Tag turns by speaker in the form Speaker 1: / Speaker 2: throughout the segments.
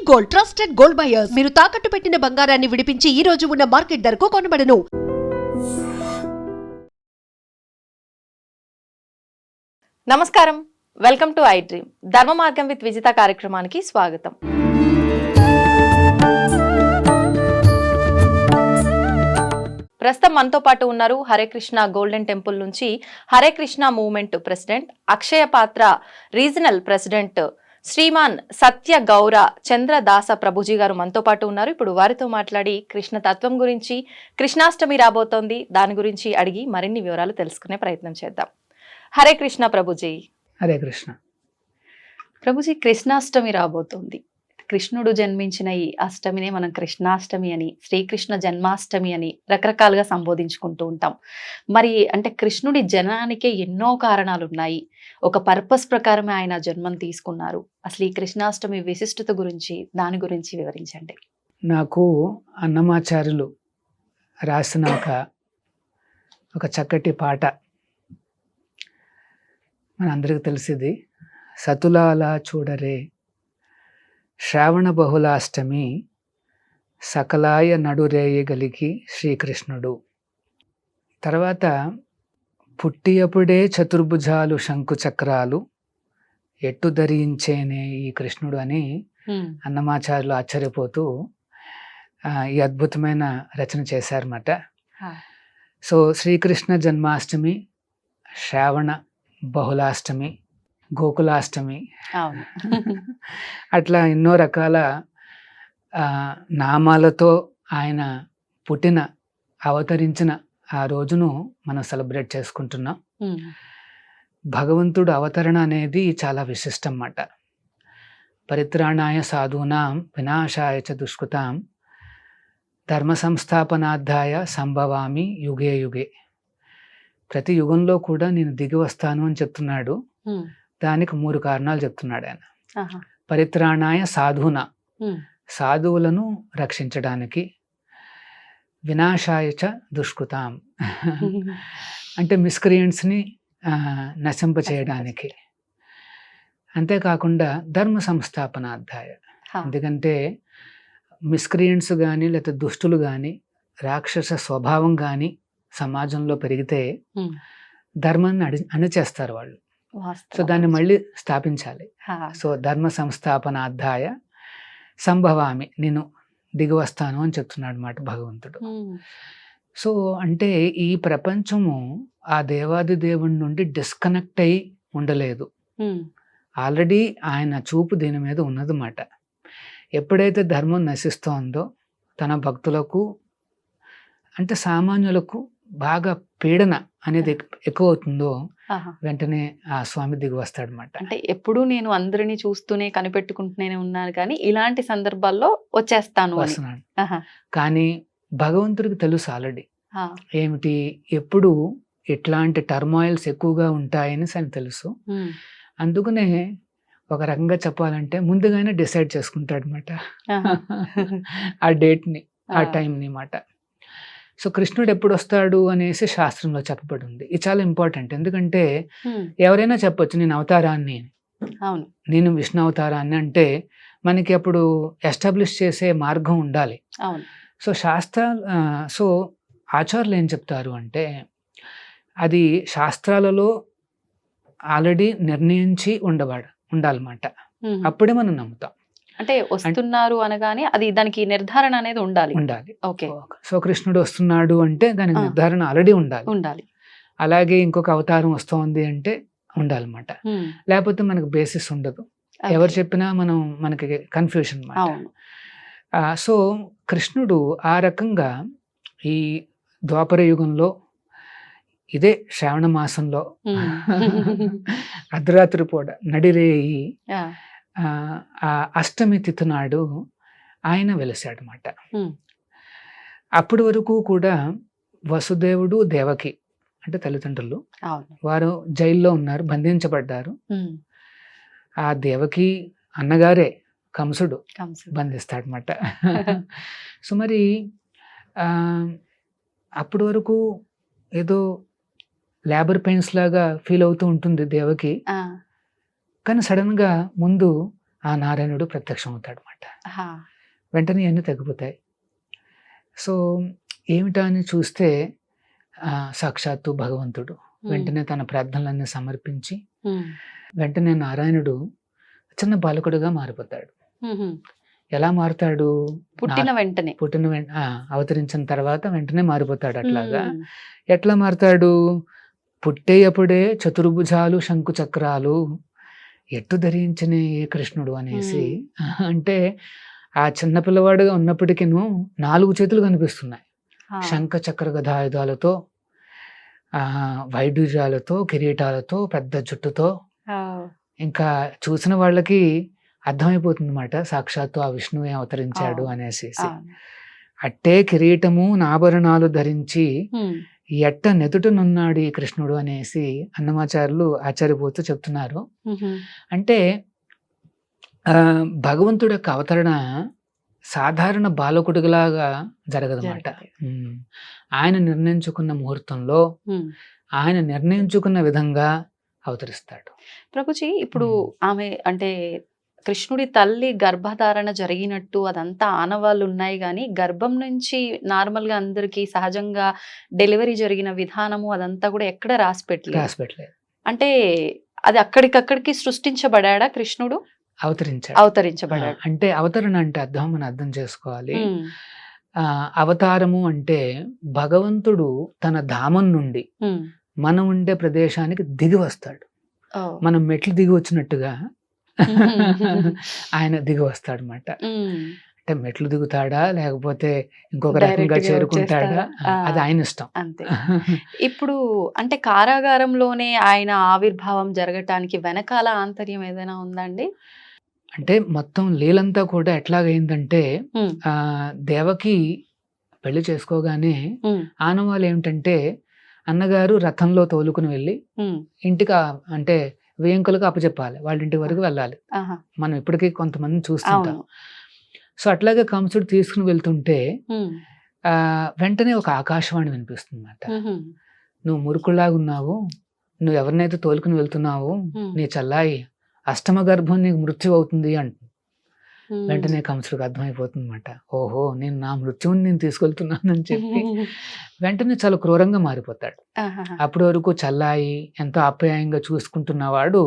Speaker 1: Gold, trusted gold buyers. మీరు తాకట్టు పెట్టిన బంగారాన్ని విడిపించి ఈ రోజు ఉన్న మార్కెట్ ధరకు కొనబడను.
Speaker 2: నమస్కారం, వెల్కమ్ టు ఐ డ్రీమ్. ధర్మ మార్గం విత్ విజిత కార్యక్రమానికి స్వాగతం. ప్రస్తుతం మనతో పాటు ఉన్నారు హరే కృష్ణ గోల్డెన్ టెంపుల్ నుంచి హరే కృష్ణ మూవ్మెంట్ ప్రెసిడెంట్, అక్షయ పాత్ర రీజనల్ ప్రెసిడెంట్ శ్రీమాన్ సత్య గౌర చంద్రదాస ప్రభుజీ గారు మనతో పాటు ఉన్నారు. ఇప్పుడు వారితో మాట్లాడి కృష్ణ తత్వం గురించి, కృష్ణాష్టమి రాబోతోంది, దాని గురించి అడిగి మరిన్ని వివరాలు తెలుసుకునే ప్రయత్నం చేద్దాం. హరే కృష్ణ ప్రభుజీ.
Speaker 3: హరే కృష్ణ
Speaker 2: ప్రభుజీ, కృష్ణాష్టమి రాబోతోంది. కృష్ణుడు జన్మించిన ఈ అష్టమినే మనం కృష్ణాష్టమి అని, శ్రీకృష్ణ జన్మాష్టమి అని రకరకాలుగా సంబోధించుకుంటూ ఉంటాం. మరి అంటే కృష్ణుడి జననానికే ఎన్నో కారణాలు ఉన్నాయి. ఒక పర్పస్ ప్రకారమే ఆయన జన్మం తీసుకున్నారు. అసలు ఈ కృష్ణాష్టమి విశిష్టత గురించి, దాని గురించి వివరించండి.
Speaker 3: నాకు అన్నమాచార్యులు రాసిన ఒక చక్కటి పాట మనందరికీ తెలిసింది. సతులాల చూడరే శ్రావణ బహుళాష్టమి సకలాయ నడురేయగలిగి శ్రీకృష్ణుడు. తర్వాత పుట్టియప్పుడే చతుర్భుజాలు శంకు చక్రాలు ఎట్టు ధరించేనే ఈ కృష్ణుడు అని అన్నమాచార్యులు ఆశ్చర్యపోతూ ఈ అద్భుతమైన రచన చేశారన్నమాట. సో శ్రీకృష్ణ జన్మాష్టమి, శ్రావణ బహుళాష్టమి, గోకులాష్టమి, అట్లా ఎన్నో రకాల నామాలతో ఆయన అవతరించిన ఆ రోజును మనం సెలబ్రేట్ చేసుకుంటున్నాం. భగవంతుడు అవతరణ అనేది చాలా విశిష్టం అన్నమాట. పరిత్రాణాయ సాధూనాం వినాశాయ చ దుష్కృతాం ధర్మ సంస్థాపనార్థాయ సంభవామి యుగే యుగే. ప్రతి యుగంలో కూడా నేను దిగి వస్తాను అని చెప్తున్నాడు. దానికి 3 కారణాలు చెప్తున్నాడు ఆయన. పరిత్రాణాయ సాధూనా, సాధువులను రక్షించడానికి, వినాశాయ చ దుష్కృతాం అంటే మిస్క్రియంట్స్ని నశింపచేయడానికి, అంతేకాకుండా ధర్మ సంస్థాపనార్థాయ. ఎందుకంటే మిస్క్రియంట్స్ కానీ లేకపోతే దుష్టులు కానీ రాక్షస స్వభావం కానీ సమాజంలో పెరిగితే ధర్మాన్ని అణిచేస్తారు వాళ్ళు. సో దాన్ని మళ్ళీ స్థాపించాలి. సో ధర్మ సంస్థాపనార్థాయ సంభవామి, నేను దిగి వస్తాను అని చెప్తున్నాడు అన్నమాట భగవంతుడు. సో అంటే ఈ ప్రపంచము ఆ దేవాది దేవుడి నుండి డిస్కనెక్ట్ అయి ఉండలేదు. ఆల్రెడీ ఆయన చూపు దీని మీద ఉన్నదన్నమాట. ఎప్పుడైతే ధర్మం నశిస్తోందో, తన భక్తులకు అంటే సామాన్యులకు బాగా పీడన అనేది ఎక్కువ అవుతుందో, వెంటనే ఆ స్వామి దిగి వస్తాడు అన్నమాట.
Speaker 2: అంటే ఎప్పుడు నేను అందరినీ చూస్తూనే కనిపెట్టుకుంటూనే ఉన్నాను, కానీ ఇలాంటి సందర్భాల్లో వస్తున్నాడు.
Speaker 3: కానీ భగవంతుడికి తెలుసు ఆల్రెడీ ఏమిటి, ఎప్పుడు ఎట్లాంటి టర్మాయిల్స్ ఎక్కువగా ఉంటాయని అని తెలుసు. అందుకనే ఒక రకంగా చెప్పాలంటే ముందుగానే డిసైడ్ చేసుకుంటాడు అనమాట ఆ డేట్ని, ఆ టైంని మాట. సో కృష్ణుడు ఎప్పుడు వస్తాడు అనేసి శాస్త్రంలో చెప్పబడి ఉంది. ఇది చాలా ఇంపార్టెంట్. ఎందుకంటే ఎవరైనా చెప్పొచ్చు నేను అవతారాన్ని, నేను విష్ణు అవతారాన్ని అంటే మనకి అప్పుడు ఎస్టాబ్లిష్ చేసే మార్గం ఉండాలి. సో సో ఆచార్యులు ఏం చెప్తారు అంటే అది శాస్త్రాలలో ఆల్రెడీ నిర్ణయించి ఉండాలన్నమాట. అప్పుడే మనం నమ్ముతాం.
Speaker 2: అంటే వస్తున్నారు అనగానే అది దానికి నిర్ధారణ అనేది ఉండాలి. ఓకే.
Speaker 3: సో కృష్ణుడు వస్తున్నాడు అంటే దానికి నిర్ధారణ ఆల్రెడీ ఉండాలి. అలాగే ఇంకొక అవతారం వస్తోంది అంటే ఉండాలన్నమాట. లేకపోతే మనకు బేసిస్ ఉండదు. ఎవరు చెప్పినా మనకి కన్ఫ్యూషన్ అన్నమాట. సో కృష్ణుడు ఆ రకంగా ఈ ద్వాపర యుగంలో ఇదే శ్రావణ మాసంలో అర్ధరాత్రి పూట నడిరేయి ఆ అష్టమి తిథి నాడు ఆయన వెలిసాడనమాట. అప్పటి వరకు కూడా వసుదేవుడు, దేవకి అంటే తల్లిదండ్రులు, వారు జైల్లో ఉన్నారు, బంధించబడ్డారు. ఆ దేవకి అన్నగారే కంసుడు బంధిస్తాడనమాట. సో మరి అప్పటి వరకు ఏదో లేబర్ పెయిన్స్ లాగా ఫీల్ అవుతూ ఉంటుంది దేవకి. కానీ సడన్గా ముందు ఆ నారాయణుడు ప్రత్యక్షం అవుతాడు అన్నమాట.
Speaker 2: ఆహా.
Speaker 3: వెంటనే ఇవన్నీ తగ్గిపోతాయి. సో ఏమిటా అని చూస్తే సాక్షాత్తు భగవంతుడు వెంటనే తన ప్రార్థనలన్నీ సమర్పించి వెంటనే నారాయణుడు చిన్న బాలకుడుగా మారిపోతాడు. ఎలా మారుతాడు?
Speaker 2: పుట్టిన వెంటనే
Speaker 3: అవతరించిన తర్వాత వెంటనే మారిపోతాడు. అట్లాగా ఎట్లా మారుతాడు? పుట్టేయప్పుడే చతుర్భుజాలు శంకు చక్రాలు ఎట్టు ధరించిన ఏ కృష్ణుడు అనేసి, అంటే ఆ చిన్న పిల్లవాడుగా ఉన్నప్పటికీ 4 చేతులు కనిపిస్తున్నాయి. శంఖ చక్ర గదాయుధాలతో, వైడూర్యాలతో, కిరీటాలతో, పెద్ద జుట్టుతో. ఇంకా చూసిన వాళ్ళకి అర్థమైపోతుంది అన్నమాట, సాక్షాత్తు ఆ విష్ణువే అవతరించాడు అనేసి. అట్టే కిరీటము నాభరణాలు ధరించి ఎట్ట నెదుటనున్నాడు ఈ కృష్ణుడు అనేసి అన్నమాచార్యులు ఆచార్యపోతూ చెప్తున్నారు. అంటే భగవంతుడి యొక్క అవతరణ సాధారణ బాలకుడిలాగా జరగదన్నమాట. ఆయన నిర్ణయించుకున్న ముహూర్తంలో ఆయన నిర్ణయించుకున్న విధంగా అవతరిస్తాడు.
Speaker 2: ప్రభుజీ, ఇప్పుడు ఆమె అంటే కృష్ణుడి తల్లి గర్భధారణ జరిగినట్టు అదంతా ఆనవాళ్ళు ఉన్నాయి, కానీ గర్భం నుంచి నార్మల్ గా అందరికి సహజంగా డెలివరీ జరిగిన విధానము అదంతా కూడా ఎక్కడ రాసి పెట్టలేదు. అంటే అది అక్కడికక్కడికి సృష్టించబడా కృష్ణుడు? అవతరించబడాడు.
Speaker 3: అంటే అవతరణ అంటే మనం అర్థం చేసుకోవాలి. అవతారము అంటే భగవంతుడు తన ధామం నుండి మనం ఉండే ప్రదేశానికి దిగి వస్తాడు. మనం మెట్లు దిగి వచ్చినట్టుగా ఆయన దిగి వస్తాడు అన్నమాట. అంటే మెట్లు దిగుతాడా లేకపోతే ఇంకొక రకంగా చేరుకుంటాడా, అది ఆయన ఇష్టం.
Speaker 2: అంతే. ఇప్పుడు అంటే కారాగారంలోనే ఆయన ఆవిర్భావం జరగటానికి వెనకాల ఆంతర్యం ఏదైనా ఉందండి?
Speaker 3: అంటే మొత్తం లీలంతా కూడా ఎట్లాగైందంటే దేవకి పెళ్లి చేసుకోగానే ఆనవాళ్ళు ఏమిటంటే అన్నగారు రథంలో తోలుకుని వెళ్ళి ఇంటికి అంటే వేంకులకు అప్పచెప్పాలి, వాళ్ళ ఇంటి వరకు వెళ్ళాలి. మనం ఇప్పటికీ కొంతమంది చూస్తుంటాం. సో అట్లాగే కంసుడు తీసుకుని వెళ్తుంటే వెంటనే ఒక ఆకాశవాణి వినిపిస్తుంది అన్నమాట. నువ్వు మురుకులాగా ఉన్నావు, నువ్వు ఎవరినైతే తోలుకుని వెళ్తున్నావు, నీ చల్లాయి అష్టమ గర్భం నీకు మృత్యు అవుతుంది అంటుంది. వెంటనే కంసుడికి అర్థమైపోతుంది అన్నమాట, ఓహో నేను నా మృత్యువుని నేను తీసుకెళ్తున్నానని చెప్పి వెంటనే చాలా క్రూరంగా మారిపోతాడు. అప్పటి వరకు చల్లాయి ఎంతో ఆప్యాయంగా చూసుకుంటున్నవాడు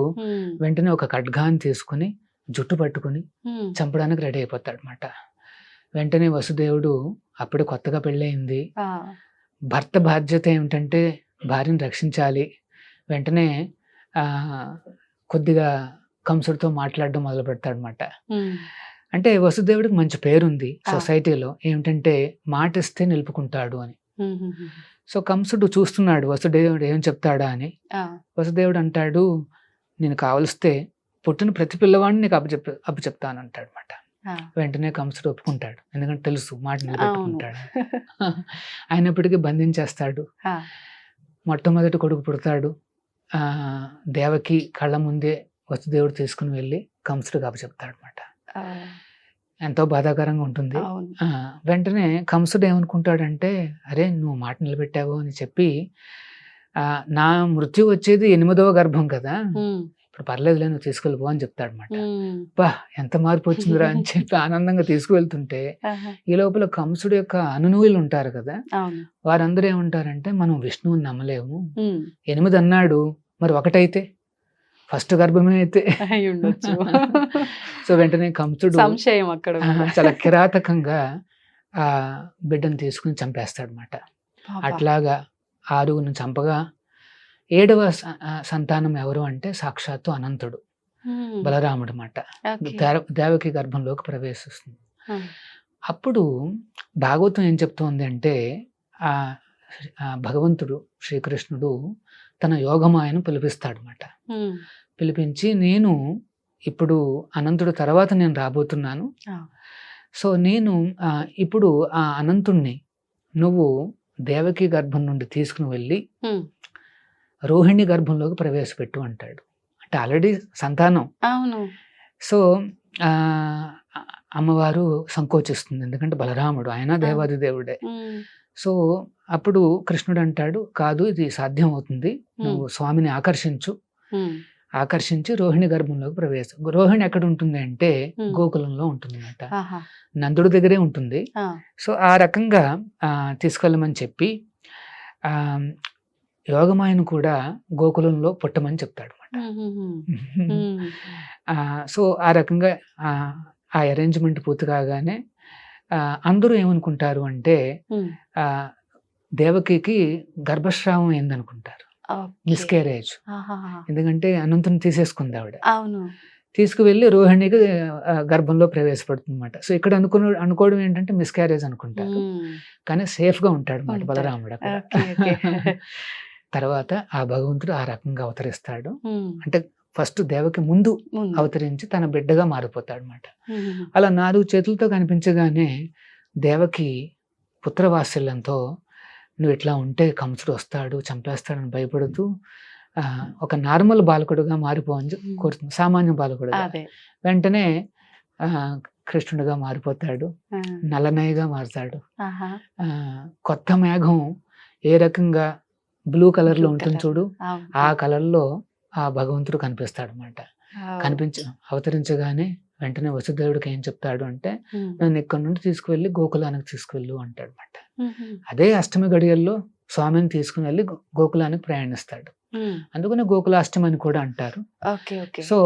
Speaker 3: వెంటనే ఒక ఖడ్గాన్ని తీసుకుని జుట్టు పట్టుకుని చంపడానికి రెడీ అయిపోతాడు అన్నమాట. వెంటనే వసుదేవుడు అప్పుడు కొత్తగా పెళ్ళయింది, భర్త బాధ్యత ఏమిటంటే భార్యను రక్షించాలి. వెంటనే కొద్దిగా కంసుడితో మాట్లాడడం మొదలు పెడతాడు అన్నమాట. అంటే వసుదేవుడికి మంచి పేరుంది సొసైటీలో, ఏమిటంటే మాట ఇస్తే నిలుపుకుంటాడు అని. సో కంసుడు చూస్తున్నాడు వసుదేవుడు ఏం చెప్తాడా అని. వసుదేవుడు అంటాడు, నేను కావలిస్తే పుట్టిన ప్రతి పిల్లవాడిని నీకు అప్పచెప్తాను అంటాడు అన్నమాట. వెంటనే కంసుడు ఒప్పుకుంటాడు, ఎందుకంటే తెలుసు మాట నిలబెట్టుకుంటాడు. అయినప్పటికీ బంధించేస్తాడు. మొట్టమొదటి కొడుకు పుడతాడు. దేవకి కళ్ళ ముందే వసుదేవుడు తీసుకుని వెళ్ళి కంసుడికి అప్పచెప్తాడు అన్నమాట. ఎంతో బాధాకరంగా ఉంటుంది. వెంటనే కంసుడు ఏమనుకుంటాడంటే, అరే నువ్వు మాట నిలబెట్టావు అని చెప్పి, నా మృత్యు వచ్చేది 8వ గర్భం కదా, ఇప్పుడు పర్లేదులే నువ్వు తీసుకెళ్ళిపో అని చెప్తాడు అనమాట. బా ఎంత మార్పు వచ్చిందిరా అని చెప్పి ఆనందంగా తీసుకువెళ్తుంటే ఈ లోపల కంసుడు యొక్క అనునూయులు ఉంటారు కదా, వారందరూ ఏమంటారంటే మనం విష్ణువుని నమ్మలేము, 8 అన్నాడు, మరి ఒకటైతే ఫస్ట్ గర్భమే అయితే ఉండొచ్చు. సో వెంటనే కంసుడు
Speaker 2: సంశయం అక్కడ
Speaker 3: చాలా కిరాతకంగా ఆ బిడ్డను తీసుకుని చంపేస్తాడు అనమాట. అట్లాగా 6 చంపగా 7వ సంతానం ఎవరు అంటే సాక్షాత్తు అనంతుడు, బలరాముడు అన్నమాట. దేవకి గర్భంలోకి ప్రవేశిస్తుంది. అప్పుడు భాగవతం ఏం చెప్తోంది అంటే, ఆ భగవంతుడు శ్రీకృష్ణుడు తన యోగమాయను పిలిపిస్తాడు అన్నమాట. పిలిపించి, నేను ఇప్పుడు అనంతుడు తర్వాత నేను రాబోతున్నాను, సో నేను ఇప్పుడు ఆ అనంతుణ్ణి నువ్వు దేవకి గర్భం నుండి తీసుకుని వెళ్ళి రోహిణి గర్భంలోకి ప్రవేశపెట్టు అంటాడు. అంటే ఆల్రెడీ సంతానం. సో అమ్మవారు సంకోచిస్తుంది, ఎందుకంటే బలరాముడు ఆయన దేవాది దేవుడే. సో అప్పుడు కృష్ణుడు అంటాడు, కాదు ఇది సాధ్యం అవుతుంది, నువ్వు స్వామిని ఆకర్షించు, ఆకర్షించి రోహిణి గర్భంలోకి ప్రవేశం. రోహిణి ఎక్కడ ఉంటుంది అంటే
Speaker 2: Hmm.
Speaker 3: గోకులంలో ఉంటుంది అన్నమాట.
Speaker 2: ఆహా.
Speaker 3: నందుడి దగ్గరే ఉంటుంది.
Speaker 2: ఆ.
Speaker 3: సో ఆ రకంగా తీసుకెళ్ళమని చెప్పి ఆ, యోగమాయను కూడా గోకులంలో పుట్టమని చెప్తాడు అనమాట. సో ఆ రకంగా ఆ అరేంజ్మెంట్ పూర్తి కాగానే అందరూ ఏమనుకుంటారు అంటే ఆ, దేవకికి గర్భస్రావం అయిందనుకుంటారు, మిస్కేరేజ్. ఎందుకంటే అనంతుని తీసేసుకుంది ఆవిడ.
Speaker 2: అవును.
Speaker 3: తీసుకువెళ్ళి రోహిణికి గర్భంలో ప్రవేశపడుతుంది అనమాట. సో ఇక్కడ అనుకోవడం ఏంటంటే మిస్క్యారేజ్ అనుకుంటారు, కానీ సేఫ్ గా ఉంటాడు అనమాట
Speaker 2: ఉంటాడు.
Speaker 3: బలరాముడు అక్కడ.
Speaker 2: Okay, okay.
Speaker 3: తర్వాత ఆ భగవంతుడు ఆ రకంగా అవతరిస్తాడు.
Speaker 2: ఉమ్.
Speaker 3: అంటే ఫస్ట్ దేవకి ముందు
Speaker 2: ముందు.
Speaker 3: అవతరించి తన బిడ్డగా మారిపోతాడు అనమాట.
Speaker 2: ఉమ్.
Speaker 3: అలా 4 చేతులతో కనిపించగానే దేవకి పుత్రవాత్సల్యంతో నువ్వు ఇట్లా ఉంటే కంసుడు వస్తాడు చంపేస్తాడని భయపడుతూ ఒక నార్మల్ బాలకుడుగా మారిపోవని కోరుతుంది, సామాన్య బాలకుడుగా.
Speaker 2: అదే.
Speaker 3: వెంటనే కృష్ణుడిగా మారిపోతాడు,
Speaker 2: ఆ.
Speaker 3: నల్లనయ్యగా మారుతాడు.
Speaker 2: ఆహా.
Speaker 3: కొత్త మేఘం ఏ రకంగా బ్లూ కలర్ లో
Speaker 2: Blue
Speaker 3: ఉంటుంది
Speaker 2: colour.
Speaker 3: చూడు,
Speaker 2: అవును.
Speaker 3: ఆ కలర్ లో ఆ భగవంతుడు కనిపిస్తాడు అనమాట. అవతరించగానే వెంటనే వసుదేవుడికి ఏం చెప్తాడు అంటే
Speaker 2: ఉమ్.
Speaker 3: నన్ను ఇక్కడ నుండి తీసుకువెళ్ళి గోకులానికి తీసుకువెళ్ళు అంటాడు అనమాట.
Speaker 2: ఉమ్.
Speaker 3: అదే అష్టమి గడియల్లో స్వామిని తీసుకుని వెళ్ళి గోకులానికి ప్రయాణిస్తాడు.
Speaker 2: ఉమ్.
Speaker 3: అందుకనే గోకులాష్టమి అని కూడా అంటారు.
Speaker 2: Okay, okay.
Speaker 3: సో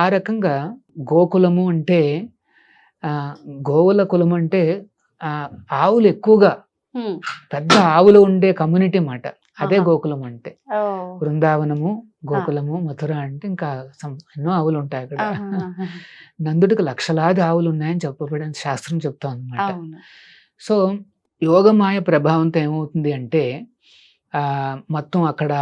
Speaker 3: ఆ రకంగా గోకులము అంటే గోవుల కులము అంటే ఆవులు ఎక్కువగా
Speaker 2: ఉమ్.
Speaker 3: పెద్ద ఆవులు ఉండే కమ్యూనిటీ మాట. అదే
Speaker 2: ఆహా.
Speaker 3: గోకులం అంటే.
Speaker 2: ఓ.
Speaker 3: బృందావనము, గోకులము, మథుర అంటే ఇంకా ఎన్నో ఆవులు ఉంటాయి అక్కడ.
Speaker 2: ఆహాహా.
Speaker 3: నందుడికి లక్షలాది ఆవులు ఉన్నాయని చెప్పబడిన శాస్త్రం చెప్తా అనమాట.
Speaker 2: అవును.
Speaker 3: సో యోగమాయ ప్రభావంతో ఏమవుతుంది అంటే మొత్తం అక్కడ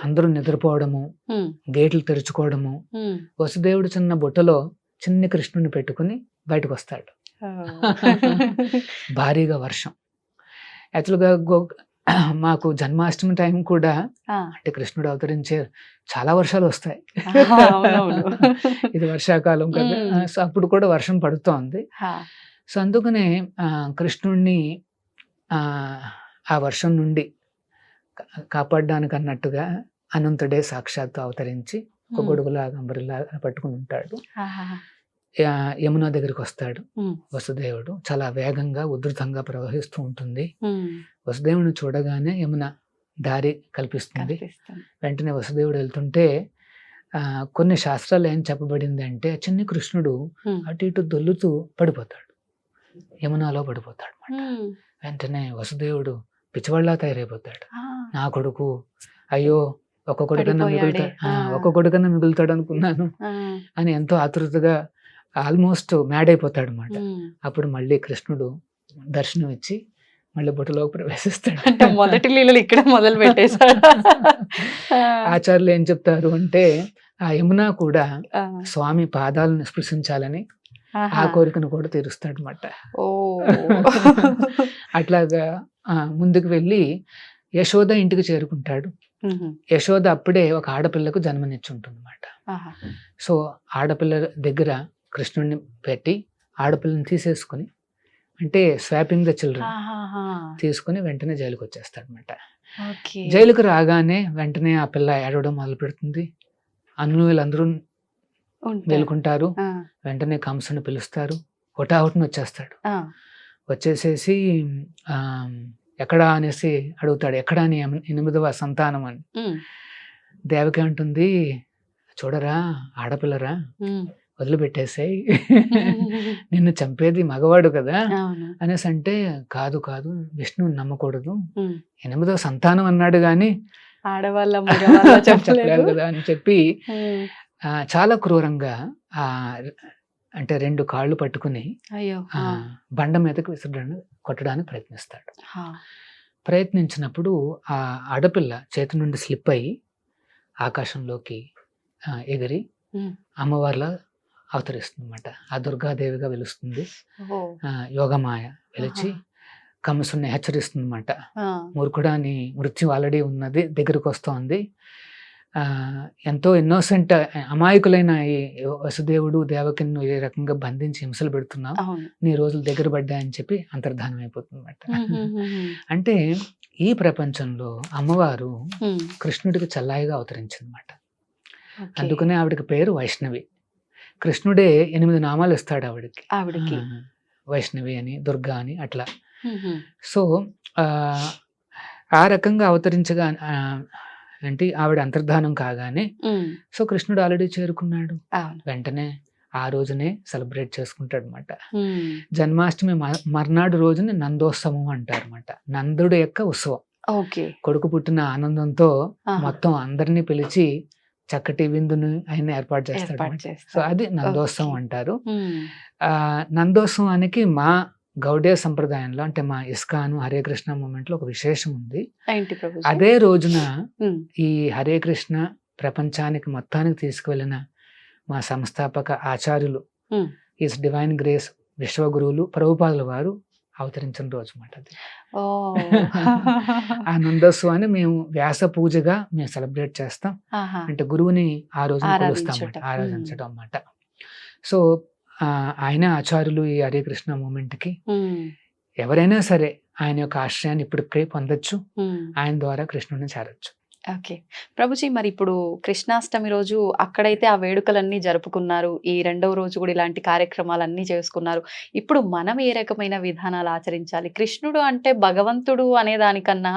Speaker 3: అందరూ నిద్రపోవడము,
Speaker 2: ఉమ్.
Speaker 3: గేట్లు తెరుచుకోవడము,
Speaker 2: ఉమ్.
Speaker 3: వసుదేవుడు చిన్న బుట్టలో చిన్న కృష్ణుని పెట్టుకుని బయటకు వస్తాడు.
Speaker 2: ఓ.
Speaker 3: భారీగా వర్షం. యాక్చువల్గా మాకు జన్మాష్టమి టైం కూడా
Speaker 2: ఆ.
Speaker 3: అంటే కృష్ణుడు అవతరించే చాలా వర్షాలు వస్తాయి.
Speaker 2: అవునవును.
Speaker 3: ఇది వర్షాకాలం కదా.
Speaker 2: మ్మ్.
Speaker 3: సో అప్పుడు కూడా వర్షం పడుతోంది.
Speaker 2: హా.
Speaker 3: సో అందుకనే కృష్ణుడిని ఆ వర్షం నుండి కాపాడడానికి అన్నట్టుగా అనంతుడే సాక్షాత్తు అవతరించి ఒక గొడుగులాగా అంబరిలాగా పట్టుకుని ఉంటాడు.
Speaker 2: ఆహాహా.
Speaker 3: యమున దగ్గరికి వస్తాడు
Speaker 2: ఉమ్.
Speaker 3: వసుదేవుడు. చాలా వేగంగా ఉధృతంగా ప్రవహిస్తూ ఉంటుంది.
Speaker 2: ఉమ్.
Speaker 3: వసుదేవుని చూడగానే యమున దారి కల్పిస్తుంది.
Speaker 2: కనిపిస్తుంది.
Speaker 3: వెంటనే వసుదేవుడు వెళ్తుంటే కొన్ని శాస్త్రాలు ఏం చెప్పబడింది అంటే చిన్ని కృష్ణుడు
Speaker 2: ఉమ్.
Speaker 3: అటు ఇటు దొల్లుతూ పడిపోతాడు, యమునాలో పడిపోతాడు అన్నమాట.
Speaker 2: ఉమ్.
Speaker 3: వెంటనే వసుదేవుడు పిచ్చివాళ్ళ తయారైపోతాడు.
Speaker 2: ఆ.
Speaker 3: నా కొడుకు, అయ్యో ఒక కొడుకన్నా
Speaker 2: పడిపోయాడే.
Speaker 3: మిగులుతాడు, ఒక కొడుకన్నా మిగులుతాడు అనుకున్నాను
Speaker 2: ఆ.
Speaker 3: అని ఎంతో ఆతృతగా ఆల్మోస్ట్ మ్యాడ్ అయిపోతాడు అనమాట.
Speaker 2: ఉమ్.
Speaker 3: అప్పుడు మళ్ళీ కృష్ణుడు దర్శనం ఇచ్చి మళ్ళీ బుట్టలోకి ప్రవేశిస్తాడు.
Speaker 2: అంటే మొదటి లీలలు ఇక్కడ మొదలు పెట్టేశాడు.
Speaker 3: ఆచార్యులు ఏం చెప్తారు అంటే ఆ యమున కూడా
Speaker 2: ఆ.
Speaker 3: స్వామి పాదాలను స్పృశించాలని ఆ
Speaker 2: ఆహా.
Speaker 3: కోరికను కూడా తీరుస్తాడు అనమాట.
Speaker 2: ఓ.
Speaker 3: అట్లాగా ముందుకు వెళ్ళి యశోద ఇంటికి చేరుకుంటాడు.
Speaker 2: ఉహు.
Speaker 3: యశోద అప్పుడే ఒక ఆడపిల్లకు జన్మనిచ్చుంటుంది అనమాట.
Speaker 2: ఆహా.
Speaker 3: సో ఆడపిల్ల దగ్గర కృష్ణుడిని పెట్టి ఆడపిల్లని తీసేసుకుని, అంటే స్వాపింగ్ ద చిల్డ్రన్
Speaker 2: ఆహాహా.
Speaker 3: తీసుకుని వెంటనే జైలుకి వచ్చేస్తాడు అనమాట.
Speaker 2: ఓకే.
Speaker 3: జైలుకు రాగానే వెంటనే ఆ పిల్ల ఏడవడం మొదలు పెడుతుంది. వీళ్ళందరూ
Speaker 2: ఉంటారు.
Speaker 3: మేలుకుంటారు.
Speaker 2: ఆ.
Speaker 3: వెంటనే కంసుని పిలుస్తారు. హుటాహుటిని వచ్చేస్తాడు.
Speaker 2: ఆ.
Speaker 3: వచ్చేసేసి ఎక్కడా అనేసి అడుగుతాడు. ఎక్కడా అని 8వ సంతానం అని.
Speaker 2: ఉమ్.
Speaker 3: దేవకి అంటుంది, చూడరా ఆడపిల్లరా,
Speaker 2: ఉమ్.
Speaker 3: వదిలిపెట్టేసాయి, నిన్ను చంపేది మగవాడు కదా
Speaker 2: అవును.
Speaker 3: అనేసి అంటే, కాదు కాదు విష్ణువుని నమ్మకూడదు,
Speaker 2: ఉమ్.
Speaker 3: 8వ సంతానం అన్నాడు కానీ
Speaker 2: ఆడవాళ్ళ మగవాళ్ళ
Speaker 3: చెప్పలేదు
Speaker 2: చెప్పలేదు.
Speaker 3: కదా అని చెప్పి
Speaker 2: ఉమ్.
Speaker 3: చాలా క్రూరంగా అంటే 2 కాళ్ళు పట్టుకుని
Speaker 2: అయ్యో.
Speaker 3: బండ మీదకి కొట్టడానికి ప్రయత్నిస్తాడు.
Speaker 2: హా.
Speaker 3: ప్రయత్నించినప్పుడు ఆ ఆడపిల్ల చేతి నుండి స్లిప్ అయ్యి ఆకాశంలోకి ఎగిరి
Speaker 2: ఉమ్.
Speaker 3: అమ్మవారిలా అవతరిస్తుంది అన్నమాట. ఆ దుర్గాదేవిగా వెలుస్తుంది.
Speaker 2: ఓ.
Speaker 3: యోగమాయ వెలిచి
Speaker 2: ఆహా.
Speaker 3: కంసుని హెచ్చరిస్తుంది అన్నమాట.
Speaker 2: ఆ.
Speaker 3: మూర్ఖుడా నీ మృత్యు ఆల్రెడీ ఉన్నది, దగ్గరకు వస్తోంది. ఎంతో ఇన్నోసెంట్ అమాయకులైన ఈ వసుదేవుడు దేవకిని ఏ రకంగా బంధించి హింసలు పెడుతున్నావు,
Speaker 2: అవును.
Speaker 3: నీ రోజులు దగ్గర పడ్డాయని చెప్పి అంతర్ధానం అయిపోతుంది అన్నమాట.
Speaker 2: ఉహుహుహు.
Speaker 3: అంటే ఈ ప్రపంచంలో అమ్మవారు
Speaker 2: ఉమ్.
Speaker 3: కృష్ణుడికి చల్లాయిగా అవతరించిందన్నమాట.
Speaker 2: ఓకే.
Speaker 3: అందుకనే ఆవిడకి పేరు వైష్ణవి. కృష్ణుడే 8 నామాలు ఇస్తాడు ఆవిడకి.
Speaker 2: ఆవిడకి.
Speaker 3: వైష్ణవి అని, దుర్గా అని అట్లా.
Speaker 2: మ్మ్.
Speaker 3: సో ఆ రకంగా అవతరించగా అంటే ఆవిడ అంతర్ధానం కాగానే
Speaker 2: మ్మ్.
Speaker 3: సో కృష్ణుడు ఆల్రెడీ చేరుకున్నాడు.
Speaker 2: అవును.
Speaker 3: వెంటనే ఆ రోజునే సెలబ్రేట్ చేసుకుంటాడు అనమాట.
Speaker 2: మ్మ్.
Speaker 3: జన్మాష్టమి మర్నాడు రోజుని నందోత్సవం అంటారు అనమాట. నందుడి యొక్క ఉత్సవం.
Speaker 2: ఓకే.
Speaker 3: కొడుకు పుట్టిన ఆనందంతో
Speaker 2: ఆహా.
Speaker 3: మొత్తం అందరినీ పిలిచి చక్కటి విందును ఆయన ఏర్పాటు చేస్తాడు
Speaker 2: ఏర్పాటు
Speaker 3: అన్నమాట. సో
Speaker 2: చేస్తారు.
Speaker 3: అది నందోత్సవం
Speaker 2: ఓకే.
Speaker 3: అంటారు.
Speaker 2: మ్మ్.
Speaker 3: నందోత్సవానికి మా గౌడీయ సంప్రదాయంలో అంటే మా ఇస్కాను హరే కృష్ణ మూమెంట్లో ఒక విశేషం ఉంది.
Speaker 2: ఏంటి ప్రభుజీ?
Speaker 3: అదే రోజున
Speaker 2: మ్మ్.
Speaker 3: ఈ హరే కృష్ణ ప్రపంచానికి మొత్తానికి తీసుకువెళ్ళిన మా సంస్థాపక ఆచార్యులు
Speaker 2: మ్మ్.
Speaker 3: ఈస్ డివైన్ గ్రేస్ విశ్వగురువులు ప్రభుపాదుల వారు అవతరించిన రోజు అన్నమాట అది.
Speaker 2: ఓ.
Speaker 3: ఆ నందోత్సవాన్ని మేము వ్యాస పూజగా మేము సెలబ్రేట్ చేస్తాం.
Speaker 2: ఆహా.
Speaker 3: అంటే గురువుని ఆ రోజు కొలుస్తాం
Speaker 2: ఆరాధించటం.
Speaker 3: ఆరాధించడం అన్నమాట. సో ఆయన ఆచార్యులు ఈ హరే కృష్ణ మూమెంట్కి
Speaker 2: మ్మ్.
Speaker 3: ఎవరైనా సరే ఆయన యొక్క ఆశ్రయాన్ని ఇప్పటికే పొందొచ్చు.
Speaker 2: మ్మ్.
Speaker 3: ఆయన ద్వారా కృష్ణుడిని చేరొచ్చు.
Speaker 2: ఓకే. ప్రభుజీ, మరి ఇప్పుడు కృష్ణాష్టమి రోజు అక్కడైతే ఆ వేడుకలన్నీ జరుపుకున్నారు. ఈ రెండవ రోజు కూడా ఇలాంటి కార్యక్రమాలన్నీ చేసుకున్నారు. ఇప్పుడు మనం ఏ రకమైన విధానాలు ఆచరించాలి? కృష్ణుడు అంటే భగవంతుడు అనే దానికన్నా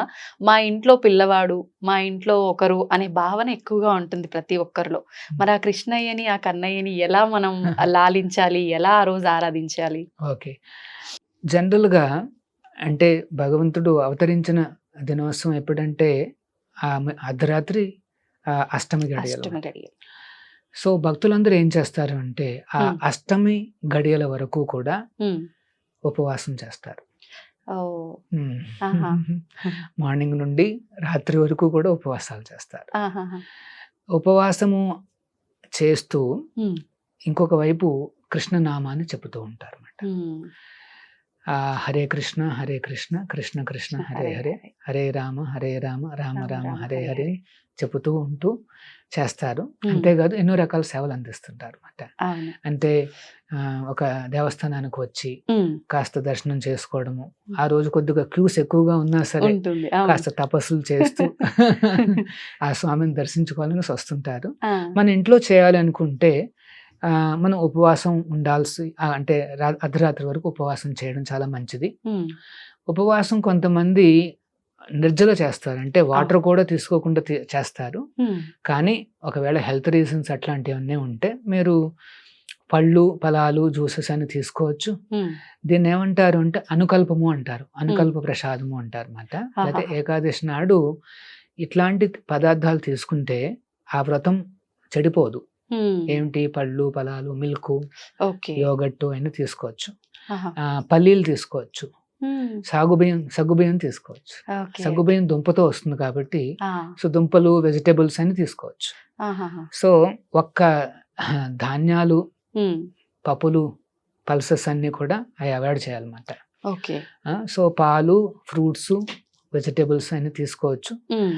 Speaker 2: మా ఇంట్లో పిల్లవాడు, మా ఇంట్లో ఒకరు అనే భావన ఎక్కువగా ఉంటుంది ప్రతి ఒక్కరిలో. మరి ఆ కృష్ణయ్యని, ఆ కన్నయ్యని ఎలా మనం లాలించాలి? ఎలా ఆ రోజు ఆరాధించాలి?
Speaker 3: ఓకే. జనరల్గా అంటే భగవంతుడు అవతరించిన దినోత్సవం ఎప్పుడంటే అర్ధరాత్రి అష్టమి గడియలు.
Speaker 2: అష్టమి గడియ.
Speaker 3: సో భక్తులందరూ ఏం చేస్తారు అంటే ఆ అష్టమి గడియల వరకు కూడా
Speaker 2: మ్మ్.
Speaker 3: ఉపవాసం చేస్తారు.
Speaker 2: ఓ. ఆహా.
Speaker 3: మార్నింగ్ నుండి రాత్రి వరకు కూడా ఉపవాసాలు చేస్తారు.
Speaker 2: ఆహాహా.
Speaker 3: ఉపవాసము చేస్తూ
Speaker 2: మ్మ్.
Speaker 3: ఇంకొక వైపు కృష్ణనామాన్ని చెబుతూ ఉంటారు అన్నమాట.
Speaker 2: మ్మ్.
Speaker 3: హరే కృష్ణ కృష్ణ కృష్ణ హరే హరే, హరే రామ రామ రామ హరే హరే చెబుతూ ఉంటూ చేస్తారు. అంతేకాదు ఎన్నో రకాల సేవలు అందిస్తుంటారు అన్నమాట.
Speaker 2: అవును.
Speaker 3: అంటే ఒక దేవస్థానానికి వచ్చి
Speaker 2: మ్మ్.
Speaker 3: కాస్త దర్శనం చేసుకోవడము, ఆ రోజు కొద్దిగా క్యూస్ ఎక్కువగా ఉన్నా సరే
Speaker 2: ఉంటుంది. అవును.
Speaker 3: కాస్త తపస్సులు చేస్తూ ఆ స్వామిని దర్శించుకోవాలని వస్తుంటారు.
Speaker 2: ఆ.
Speaker 3: మన ఇంట్లో చేయాలి అనుకుంటే మనం ఉపవాసం ఉండాల్సి అంటే అర్ధరాత్రి వరకు ఉపవాసం చేయడం చాలా మంచిది.
Speaker 2: మ్మ్.
Speaker 3: ఉపవాసం కొంతమంది నిర్జల చేస్తారు, అంటే వాటర్ కూడా తీసుకోకుండా చేస్తారు.
Speaker 2: మ్మ్.
Speaker 3: కానీ ఒకవేళ హెల్త్ రీజన్స్ అట్లాంటివన్నీ ఉంటే మీరు పళ్ళు ఫలాలు జ్యూసెస్ అని తీసుకోవచ్చు.
Speaker 2: మ్మ్.
Speaker 3: దీన్ని ఏమంటారు అంటే అనుకల్పము అంటారు, అనుకల్ప ప్రసాదము అంటారు అన్నమాట. అయితే ఏకాదశి నాడు ఇట్లాంటి పదార్థాలు తీసుకుంటే ఆ వ్రతం చెడిపోదు.
Speaker 2: మ్మ్.
Speaker 3: ఏమిటి పళ్ళు ఫలాలు మిల్క్
Speaker 2: ఓకే.
Speaker 3: యోగట్టు అయినా తీసుకోవచ్చు.
Speaker 2: ఆహా.
Speaker 3: పల్లీలు తీసుకోవచ్చు,
Speaker 2: మ్మ్.
Speaker 3: సగ్గుబియ్యం తీసుకోవచ్చు.
Speaker 2: ఓకే.
Speaker 3: సగ్గుబియ్యం దుంపతో వస్తుంది కాబట్టి
Speaker 2: ఆ.
Speaker 3: సో దుంపలు వెజిటేబుల్స్ అని తీసుకోవచ్చు.
Speaker 2: ఆహాహా.
Speaker 3: సో ఒక్క ధాన్యాలు
Speaker 2: మ్మ్.
Speaker 3: పప్పులు పల్సెస్ అన్నీ కూడా అవి అవాయిడ్ చేయాలన్నమాట.
Speaker 2: ఓకే.
Speaker 3: సో పాలు ఫ్రూట్స్ వెజిటేబుల్స్ అని తీసుకోవచ్చు.
Speaker 2: మ్మ్.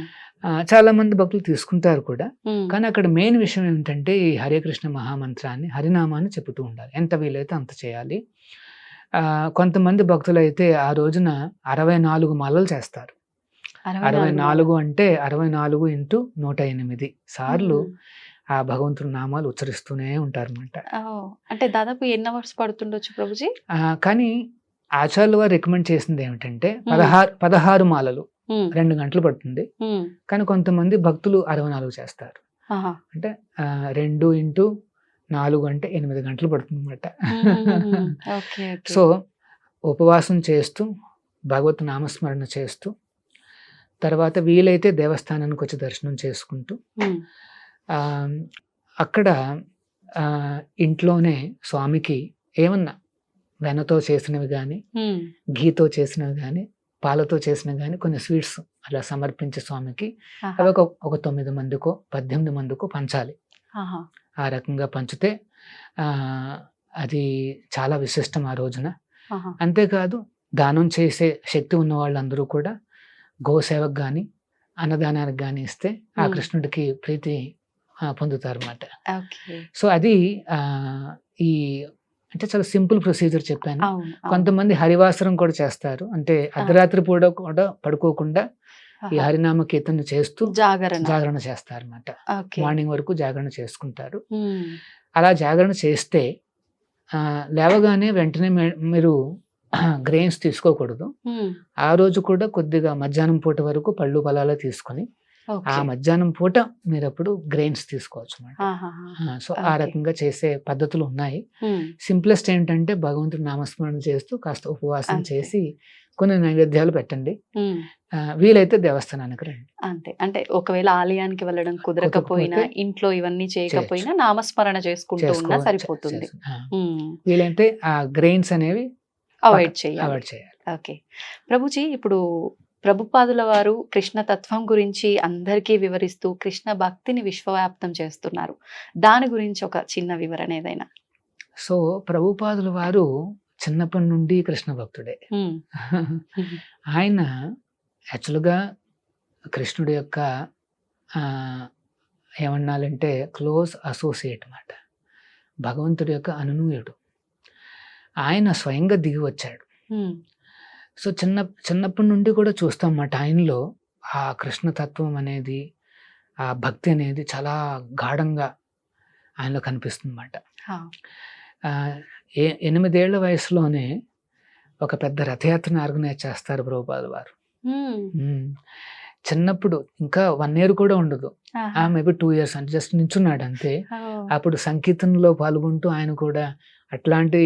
Speaker 3: చాలా మంది భక్తులు తీసుకుంటారు కూడా.
Speaker 2: మ్మ్.
Speaker 3: కానీ అక్కడ మెయిన్ విషయం ఏమిటంటే ఈ హరే కృష్ణ మహామంత్రాన్ని హరినామాన్ని చెబుతూ ఉండాలి. ఎంత వీలైతే అంత చేయాలి. కొంతమంది భక్తులు అయితే ఆ రోజున 64 మాలలు చేస్తారు. 64 అంటే 64 ఇంటూ 108 సార్లు ఆ భగవంతుడి నామాలు ఉచ్చరిస్తూనే ఉంటారు అన్నమాట.
Speaker 2: అంటే దాదాపు ఎన్ని అవర్స్ పడుతుండొచ్చు ప్రభుజీ?
Speaker 3: కానీ ఆచార్యులు వారు రికమెండ్ చేసింది ఏమిటంటే 16 మాలలు 2 గంటలు పడుతుంది. కానీ కొంతమంది భక్తులు 64 చేస్తారు. అంటే 2 ఇంటూ 4 అంటే 8 గంటలు పడుతుంది అన్నమాట. సో ఉపవాసం చేస్తూ భగవత్ నామస్మరణ చేస్తూ తర్వాత వీలైతే దేవస్థానానికి వచ్చి దర్శనం చేసుకుంటూ అక్కడ ఇంట్లోనే స్వామికి ఏమన్నా వెన్నతో చేసినవి కానీ ఘీతో చేసినవి కానీ పాలతో చేసినవి కానీ కొన్ని స్వీట్స్ అలా సమర్పించే స్వామికి అవి ఒక 9 మందికో 18 మందికో పంచాలి. ఆ రకంగా పంచితే అది చాలా విశిష్టం ఆ రోజున. అంతేకాదు దానం చేసే శక్తి ఉన్న వాళ్ళందరూ కూడా గోసేవకు కానీ అన్నదానానికి కానీ ఇస్తే ఆ కృష్ణుడికి ప్రీతి పొందుతారు అన్నమాట. సో అది ఈ అంటే చాలా సింపుల్ ప్రొసీజర్ చెప్పాను. కొంతమంది హరివాసరం కూడా చేస్తారు, అంటే అర్ధరాత్రి పూట కూడా పడుకోకుండా ఈ హరినామ కీర్తన చేస్తూ
Speaker 2: జాగరణ.
Speaker 3: జాగరణ చేస్తారన్నమాట.
Speaker 2: ఓకే.
Speaker 3: మార్నింగ్ వరకు జాగరణ చేసుకుంటారు.
Speaker 2: ఉమ్.
Speaker 3: అలా జాగరణ చేస్తే లేవగానే వెంటనే మీరు గ్రెయిన్స్ తీసుకోకూడదు.
Speaker 2: ఉమ్.
Speaker 3: ఆ రోజు కూడా కొద్దిగా మధ్యాహ్నం పూట వరకు పళ్ళు ఫలాలు తీసుకొని ఆ
Speaker 2: ఓకే.
Speaker 3: మధ్యాహ్నం పూట మీరు అప్పుడు గ్రెయిన్స్ తీసుకోవచ్చు అన్నమాట.
Speaker 2: ఆహాహా.
Speaker 3: సో ఆ
Speaker 2: ఓకే.
Speaker 3: రకంగా చేసే పద్ధతులు ఉన్నాయి.
Speaker 2: ఉమ్.
Speaker 3: సింప్లెస్ట్ ఏంటంటే భగవంతుడి నామస్మరణ చేస్తూ కాస్త ఉపవాసం
Speaker 2: అంతే.
Speaker 3: చేసి కొన్ని నైవేద్యాలు పెట్టండి.
Speaker 2: ఉమ్.
Speaker 3: వీలైతే దేవస్థానానికి రండి.
Speaker 2: అంతే. అంటే ఒకవేళ ఆలయానికి వెళ్ళడం కుదరకపోయినా,
Speaker 3: కుదరకపోతే
Speaker 2: ఇంట్లో ఇవన్నీ చేయకపోయినా నామస్మరణ చేసుకుంటూ ఉన్నా సరిపోతుంది.
Speaker 3: వీలైతే ఆ గ్రెయిన్స్ అనేవి
Speaker 2: అవాయిడ్ చేయాలి.
Speaker 3: అవాయిడ్ చేయాలి.
Speaker 2: ఓకే. ప్రభుజీ, ఇప్పుడు ప్రభుపాదుల వారు కృష్ణ తత్వం గురించి అందరికీ వివరిస్తూ కృష్ణ భక్తిని విశ్వవ్యాప్తం చేస్తున్నారు. దాని గురించి ఒక చిన్న వివరణ ఏదైనా.
Speaker 3: సో ప్రభుపాదుల వారు చిన్నప్పటి నుండి కృష్ణ భక్తుడే.
Speaker 2: ఉమ్.
Speaker 3: ఆయన యాక్చువల్గా కృష్ణుడి యొక్క ఏమన్నాలంటే క్లోజ్ అసోసియేట్ అన్నమాట. భగవంతుడి యొక్క అనునూయుడు. ఆయన స్వయంగా దిగి వచ్చాడు.
Speaker 2: ఉమ్.
Speaker 3: సో చిన్నప్పటి నుండి కూడా చూస్తాం అన్నమాట ఆయనలో ఆ కృష్ణతత్వం అనేది, ఆ భక్తి అనేది చాలా గాఢంగా ఆయనలో కనిపిస్తుంది అన్నమాట.
Speaker 2: హా.
Speaker 3: 8 ఏళ్ల వయసులోనే ఒక పెద్ద రథయాత్రను ఆర్గనైజ్ చేస్తారు ప్రభుపాదుల వారు.
Speaker 2: ఉమ్.
Speaker 3: చిన్నప్పుడు ఇంకా 1 year కూడా ఉండదు,
Speaker 2: ఆహా.
Speaker 3: మేబీ 2 years అంటే జస్ట్ నించున్నాడు అంతే.
Speaker 2: ఓ.
Speaker 3: అప్పుడు సంకీర్తనలో పాల్గొంటూ ఆయన కూడా అట్లాంటి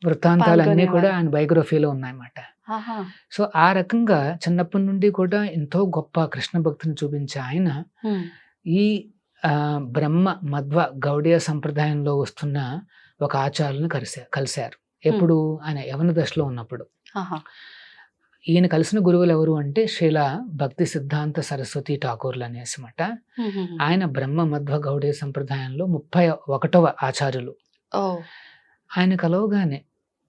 Speaker 3: వృత్తాంతాలన్నీ కూడా ఆయన బయోగ్రఫీలో ఉన్నాయన్నమాట.
Speaker 2: ఆహా.
Speaker 3: సో ఆ రకంగా చిన్నప్పటి నుండి కూడా ఎంతో గొప్ప కృష్ణ భక్తిని చూపించే ఆయన
Speaker 2: ఉమ్.
Speaker 3: ఈ బ్రహ్మ మధ్వ గౌడీయ సంప్రదాయంలో వస్తున్న ఒక ఆచార్యులను కలిశారు. ఎప్పుడు ఆయన యవన దశలో ఉన్నప్పుడు.
Speaker 2: ఆహా.
Speaker 3: ఈయన కలిసిన గురువులు ఎవరు అంటే శ్రీల భక్తి సిద్ధాంత సరస్వతి ఠాకూర్లు అనేసి మాట.
Speaker 2: ఉహుహు.
Speaker 3: ఆయన బ్రహ్మ మధ్వ గౌడీయ సంప్రదాయంలో 31వ ఆచార్యులు.
Speaker 2: ఓ.
Speaker 3: ఆయన కలవగానే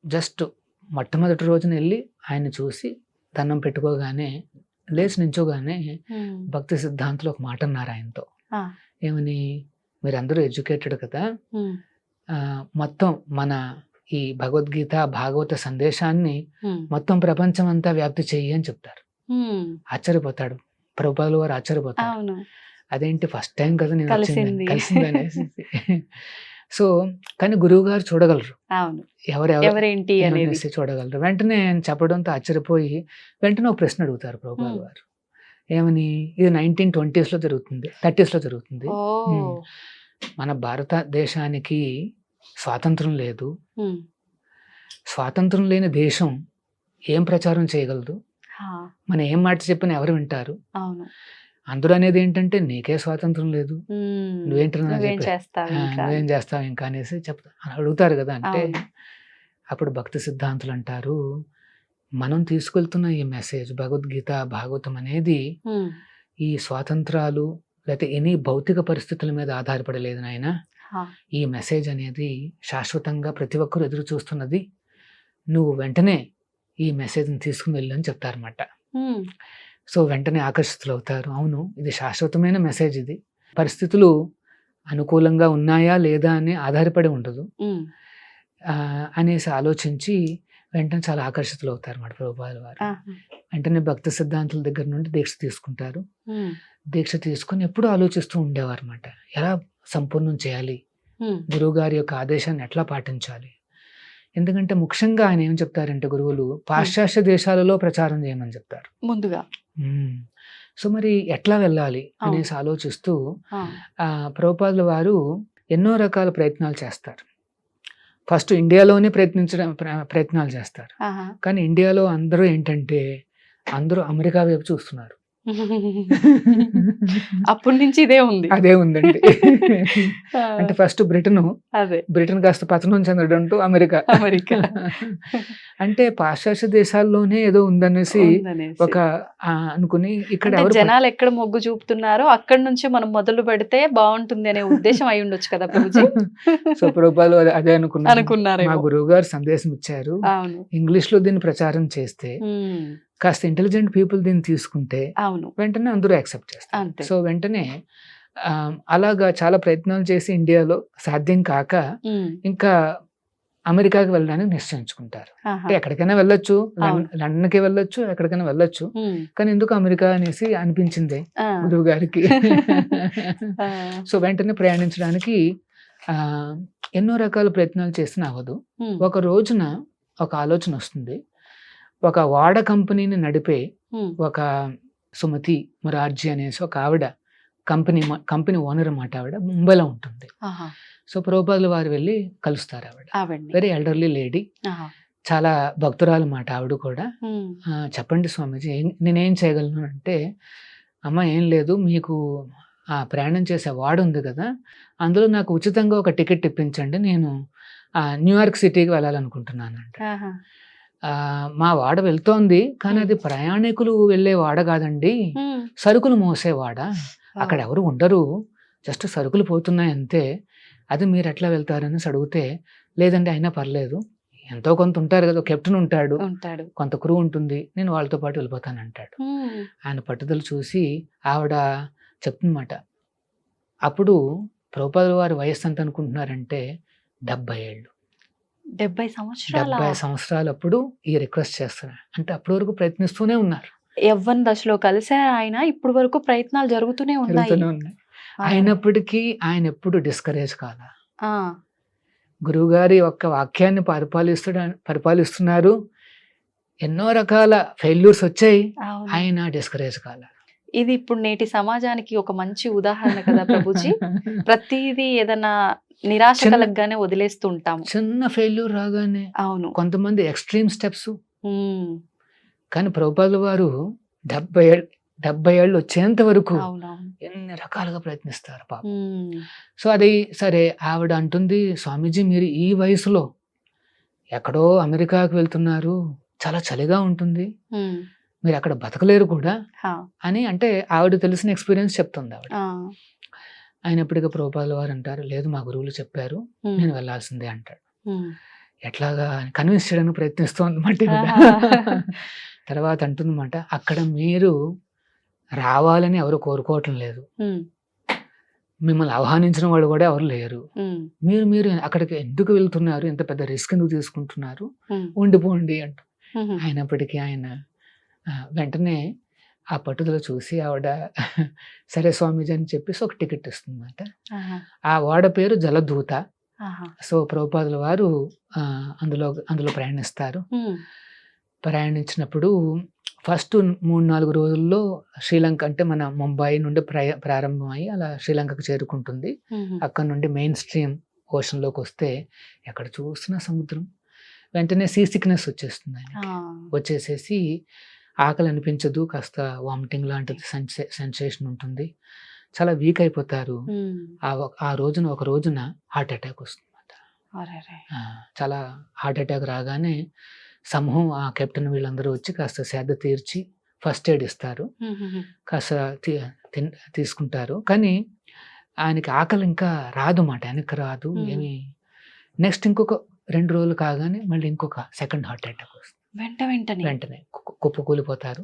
Speaker 3: జస్ట్ మొట్టమొదటి రోజున వెళ్ళి ఆయన చూసి దండం పెట్టుకోగానే లేచి నించోగానే
Speaker 2: ఉమ్.
Speaker 3: భక్తి సిద్ధాంతులు ఒక మాట అన్నారు ఆయనతో.
Speaker 2: ఆ.
Speaker 3: ఏమని, మీరందరూ ఎడ్యుకేటెడ్ కదా,
Speaker 2: ఉమ్.
Speaker 3: మొత్తం మన ఈ భగవద్గీత భాగవత సందేశాన్ని
Speaker 2: ఉమ్.
Speaker 3: మొత్తం ప్రపంచం అంతా వ్యాప్తి చెయ్యి అని చెప్తారు.
Speaker 2: ఉమ్.
Speaker 3: ఆశ్చర్యపోతాడు ప్రభుపాదుల వారు, ఆశ్చర్యపోతాడు.
Speaker 2: అవును.
Speaker 3: అదేంటి ఫస్ట్ టైం కదా నేను
Speaker 2: కలిసింది.
Speaker 3: కలిసిందనేసి. సో కానీ గురువు గారు చూడగలరు
Speaker 2: అవును.
Speaker 3: ఎవరెవరు
Speaker 2: ఎవరేంటి అనేది.
Speaker 3: అనేసి చూడగలరు. వెంటనే ఆయన చెప్పడంతో ఆశ్చర్యపోయి వెంటనే ఒక ప్రశ్న అడుగుతారు ప్రభుపాదుల వారు. ఏమని, ఇది 1920s లో జరుగుతుంది, 30s లో జరుగుతుంది.
Speaker 2: ఓ.
Speaker 3: మన భారతదేశానికి స్వాతంత్రం లేదు.
Speaker 2: ఉమ్.
Speaker 3: స్వాతంత్రం లేని దేశం ఏం ప్రచారం చేయగలదు?
Speaker 2: హా.
Speaker 3: మనం ఏం మాట చెప్పినా ఎవరు వింటారు?
Speaker 2: అవును.
Speaker 3: అందరూ అనేది ఏంటంటే నీకే స్వాతంత్రం లేదు,
Speaker 2: ఉమ్.
Speaker 3: నువ్వేంటి
Speaker 2: నువ్వేం చేస్తావు ఇంకా?
Speaker 3: నువ్వేం చేస్తావు ఇంకా అనేసి అడుగుతారు కదా. అంటే
Speaker 2: అవును.
Speaker 3: అప్పుడు భక్తి సిద్ధాంతులు అంటారు, మనం తీసుకెళ్తున్న ఈ మెసేజ్ భగవద్గీత భాగవతం అనేది
Speaker 2: ఉమ్.
Speaker 3: ఈ స్వాతంత్రాలు లేకపోతే ఎనీ భౌతిక పరిస్థితుల మీద ఆధారపడలేదు నాయన.
Speaker 2: హా.
Speaker 3: ఈ మెసేజ్ అనేది శాశ్వతంగా ప్రతి ఒక్కరు ఎదురు చూస్తున్నది, నువ్వు వెంటనే ఈ మెసేజ్ని తీసుకుని వెళ్ళు అని చెప్తారన్నమాట.
Speaker 2: ఉమ్.
Speaker 3: సో వెంటనే ఆకర్షితులు అవుతారు. అవును, ఇది శాశ్వతమైన మెసేజ్, ఇది పరిస్థితులు అనుకూలంగా ఉన్నాయా లేదా అని ఆధారపడి ఉండదు
Speaker 2: ఉమ్.
Speaker 3: అనేసి ఆలోచించి వెంటనే చాలా ఆకర్షితులు అవుతారు అన్నమాట ప్రభుపాదుల వారు.
Speaker 2: ఆహా.
Speaker 3: వెంటనే భక్తి సిద్ధాంతుల దగ్గర నుండి దీక్ష తీసుకుంటారు.
Speaker 2: ఉమ్.
Speaker 3: దీక్ష తీసుకుని ఎప్పుడూ ఆలోచిస్తూ ఉండేవారు అన్నమాట, ఎలా సంపూర్ణం చేయాలి,
Speaker 2: ఉమ్.
Speaker 3: గురువు గారి యొక్క ఆదేశాన్ని ఎట్లా పాటించాలి. ఎందుకంటే ముఖ్యంగా ఆయన ఏం చెప్తారంటే గురువులు పాశ్చాత్య దేశాలలో ప్రచారం చేయమని చెప్తారు
Speaker 2: ముందుగా.
Speaker 3: సో మరి ఎట్లా వెళ్ళాలి అనేసి ఆలోచిస్తూ
Speaker 2: ఆ.
Speaker 3: ప్రభుపాదుల వారు ఎన్నో రకాల ప్రయత్నాలు చేస్తారు. ఫస్ట్ ఇండియాలోనే ప్రయత్నాలు చేస్తారు.
Speaker 2: ఆహా.
Speaker 3: కానీ ఇండియాలో అందరూ ఏంటంటే అందరూ అమెరికా వైపు చూస్తున్నారు.
Speaker 2: అప్పటి నుంచి ఇదే ఉంది.
Speaker 3: అదే ఉందండి. అంటే ఫస్ట్ బ్రిటన్ కాస్త పతనం చెందడంతో అమెరికా. అంటే పాశ్చాత్య దేశాల్లోనే ఏదో ఉందనేసి ఒక అనుకుని ఇక్కడ
Speaker 2: జనాలు ఎక్కడ మొగ్గు చూపుతున్నారో అక్కడి నుంచి మనం మొదలు పెడితే బాగుంటుంది అనే ఉద్దేశం అయి ఉండొచ్చు కదా ప్రభుజీ.
Speaker 3: సో ప్రభుపాదులు అదే అనుకున్నారు. మా గురువు గారు సందేశం ఇచ్చారు, ఇంగ్లీష్ లో దీన్ని ప్రచారం చేస్తే కాస్త ఇంటెలిజెంట్ పీపుల్ దీన్ని తీసుకుంటే వెంటనే అందరూ యాక్సెప్ట్ చేస్తారు. సో వెంటనే అలాగా చాలా ప్రయత్నాలు చేసి ఇండియాలో సాధ్యం కాక ఇంకా అమెరికాకి వెళ్ళడానికి నిశ్చయించుకుంటారు. అంటే ఎక్కడికైనా వెళ్ళొచ్చు, లండన్కి వెళ్ళొచ్చు, ఎక్కడికైనా వెళ్ళొచ్చు, కానీ ఎందుకు అమెరికా అనేసి అనిపించింది గురువు గారికి. సో వెంటనే ప్రయాణించడానికి ఎన్నో రకాల ప్రయత్నాలు చేసిన అవ్వదు. ఒక రోజున ఒక ఆలోచన వస్తుంది. ఒక వాడ కంపెనీని నడిపే ఒక సుమతి మురార్జీ అనేసి ఒక ఆవిడ కంపెనీ ఓనర్ అన్నమాట. ఆవిడ ముంబైలో ఉంటుంది. సో ప్రభుపాదుల వారు వెళ్ళి కలుస్తారు. ఆవిడ వెరీ ఎల్డర్లీ లేడీ, చాలా భక్తురాలు మాట ఆవిడ కూడా. చెప్పండి స్వామీజీ, నేనేం చేయగలను అంటే, అమ్మ ఏం లేదు, మీకు ఆ ప్రయాణం చేసే వాడు ఉంది కదా, అందులో నాకు ఉచితంగా ఒక టికెట్ ఇప్పించండి, నేను న్యూయార్క్ సిటీకి వెళ్ళాలనుకుంటున్నాను అంటే. మా వాడ వెళ్తోంది, కానీ అది ప్రయాణికులు వెళ్ళే వాడ కాదండి, సరుకులు మోసే వాడ. అక్కడ ఎవరు ఉండరు, జస్ట్ సరుకులు పోతున్నాయి అంతే. అది మీరు ఎట్లా వెళ్తారని అడిగితే, లేదండి అయినా పర్లేదు, ఎంతో కొంత ఉంటారు కదా, కెప్టెన్ ఉంటాడు, కొంత క్రూ ఉంటుంది, నేను వాళ్ళతో పాటు వెళ్ళిపోతాను అంటాడు. ఆయన పట్టుదల చూసి ఆవిడ చెప్తుందన్నమాట. అప్పుడు ప్రభుపాదుల వారి వయస్సు ఎంత అనుకుంటున్నారంటే 70 ఏళ్ళు. 70 సంవత్సరాలు అప్పుడు ఈ రిక్వెస్ట్ చేస్తున్నారు. అంటే అప్పటి వరకు ప్రయత్నిస్తూనే ఉన్నారు.
Speaker 2: యవ్వన దశలో కలిసారు ఆయన, ఇప్పుడు వరకు ప్రయత్నాలు జరుగుతూనే ఉన్నాయి.
Speaker 3: అయినప్పటికీ ఆయన ఎప్పుడు డిస్కరేజ్ కాదా. గురువు గారి ఒక్క వాక్యాన్ని పరిపాలిస్తున్నారు, ఎన్నో రకాల ఫెయిల్యూర్స్ వచ్చాయి, ఆయన డిస్కరేజ్ కాలా.
Speaker 2: ఇది ఇప్పుడు నేటి సమాజానికి ఒక మంచి ఉదాహరణ కదా ప్రభుజీ. ప్రతిదీ ఏదైనా నిరాశ కలగగానే వదిలేస్తుంటాం.
Speaker 3: చిన్న ఫెయిల్యూర్ రాగానే
Speaker 2: అవును,
Speaker 3: కొంతమంది ఎక్స్ట్రీమ్ స్టెప్స్. కానీ ప్రభుపాదుల వారు 70 ఏళ్ళు వచ్చేంత వరకు ఎన్ని రకాలుగా ప్రయత్నిస్తారు పాప. సో అది సరే, ఆవిడ అంటుంది, స్వామీజీ మీరు ఈ వయసులో ఎక్కడో అమెరికాకు వెళ్తున్నారు, చాలా చలిగా ఉంటుంది, మీరు అక్కడ బతకలేరు కూడా అని అంటే ఆవిడ తెలిసిన ఎక్స్పీరియన్స్ చెప్తుంది ఆవిడ. అయినప్పటికీ ప్రభుపాదుల వారు అంటారు, లేదు మా గురువులు చెప్పారు, నేను వెళ్ళాల్సిందే అంటాడు. ఎట్లాగా కన్విన్స్ చేయడానికి ప్రయత్నిస్తోందన్నమాట. తర్వాత అంటుందన్నమాట, అక్కడ మీరు రావాలని ఎవరు కోరుకోవటం లేదు, మిమ్మల్ని ఆహ్వానించిన వాళ్ళు కూడా ఎవరు లేరు, మీరు అక్కడికి ఎందుకు వెళ్తున్నారు, ఎంత పెద్ద రిస్క్ ఎందుకు తీసుకుంటున్నారు, ఉండిపోండి అంటూ. అయినప్పటికీ ఆయన వెంటనే ఆ పట్టుదల చూసి ఆవిడ సరే స్వామీజీ అని చెప్పేసి ఒక టికెట్ ఇస్తుందన్నమాట. ఆ వాడ పేరు జలదూత. సో ప్రభుపాదుల వారు అందులో ప్రయాణిస్తారు. ప్రయాణించినప్పుడు ఫస్ట్ 3-4 రోజుల్లో శ్రీలంక, అంటే మన ముంబై నుండి ప్రారంభమై అలా శ్రీలంకకు చేరుకుంటుంది. అక్కడ నుండి మెయిన్ స్ట్రీమ్ ఓషన్లోకి వస్తే ఎక్కడ చూసినా సముద్రం. వెంటనే సీ సిక్నెస్ వచ్చేస్తుంది ఆయనకి. వచ్చేసేసి ఆకలి అనిపించదు, కాస్త వామిటింగ్ లాంటిది సెన్సేషన్ ఉంటుంది, చాలా వీక్ అయిపోతారు. ఒక రోజున హార్ట్ అటాక్ వస్తుంది. చాలా హార్ట్ అటాక్ రాగానే సమూహం ఆ కెప్టెన్ వీళ్ళందరూ వచ్చి కాస్త సేద తీర్చి ఫస్ట్ ఎయిడ్ ఇస్తారు, కాస్త తీసుకుంటారు. కానీ ఆయనకి ఆకలి ఇంకా రాదు మాట, వెనక్కి రాదు ఏమి. నెక్స్ట్ ఇంకొక 2 రోజులు కాగానే మళ్ళీ ఇంకొక సెకండ్ హార్ట్ అటాక్ వస్తుంది. వెంటనే కుప్పకూలిపోతారు.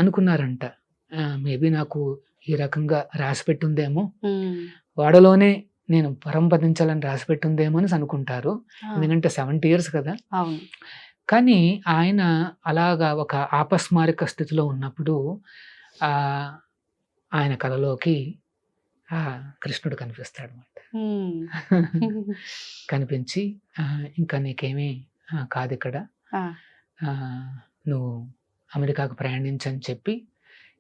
Speaker 3: అనుకున్నారంట, మేబీ నాకు ఈ రకంగా రాసి పెట్టుందేమో, వాడలోనే నేను పరంపదించాలని రాసి పెట్టుందేమో అని అనుకుంటారు. ఎందుకంటే 70 years కదా. కానీ ఆయన అలాగా ఒక ఆపస్మారక స్థితిలో ఉన్నప్పుడు ఆయన కలలోకి కృష్ణుడు కనిపిస్తాడు అన్నమాట. కనిపించి ఇంకా నీకేమీ కాదు ఇక్కడ, నువ్వు అమెరికాకు ప్రయాణించని చెప్పి,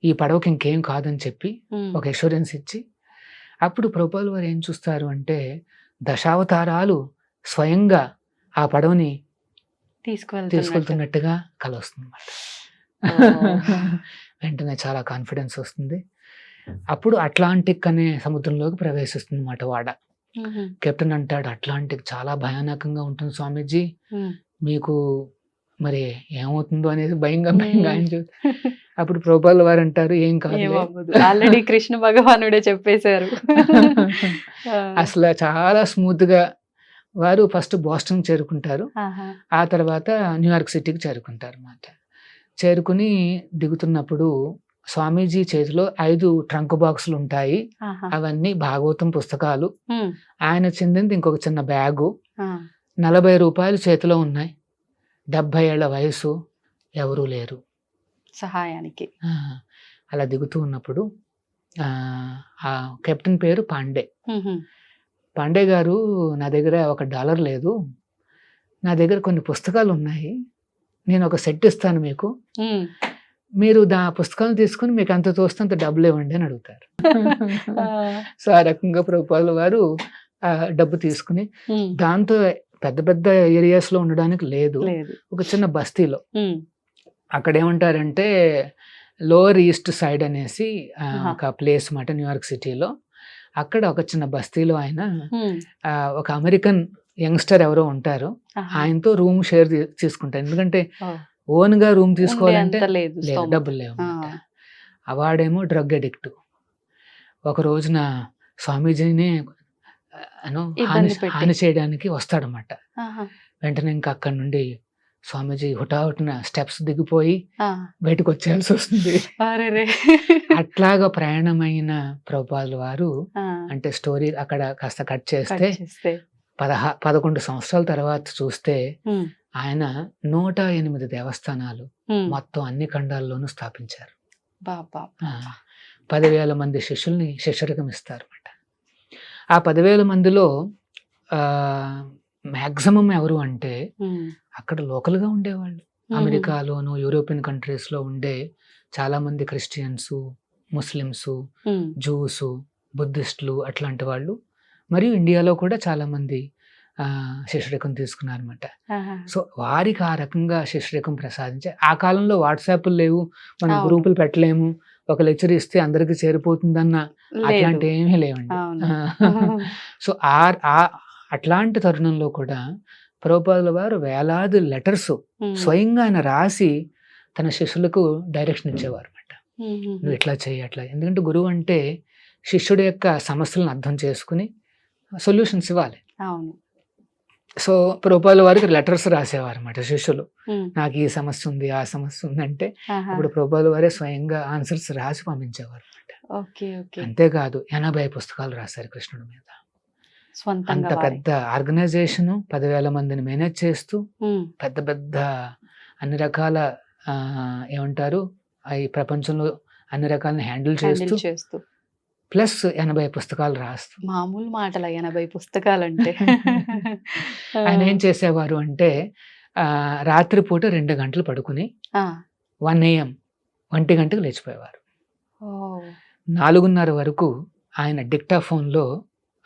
Speaker 3: ఈ పడవకి ఇంకేం కాదని చెప్పి ఒక అష్యూరెన్స్ ఇచ్చి, అప్పుడు ప్రభుపాదుల వారు ఏం చూస్తారు అంటే 10 అవతారాలు స్వయంగా ఆ పడవని తీసుకెళ్తున్నట్టుగా కల వస్తుంది అన్నమాట. వెంటనే చాలా కాన్ఫిడెన్స్ వస్తుంది. అప్పుడు అట్లాంటిక్ అనే సముద్రంలోకి ప్రవేశిస్తుంది అన్నమాట వాడ. కెప్టెన్ అంటాడు, అట్లాంటిక్ చాలా భయానకంగా ఉంటుంది స్వామీజీ, మీకు మరి ఏమవుతుందో అనేది భయంగా ఆయన అప్పుడు ప్రభుపాదుల వారు అంటారు, ఏం కాదు,
Speaker 2: ఆల్రెడీ కృష్ణ భగవానుడే చెప్పేశారు.
Speaker 3: అసలు చాలా స్మూత్ గా వారు ఫస్ట్ బోస్టన్ చేరుకుంటారు, ఆ తర్వాత న్యూయార్క్ సిటీకి చేరుకుంటారు అన్నమాట. చేరుకుని దిగుతున్నప్పుడు స్వామీజీ చేతిలో 5 ట్రంక్ బాక్సులు ఉంటాయి.
Speaker 2: ఆహా.
Speaker 3: అవన్నీ భాగవతం పుస్తకాలు.
Speaker 2: ఉమ్.
Speaker 3: ఆయన చెందింది ఇంకొక చిన్న బ్యాగు.
Speaker 2: ఆ.
Speaker 3: 40 రూపాయలు చేతిలో ఉన్నాయి. 70 ఏళ్ల వయసు, ఎవరూ లేరు.
Speaker 2: సహాయానికి.
Speaker 3: ఆ, అలా దిగుతూ ఉన్నప్పుడు ఆ కెప్టెన్ పేరు పాండే.
Speaker 2: ఉహుం.
Speaker 3: పాండే గారు, నా దగ్గర $1 లేదు, నా దగ్గర కొన్ని పుస్తకాలు ఉన్నాయి, నేను ఒక సెట్ ఇస్తాను మీకు,
Speaker 2: ఉమ్.
Speaker 3: మీరు పుస్తకాలను తీసుకుని మీకు అంత తోస్తే అంత డబ్బులు ఇవ్వండి అని అడుగుతారు.
Speaker 2: ఆ.
Speaker 3: సో ఆ రకంగా ప్రభుపాదుల వారు ఆ డబ్బు తీసుకుని,
Speaker 2: ఉమ్.
Speaker 3: దాంతో పెద్ద పెద్ద ఏరియాస్ లో ఉండడానికి లేదు,
Speaker 2: లేదు.
Speaker 3: ఒక చిన్న బస్తీలో,
Speaker 2: ఉమ్.
Speaker 3: అక్కడ ఏమంటారంటే లోవర్ ఈస్ట్ సైడ్ అనేసి
Speaker 2: ఆహా.
Speaker 3: ఒక ప్లేస్ మాట న్యూయార్క్ సిటీలో. అక్కడ ఒక చిన్న బస్తీలో ఆయన
Speaker 2: ఉమ్.
Speaker 3: ఒక అమెరికన్ యంగ్స్టర్ ఎవరో ఉంటారు,
Speaker 2: ఆహా.
Speaker 3: ఆయనతో రూమ్ షేర్ తీసుకుంటారు. ఎందుకంటే
Speaker 2: ఓ.
Speaker 3: ఓన్ గా రూమ్
Speaker 2: ఉండే
Speaker 3: తీసుకోవాలంటే
Speaker 2: అంత లేదు
Speaker 3: లేదు,
Speaker 2: స్తోమత.
Speaker 3: డబ్బులు లేవు
Speaker 2: ఆ.
Speaker 3: అన్నమాట. వాడేమో డ్రగ్ అడిక్ట్. ఒక రోజున స్వామీజీని
Speaker 2: ఇబ్బంది పెట్టి.
Speaker 3: హాని చేయడానికి వస్తాడనమాట.
Speaker 2: ఆహా.
Speaker 3: వెంటనే ఇంకా అక్కడి నుండి స్వామీజీ హుటాహుటిన స్టెప్స్ దిగిపోయి
Speaker 2: ఆ.
Speaker 3: బయటకు వచ్చేయాల్సి వస్తుంది.
Speaker 2: అరెరే.
Speaker 3: అట్లాగా ప్రయాణమైన ప్రభుపాదుల వారు,
Speaker 2: ఆ.
Speaker 3: అంటే స్టోరీ అక్కడ కాస్త కట్
Speaker 2: కట్
Speaker 3: చేస్తే
Speaker 2: చేస్తే.
Speaker 3: 11 సంవత్సరాల తర్వాత చూస్తే
Speaker 2: ఉమ్.
Speaker 3: ఆయన 108 దేవస్థానాలు
Speaker 2: ఉమ్.
Speaker 3: మొత్తం అన్ని ఖండాల్లోనూ స్థాపించారు.
Speaker 2: బాబా.
Speaker 3: 10,000 మంది శిష్యుల్ని శిష్యరికం ఇస్తారన్నమాట. ఆ 10,000 మందిలో మ్యాక్సిమం ఎవరు అంటే
Speaker 2: ఉమ్.
Speaker 3: అక్కడ లోకల్గా ఉండేవాళ్ళు. అమెరికాలోను యూరోపియన్ కంట్రీస్లో ఉండే చాలామంది క్రిస్టియన్స్, ముస్లిమ్స్,
Speaker 2: ఉమ్.
Speaker 3: జూస్, బుద్ధిస్టులు అట్లాంటి వాళ్ళు, మరియు ఇండియాలో కూడా చాలామంది శిష్యరికం తీసుకున్నారన్నమాట.
Speaker 2: ఆహా.
Speaker 3: సో వారికి ఆ రకంగా శిష్యరికం ప్రసాదించే, ఆ కాలంలో వాట్సాప్లు లేవు, మనం
Speaker 2: అవును.
Speaker 3: గ్రూపులు పెట్టలేము, ఒక లెక్చర్ ఇస్తే అందరికి చేరిపోతుందన్న
Speaker 2: లేదు.
Speaker 3: అట్లాంటి ఏమీ లేవండి.
Speaker 2: అవును.
Speaker 3: సో అట్లాంటి తరుణంలో కూడా ప్రభుపాదుల వారు వేలాది లెటర్స్
Speaker 2: ఉమ్.
Speaker 3: స్వయంగా ఆయన రాసి తన శిష్యులకు డైరెక్షన్ ఇచ్చేవారు అనమాట.
Speaker 2: ఉమ్.
Speaker 3: నువ్వు ఇట్లా చేయి అట్లా. ఎందుకంటే గురువు అంటే శిష్యుడి యొక్క సమస్యలను అర్థం చేసుకుని సొల్యూషన్స్ ఇవ్వాలి.
Speaker 2: అవును.
Speaker 3: సో ప్రభుపాదుల వారికి లెటర్స్ రాసేవారు అనమాట శిష్యులు.
Speaker 2: ఉమ్.
Speaker 3: నాకు ఈ సమస్య ఉంది, ఆ సమస్య ఉంది అంటే
Speaker 2: ఆహా.
Speaker 3: అప్పుడు ప్రభుపాదుల వారే స్వయంగా ఆన్సర్స్ రాసి పంపించేవారు అనమాట.
Speaker 2: ఓకే. ఓకే.
Speaker 3: అంతేకాదు 80 పుస్తకాలు రాశారు కృష్ణుడి మీద. అంత
Speaker 2: స్వంతంగా వారి.
Speaker 3: పెద్ద ఆర్గనైజేషన్, 10,000 మందిని మేనేజ్ చేస్తూ,
Speaker 2: ఉమ్.
Speaker 3: పెద్ద పెద్ద అన్ని రకాల ఏమంటారు ఈ ప్రపంచంలో అన్ని రకాలని హ్యాండిల్ చేస్తూ,
Speaker 2: హ్యాండిల్ చేస్తూ
Speaker 3: ప్లస్ 80 పుస్తకాలు రాస్తూ.
Speaker 2: మామూలు మాటల 80 పుస్తకాలంటే.
Speaker 3: ఆయన ఏం చేసేవారు అంటే రాత్రిపూట 2 గంటలు పడుకుని 1 AM 1 గంటకు లేచిపోయేవారు. 4:30 వరకు ఆయన డిక్టాఫోన్లో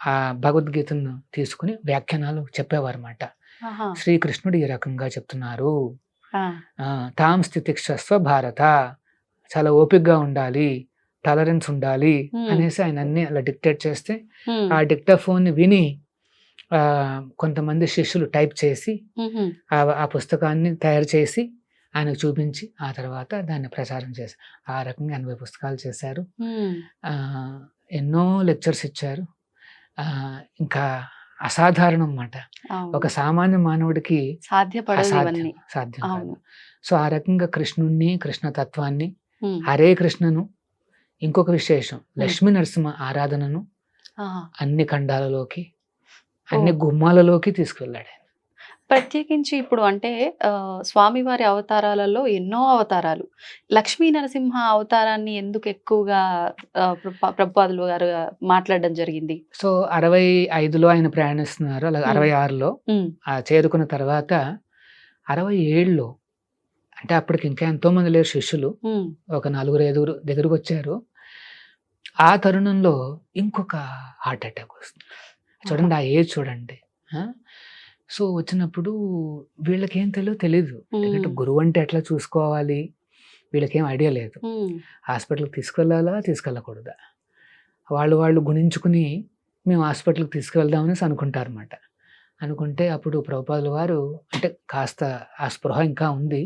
Speaker 3: ఆ భగవద్గీతను తీసుకుని వ్యాఖ్యానాలు చెప్పేవారు అన్నమాట. శ్రీకృష్ణుడు ఈ రకంగా చెప్తున్నారు, తాం స్థితిక్షస్వ భారత, చాలా ఓపికగా ఉండాలి, టాలరెన్స్ ఉండాలి అనేసి ఆయన అన్ని అలా డిక్టేట్ చేస్తే, ఆ డిక్టాఫోన్ విని కొంతమంది శిష్యులు టైప్ చేసి ఆ పుస్తకాన్ని తయారు చేసి ఆయనకు చూపించి ఆ తర్వాత దాన్ని ప్రచారం చేశారు. ఆ రకంగా 80 పుస్తకాలు చేశారు. ఎన్నో లెక్చర్స్ ఇచ్చారు. ఇంకా అసాధారణం అన్నమాట. ఒక సామాన్య మానవుడికి సాధ్యం కాదు. సో ఆ రకంగా కృష్ణుణ్ణి, కృష్ణతత్వాన్ని, హరే కృష్ణను, ఇంకొక విశేషం లక్ష్మీ నరసింహ ఆరాధనను అన్ని ఖండాలలోకి, అన్ని గుమ్మాలలోకి తీసుకువెళ్ళాడు.
Speaker 2: ప్రత్యేకించి ఇప్పుడు అంటే స్వామివారి అవతారాలలో ఎన్నో అవతారాలు, లక్ష్మీ నరసింహ అవతారాన్ని ఎందుకు ఎక్కువగా ప్రభుపాదులు గారు మాట్లాడడం జరిగింది?
Speaker 3: సో 65లో ఆయన ప్రయాణిస్తున్నారు, అలాగే 66లో చేరుకున్న తర్వాత 67లో, అంటే అప్పటికి ఇంకా ఎంతో మంది లేరు శిష్యులు, ఒక 4-5 దగ్గరకు వచ్చారు. ఆ తరుణంలో ఇంకొక హార్ట్ అటాక్ వస్తుంది. చూడండి, ఆ ఏజ్ చూడండి. సో వచ్చినప్పుడు వీళ్ళకేం తెలీదు, ఎందుకంటే గురువు అంటే ఎట్లా చూసుకోవాలి వీళ్ళకేం ఐడియా లేదు. హాస్పిటల్కి తీసుకెళ్ళాలా తీసుకెళ్ళకూడదా, వాళ్ళు గుణించుకుని మేము హాస్పిటల్కి తీసుకువెళ్దామని అనుకుంటారు అన్నమాట. అనుకుంటే అప్పుడు ప్రభుపాదుల వారు, అంటే కాస్త ఆ స్పృహ ఇంకా ఉంది,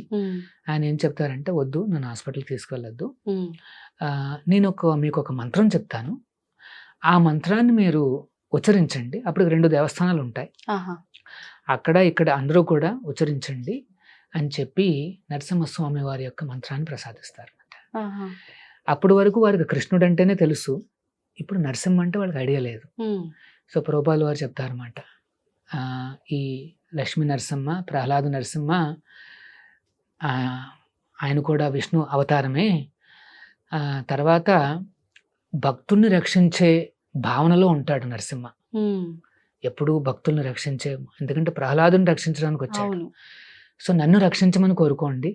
Speaker 3: ఆయన ఏం చెప్తారంటే, వద్దు, నన్ను హాస్పిటల్కి తీసుకెళ్ళొద్దు, నేను మీకు ఒక మంత్రం చెప్తాను, ఆ మంత్రాన్ని మీరు ఉచ్చరించండి, అప్పుడు 2 దేవస్థానాలు ఉంటాయి, అక్కడ ఇక్కడ అందరూ కూడా ఉచ్చరించండి అని చెప్పి నరసింహస్వామి వారి యొక్క మంత్రాన్ని ప్రసాదిస్తారు. అప్పటి వరకు వారికి కృష్ణుడు అంటేనే తెలుసు, ఇప్పుడు నరసింహ అంటే వాళ్ళకి ఐడియా లేదు. సో ప్రభుపాదుల వారు చెప్తారన్నమాట, ఈ లక్ష్మీ నరసింహ, ప్రహ్లాద నరసింహ ఆయన కూడా విష్ణు అవతారమే. తర్వాత భక్తుల్ని రక్షించే భావనలో ఉంటాడు నరసింహ, ఎప్పుడూ భక్తుల్ని రక్షించే, ఎందుకంటే ప్రహ్లాదుని రక్షించడానికి వచ్చాడు. సో నన్ను రక్షించమని కోరుకోండి,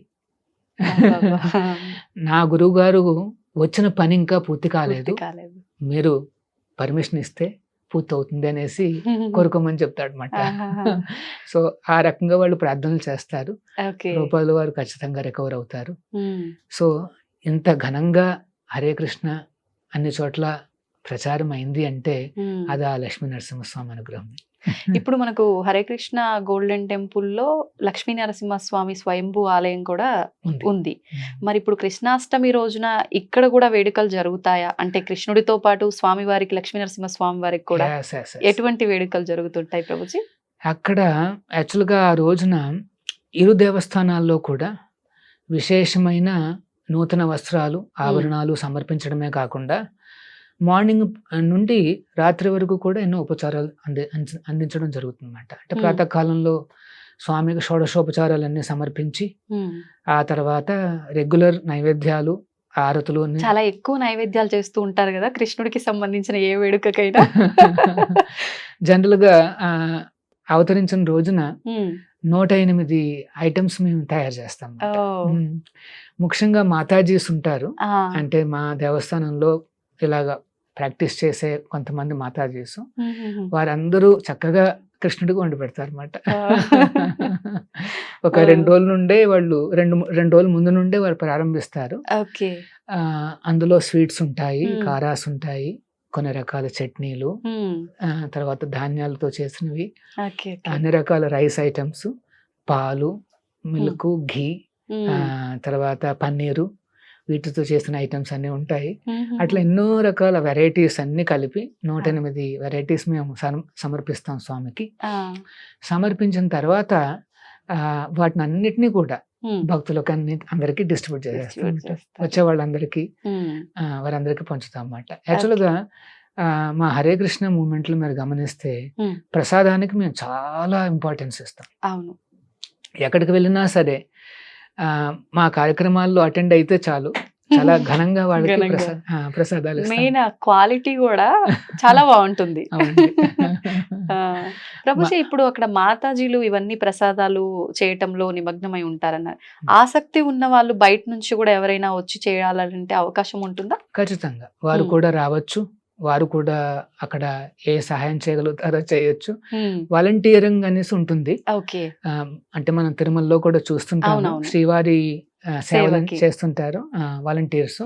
Speaker 3: నా గురువు గారు వచ్చిన పని ఇంకా పూర్తి కాలేదు, మీరు పర్మిషన్ ఇస్తే పూర్తి అవుతుంది అనేసి కోరుకోమని చెప్తాడు అనమాట. సో ఆ రకంగా వాళ్ళు ప్రార్థనలు చేస్తారు, రూపాయలు వారు ఖచ్చితంగా రికవర్ అవుతారు. సో ఇంత ఘనంగా హరే కృష్ణ అన్ని చోట్ల ప్రచారం అయింది అంటే అది ఆ లక్ష్మీ నరసింహస్వామి అనుగ్రహం.
Speaker 2: ఇప్పుడు మనకు హరే కృష్ణ గోల్డెన్ టెంపుల్లో లక్ష్మీ నరసింహస్వామి స్వయంభూ ఆలయం కూడా ఉంది. మరి ఇప్పుడు కృష్ణాష్టమి రోజున ఇక్కడ కూడా వేడుకలు జరుగుతాయా? అంటే కృష్ణుడితో పాటు స్వామి వారికి, లక్ష్మీ నరసింహ స్వామి వారికి కూడా ఎటువంటి వేడుకలు జరుగుతుంటాయి ప్రభుజీ?
Speaker 3: అక్కడ యాక్చువల్గా ఆ రోజున ఇరు దేవస్థానాల్లో కూడా విశేషమైన నూతన వస్త్రాలు, ఆభరణాలు సమర్పించడమే కాకుండా మార్నింగ్ నుండి రాత్రి వరకు కూడా ఎన్నో ఉపచారాలు అందించడం జరుగుతుంది అన్నమాట. అంటే ప్రాతకాలంలో స్వామికి షోడశోపచారాలన్నీ సమర్పించి ఆ తర్వాత రెగ్యులర్ నైవేద్యాలు, ఆరతులు,
Speaker 2: చాలా ఎక్కువ నైవేద్యాలు చేస్తూ ఉంటారు కదా కృష్ణుడికి సంబంధించిన ఏ వేడుకకైనా.
Speaker 3: జనరల్గా అవతరించిన రోజున 108 ఐటమ్స్ మేము తయారు చేస్తాం. ముఖ్యంగా మాతాజీస్ ఉంటారు, అంటే మా దేవస్థానంలో ఇలాగా ప్రాక్టీస్ చేసే కొంతమంది మాతాజీస్, వారందరూ చక్కగా కృష్ణుడికి వండి పెడతారు అన్నమాట. ఒక 2 రోజుల నుండే వాళ్ళు రెండు రోజుల ముందు నుండే వాళ్ళు ప్రారంభిస్తారు. అందులో స్వీట్స్ ఉంటాయి, కారాస్ ఉంటాయి, కొన్ని రకాల చట్నీలు, తర్వాత ధాన్యాలతో చేసినవి, అన్ని రకాల రైస్ ఐటమ్స్, పాలు, మిల్క్, ఘీ, తర్వాత పన్నీరు, వీటితో చేసిన ఐటమ్స్ అన్నీ ఉంటాయి. అట్లా ఎన్నో రకాల వెరైటీస్ అన్ని కలిపి 108 వెరైటీస్ మేము సమర్పిస్తాం స్వామికి. సమర్పించిన తర్వాత వాటిని అన్నిటినీ కూడా భక్తులకు అందరికీ డిస్ట్రిబ్యూట్ చేసేస్తాం, వచ్చే వాళ్ళందరికీ వారందరికీ పంచుతాం అన్నమాట. యాక్చువల్గా మా హరే కృష్ణ మూమెంట్ లో మీరు గమనిస్తే ప్రసాదానికి మేము చాలా ఇంపార్టెన్స్ ఇస్తాం.
Speaker 2: అవును,
Speaker 3: ఎక్కడికి వెళ్ళినా సరే మా కార్యక్రమాల్లో అటెండ్ అయితే చాలు, చాలా ఘనంగా వాళ్ళకి ప్రసాదాలు.
Speaker 2: మెయిన్ క్వాలిటీ కూడా చాలా బాగుంటుంది. ప్రభుజీ, ఇప్పుడు అక్కడ మాతాజీలు ఇవన్నీ ప్రసాదాలు చేయటంలో నిమగ్నమై ఉంటారన్నారు. ఆసక్తి ఉన్న వాళ్ళు బయట నుంచి కూడా ఎవరైనా వచ్చి చేయాలంటే అవకాశం ఉంటుందా?
Speaker 3: ఖచ్చితంగా వారు కూడా రావచ్చు, వారు కూడా అక్కడ ఏ సహాయం చేయగలుగుతారో చేయొచ్చు. వాలంటీరింగ్ అనేసి ఉంటుంది. అంటే మనం తిరుమలలో కూడా చూస్తుంటాము, శ్రీవారి సేవలు చేస్తుంటారు వాలంటీర్స్.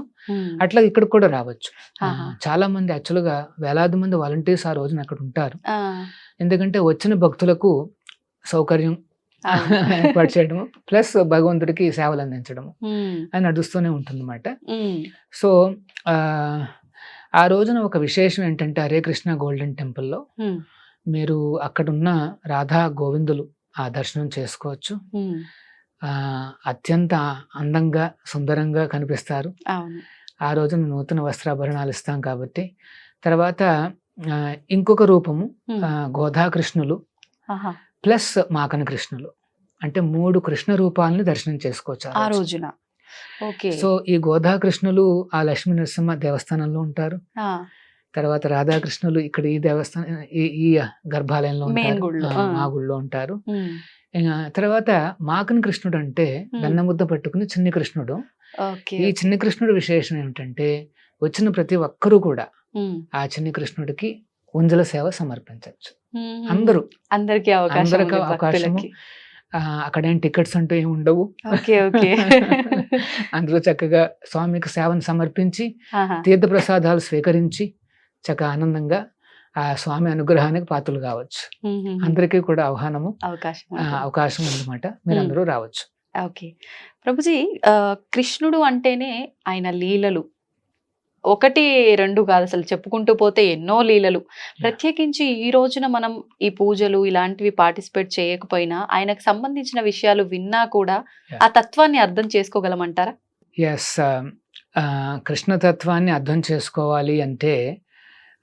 Speaker 3: అట్లా ఇక్కడ కూడా రావచ్చు. చాలా మంది యాక్చువల్గా వేలాది మంది వాలంటీర్స్ ఆ రోజున అక్కడ ఉంటారు. ఎందుకంటే వచ్చిన భక్తులకు సౌకర్యం ఏర్పాటు చేయడము, ప్లస్ భగవంతుడికి సేవలు అందించడము అని నడుస్తూనే ఉంటుంది అన్నమాట. సో ఆ రోజున ఒక విశేషం ఏంటంటే హరే కృష్ణ గోల్డెన్ టెంపుల్లో మీరు అక్కడున్న రాధా గోవిందులు ఆ దర్శనం చేసుకోవచ్చు. అత్యంత అందంగా, సుందరంగా కనిపిస్తారు. ఆ రోజున నూతన వస్త్రాభరణాలు ఇస్తాం కాబట్టి. తర్వాత ఇంకొక రూపము గోధాకృష్ణులు ప్లస్ మాకన కృష్ణులు, అంటే 3 కృష్ణ రూపాలని దర్శనం చేసుకోవచ్చు
Speaker 2: ఆ రోజున.
Speaker 3: సో ఈ గోధాకృష్ణులు ఆ లక్ష్మీ నరసింహ దేవస్థానంలో ఉంటారు. తర్వాత రాధాకృష్ణులు ఇక్కడ ఈ దేవస్థానం ఈ గర్భాలయంలో ఉంటారు, మా గుళ్ళో ఉంటారు. తర్వాత మాకన కృష్ణుడు అంటే వెన్నముద్ద పట్టుకుని చిన్ని కృష్ణుడు. ఈ చిన్ని కృష్ణుడు విశేషం ఏమిటంటే వచ్చిన ప్రతి ఒక్కరూ కూడా ఆ చిన్ని కృష్ణుడికి ఉంజల సేవ సమర్పించవచ్చు. అందరికీ అవకాశము. అక్కడేం టికెట్స్ అంటూ ఏమి ఉండవు. అందరూ చక్కగా స్వామికి సేవను సమర్పించి తీర్థ ప్రసాదాలు స్వీకరించి చక్కగా ఆనందంగా ఆ స్వామి అనుగ్రహానికి పాత్రలు కావచ్చు. అందరికీ కూడా అవకాశం ఉందన్నమాట, మీరు అందరూ రావచ్చు.
Speaker 2: ఓకే ప్రభుజీ, కృష్ణుడు అంటేనే ఆయన లీలలు 1, 2 కాదు, అసలు చెప్పుకుంటూ పోతే ఎన్నో లీలలు. ప్రత్యేకించి ఈ రోజున మనం ఈ పూజలు ఇలాంటివి పార్టిసిపేట్ చేయకపోయినా ఆయనకు సంబంధించిన విషయాలు విన్నా కూడా ఆ తత్వాన్ని అర్థం చేసుకోగలమంటారా?
Speaker 3: ఎస్, కృష్ణతత్వాన్ని అర్థం చేసుకోవాలి అంటే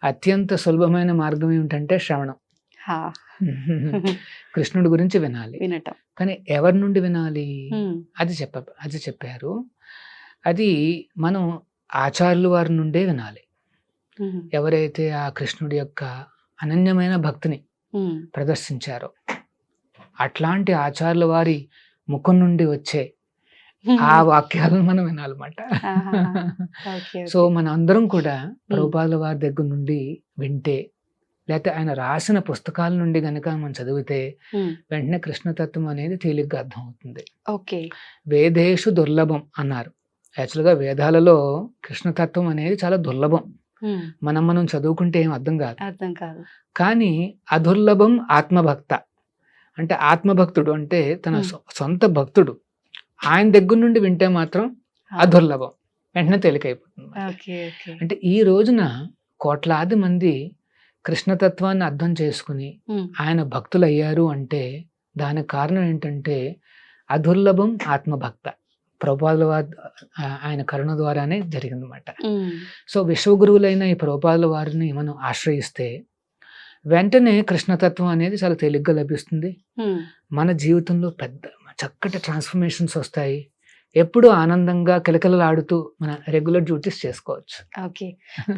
Speaker 3: అత్యంత సులభమైన మార్గం ఏమిటంటే శ్రవణం.
Speaker 2: హా.
Speaker 3: కృష్ణుడి గురించి వినాలి.
Speaker 2: వినటం.
Speaker 3: కానీ ఎవరి నుండి వినాలి
Speaker 2: ఉమ్,
Speaker 3: అది చెప్పారు. అది మనం ఆచార్యుల వారి నుండే వినాలి.
Speaker 2: ఉమ్,
Speaker 3: ఎవరైతే ఆ కృష్ణుడి యొక్క అనన్యమైన భక్తిని
Speaker 2: ఉమ్,
Speaker 3: ప్రదర్శించారో అట్లాంటి ఆచార్యుల వారి ముఖం నుండి వచ్చే ఆ వాక్యాలను మనం వినాలన్నమాట.
Speaker 2: ఆహా. Okay,
Speaker 3: so
Speaker 2: okay.
Speaker 3: మన అందరం కూడా ప్రభుపాదుల వారి దగ్గర నుండి వింటే, లేకపోతే ఆయన రాసిన పుస్తకాల నుండి గనక మనం చదివితే
Speaker 2: ఉమ్,
Speaker 3: వెంటనే కృష్ణతత్వం అనేది తేలిగ్గా అర్థమవుతుంది.
Speaker 2: ఓకే.
Speaker 3: వేదేషు దుర్లభం అన్నారు. యాక్చువల్గా వేదాలలో కృష్ణతత్వం అనేది చాలా దుర్లభం.
Speaker 2: ఉమ్,
Speaker 3: మనం చదువుకుంటే ఏం అర్థం కాదు.
Speaker 2: అర్థం కాదు.
Speaker 3: కానీ అదుర్లభం ఆత్మభక్త. అంటే ఆత్మభక్తుడు అంటే తన సొంత భక్తుడు, ఆయన దగ్గర నుండి వింటే మాత్రం అదుర్లభం, వెంటనే తేలికైపోతుంది.
Speaker 2: Okay, okay.
Speaker 3: అంటే ఈ రోజున కోట్లాది మంది కృష్ణతత్వాన్ని అర్థం చేసుకుని
Speaker 2: ఉమ్,
Speaker 3: ఆయన భక్తులు అయ్యారు అంటే దానికి కారణం ఏంటంటే అదుర్లభం ఆత్మభక్త. ప్రభుపాదుల వారి ఆయన కరుణ ద్వారానే జరిగిందన్నమాట.
Speaker 2: ఉమ్,
Speaker 3: సో విశ్వగురువులైన ఈ ప్రభుపాదుల వారిని మనం ఆశ్రయిస్తే వెంటనే కృష్ణతత్వం అనేది చాలా తేలిగ్గా లభిస్తుంది.
Speaker 2: ఉమ్,
Speaker 3: మన జీవితంలో పెద్ద చక్కటి ట్రాన్స్ఫర్మేషన్స్ వస్తాయి. ఎప్పుడు ఆనందంగా కిలకిలలాడుతూ మన రెగ్యులర్ డ్యూటీస్ చేసుకోవచ్చు.
Speaker 2: ఓకే.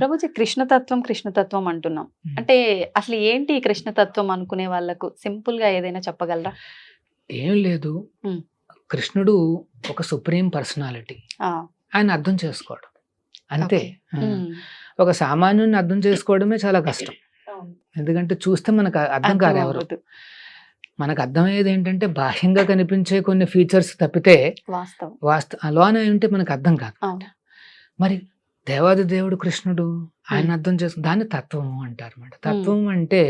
Speaker 2: ప్రభుజీ, కృష్ణతత్వం అంటున్నాం. అంటే అసలు ఏంటి ఈ కృష్ణతత్వం అనుకునే వాళ్ళకు సింపుల్ గా ఏదైనా చెప్పగలరా?
Speaker 3: ఏం లేదు,
Speaker 2: ఉమ్.
Speaker 3: కృష్ణుడు ఒక సుప్రీం పర్సనాలిటీ.
Speaker 2: ఆ,
Speaker 3: ఆయన అర్థం చేసుకోవడం అంతే.
Speaker 2: ఓకే. ఉమ్,
Speaker 3: ఒక సామాన్యుని అర్థం చేసుకోవడమే చాలా కష్టం.
Speaker 2: అవును.
Speaker 3: ఎందుకంటే చూస్తే మనకు అర్థం కాదు ఎవరు.
Speaker 2: అవ్వదు.
Speaker 3: మనకు అర్థమయ్యేది ఏంటంటే బాహ్యంగా కనిపించే కొన్ని ఫీచర్స్ తప్పితే
Speaker 2: వాస్తవం.
Speaker 3: అలానే ఉంటే మనకు అర్థం కాదు.
Speaker 2: అవును.
Speaker 3: మరి దేవాది దేవుడు కృష్ణుడు ఆయన అర్థం చేసుకు దాన్ని తత్వం అంటారు అన్నమాట. తత్వం అంటే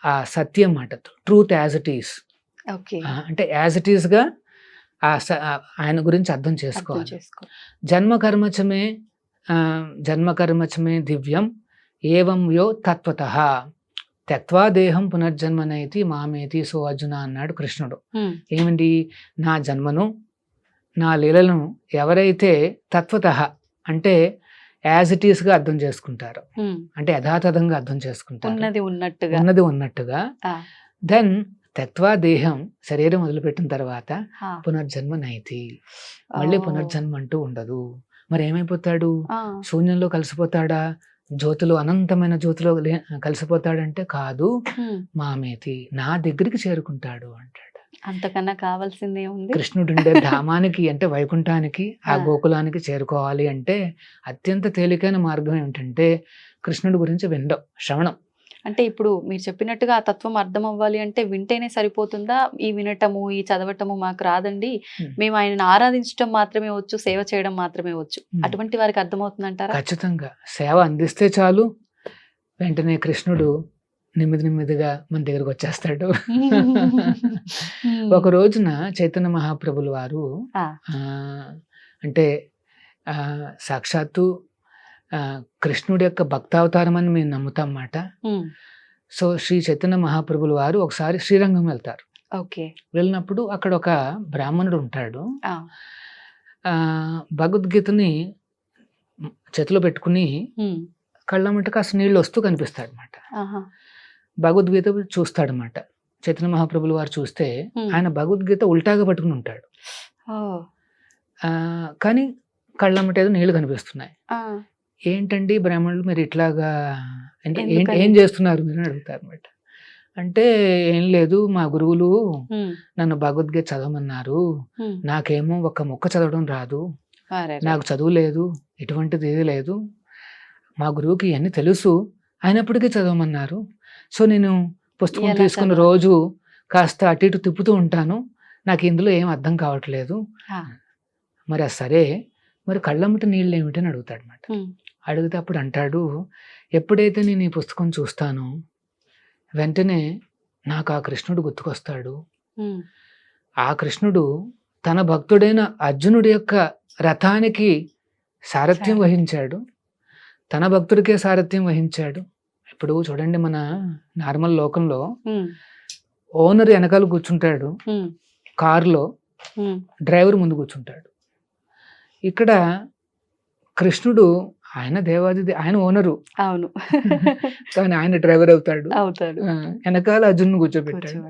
Speaker 3: ఆ సత్యం మాట, truth as it is.
Speaker 2: Okay.
Speaker 3: అంటే యాజ్ ఇట్ ఈస్ గా ఆయన గురించి అర్థం
Speaker 2: అర్థం
Speaker 3: చేసుకోవాలి.
Speaker 2: చేసుకో.
Speaker 3: జన్మకర్మచమే దివ్యం ఏవం యో తత్వతః త్యక్వా దేహం పునర్జన్మనైతి మామేతి సో అర్జున అన్నాడు కృష్ణుడు.
Speaker 2: ఉమ్,
Speaker 3: ఏమిటి? నా జన్మను, నా లీలలను ఎవరైతే తత్వతః అంటే యాజ్ ఇట్ ఈస్ గా అర్థం చేసుకుంటారో,
Speaker 2: ఉమ్,
Speaker 3: అంటే యథాతథంగా అర్థం చేసుకుంటారు,
Speaker 2: ఉన్నది ఉన్నట్టుగా.
Speaker 3: ఉన్నది ఉన్నట్టుగా,
Speaker 2: ఆ,
Speaker 3: దెన్ త్యక్వా దేహం, శరీరం వదిలిపెట్టిన తర్వాత
Speaker 2: ఆ,
Speaker 3: పునర్జన్మ నైతి, మళ్ళీ
Speaker 2: ఓ.
Speaker 3: పునర్జన్మ అంటూ ఉండదు. మరి ఏమైపోతాడు?
Speaker 2: ఆ,
Speaker 3: శూన్యంలో కలిసిపోతాడా? జ్యోతిలో, అనంతమైన జ్యోతిలో కలిసిపోతాడంటే కాదు,
Speaker 2: ఉమ్,
Speaker 3: మామేతి, నా దగ్గరికి చేరుకుంటాడు అంటాడు.
Speaker 2: అంతకన్నా కావాల్సిందే ఉంది.
Speaker 3: కృష్ణుడుండే ధామానికి అంటే వైకుంఠానికి, ఆ
Speaker 2: ఆ.
Speaker 3: గోకులానికి చేరుకోవాలి అంటే అత్యంత తేలికైన మార్గం ఏమిటంటే కృష్ణుడి గురించి వినడం, శ్రవణం.
Speaker 2: అంటే ఇప్పుడు మీరు చెప్పినట్టుగా ఆ తత్వం అర్థం అవ్వాలి అంటే వింటేనే సరిపోతుందా? ఈ వినటము, ఈ చదవటము మాకు రాదండి, మేము ఆయనను ఆరాధించడం మాత్రమే వచ్చు, సేవ చేయడం మాత్రమే వచ్చు, అటువంటి వారికి అర్థమవుతుందంటారా?
Speaker 3: ఖచ్చితంగా సేవ అందిస్తే చాలు, వెంటనే కృష్ణుడు నెమ్మదిగా మన దగ్గరకు వచ్చేస్తాడు. ఒక రోజున చైతన్య మహాప్రభుల వారు
Speaker 2: ఆ.
Speaker 3: అంటే సాక్షాత్తు కృష్ణుడి యొక్క భక్తావతారం అని మేము నమ్ముతాం మాట.
Speaker 2: ఉమ్,
Speaker 3: సో శ్రీ చైతన్య మహాప్రభులు వారు ఒకసారి శ్రీరంగం వెళ్తారు.
Speaker 2: ఓకే.
Speaker 3: వెళ్ళినప్పుడు అక్కడ ఒక బ్రాహ్మణుడు ఉంటాడు.
Speaker 2: ఆ,
Speaker 3: భగవద్గీతని చేతిలో పెట్టుకుని
Speaker 2: ఉమ్,
Speaker 3: కళ్ళమ్మట కాస్త నీళ్ళు వస్తూ కనిపిస్తాడు అనమాట.
Speaker 2: ఆహా,
Speaker 3: భగవద్గీత చూస్తాడనమాట. చైతన్య మహాప్రభులు వారు చూస్తే ఆయన భగవద్గీత ఉల్టాగా పట్టుకుని ఉంటాడు.
Speaker 2: ఓ,
Speaker 3: కానీ కళ్ళమ్మట ఏదో నీళ్లు కనిపిస్తున్నాయి.
Speaker 2: ఆ,
Speaker 3: ఏంటండి బ్రాహ్మణులు మీరు ఇట్లాగా అంటే
Speaker 2: ఎందుకని?
Speaker 3: ఏం చేస్తున్నారు మీరు అని అడుగుతారు అనమాట. అంటే ఏం లేదు, మా గురువులు
Speaker 2: ఉమ్,
Speaker 3: నన్ను భగవద్గీత చదవమన్నారు,
Speaker 2: ఉమ్,
Speaker 3: నాకేమో ఒక్క ముక్క చదవడం రాదు,
Speaker 2: అరే,
Speaker 3: నాకు చదువు లేదు, ఎటువంటిది ఏది లేదు, మా గురువుకి ఇవన్నీ తెలుసు, అయినప్పటికీ చదవమన్నారు. సో నేను పుస్తకం
Speaker 2: ఎలా
Speaker 3: తీసుకుని
Speaker 2: చదవాలి?
Speaker 3: రోజు కాస్త అటు ఇటు తిప్పుతూ ఉంటాను, నాకు ఇందులో ఏం అర్థం కావట్లేదు.
Speaker 2: ఆ,
Speaker 3: మరి సరే, మరి కళ్ళమ్మట నీళ్ళు ఏమిటి అని అడుగుతాడు అనమాట.
Speaker 2: ఉమ్,
Speaker 3: అడిగితే అప్పుడు అంటాడు, ఎప్పుడైతే నేను ఈ పుస్తకం చూస్తానో వెంటనే నాకు ఆ కృష్ణుడు గుర్తుకొస్తాడు.
Speaker 2: ఉమ్,
Speaker 3: ఆ కృష్ణుడు తన భక్తుడైన అర్జునుడి యొక్క రథానికి సారథ్యం వహించాడు, తన భక్తుడికే సారథ్యం వహించాడు. ఇప్పుడు చూడండి, మన నార్మల్ లోకంలో
Speaker 2: ఉమ్,
Speaker 3: ఓనర్ వెనకాల కూర్చుంటాడు
Speaker 2: ఉమ్,
Speaker 3: కారులో,
Speaker 2: ఉమ్,
Speaker 3: డ్రైవర్ ముందు కూర్చుంటాడు. ఇక్కడ కృష్ణుడు ఆయన ఆయన ఓనరు,
Speaker 2: అవును.
Speaker 3: కానీ ఆయన డ్రైవర్ అవుతాడు.
Speaker 2: అవుతాడు.
Speaker 3: వెనకాల అర్జునుడు కూర్చోబెట్టాడు.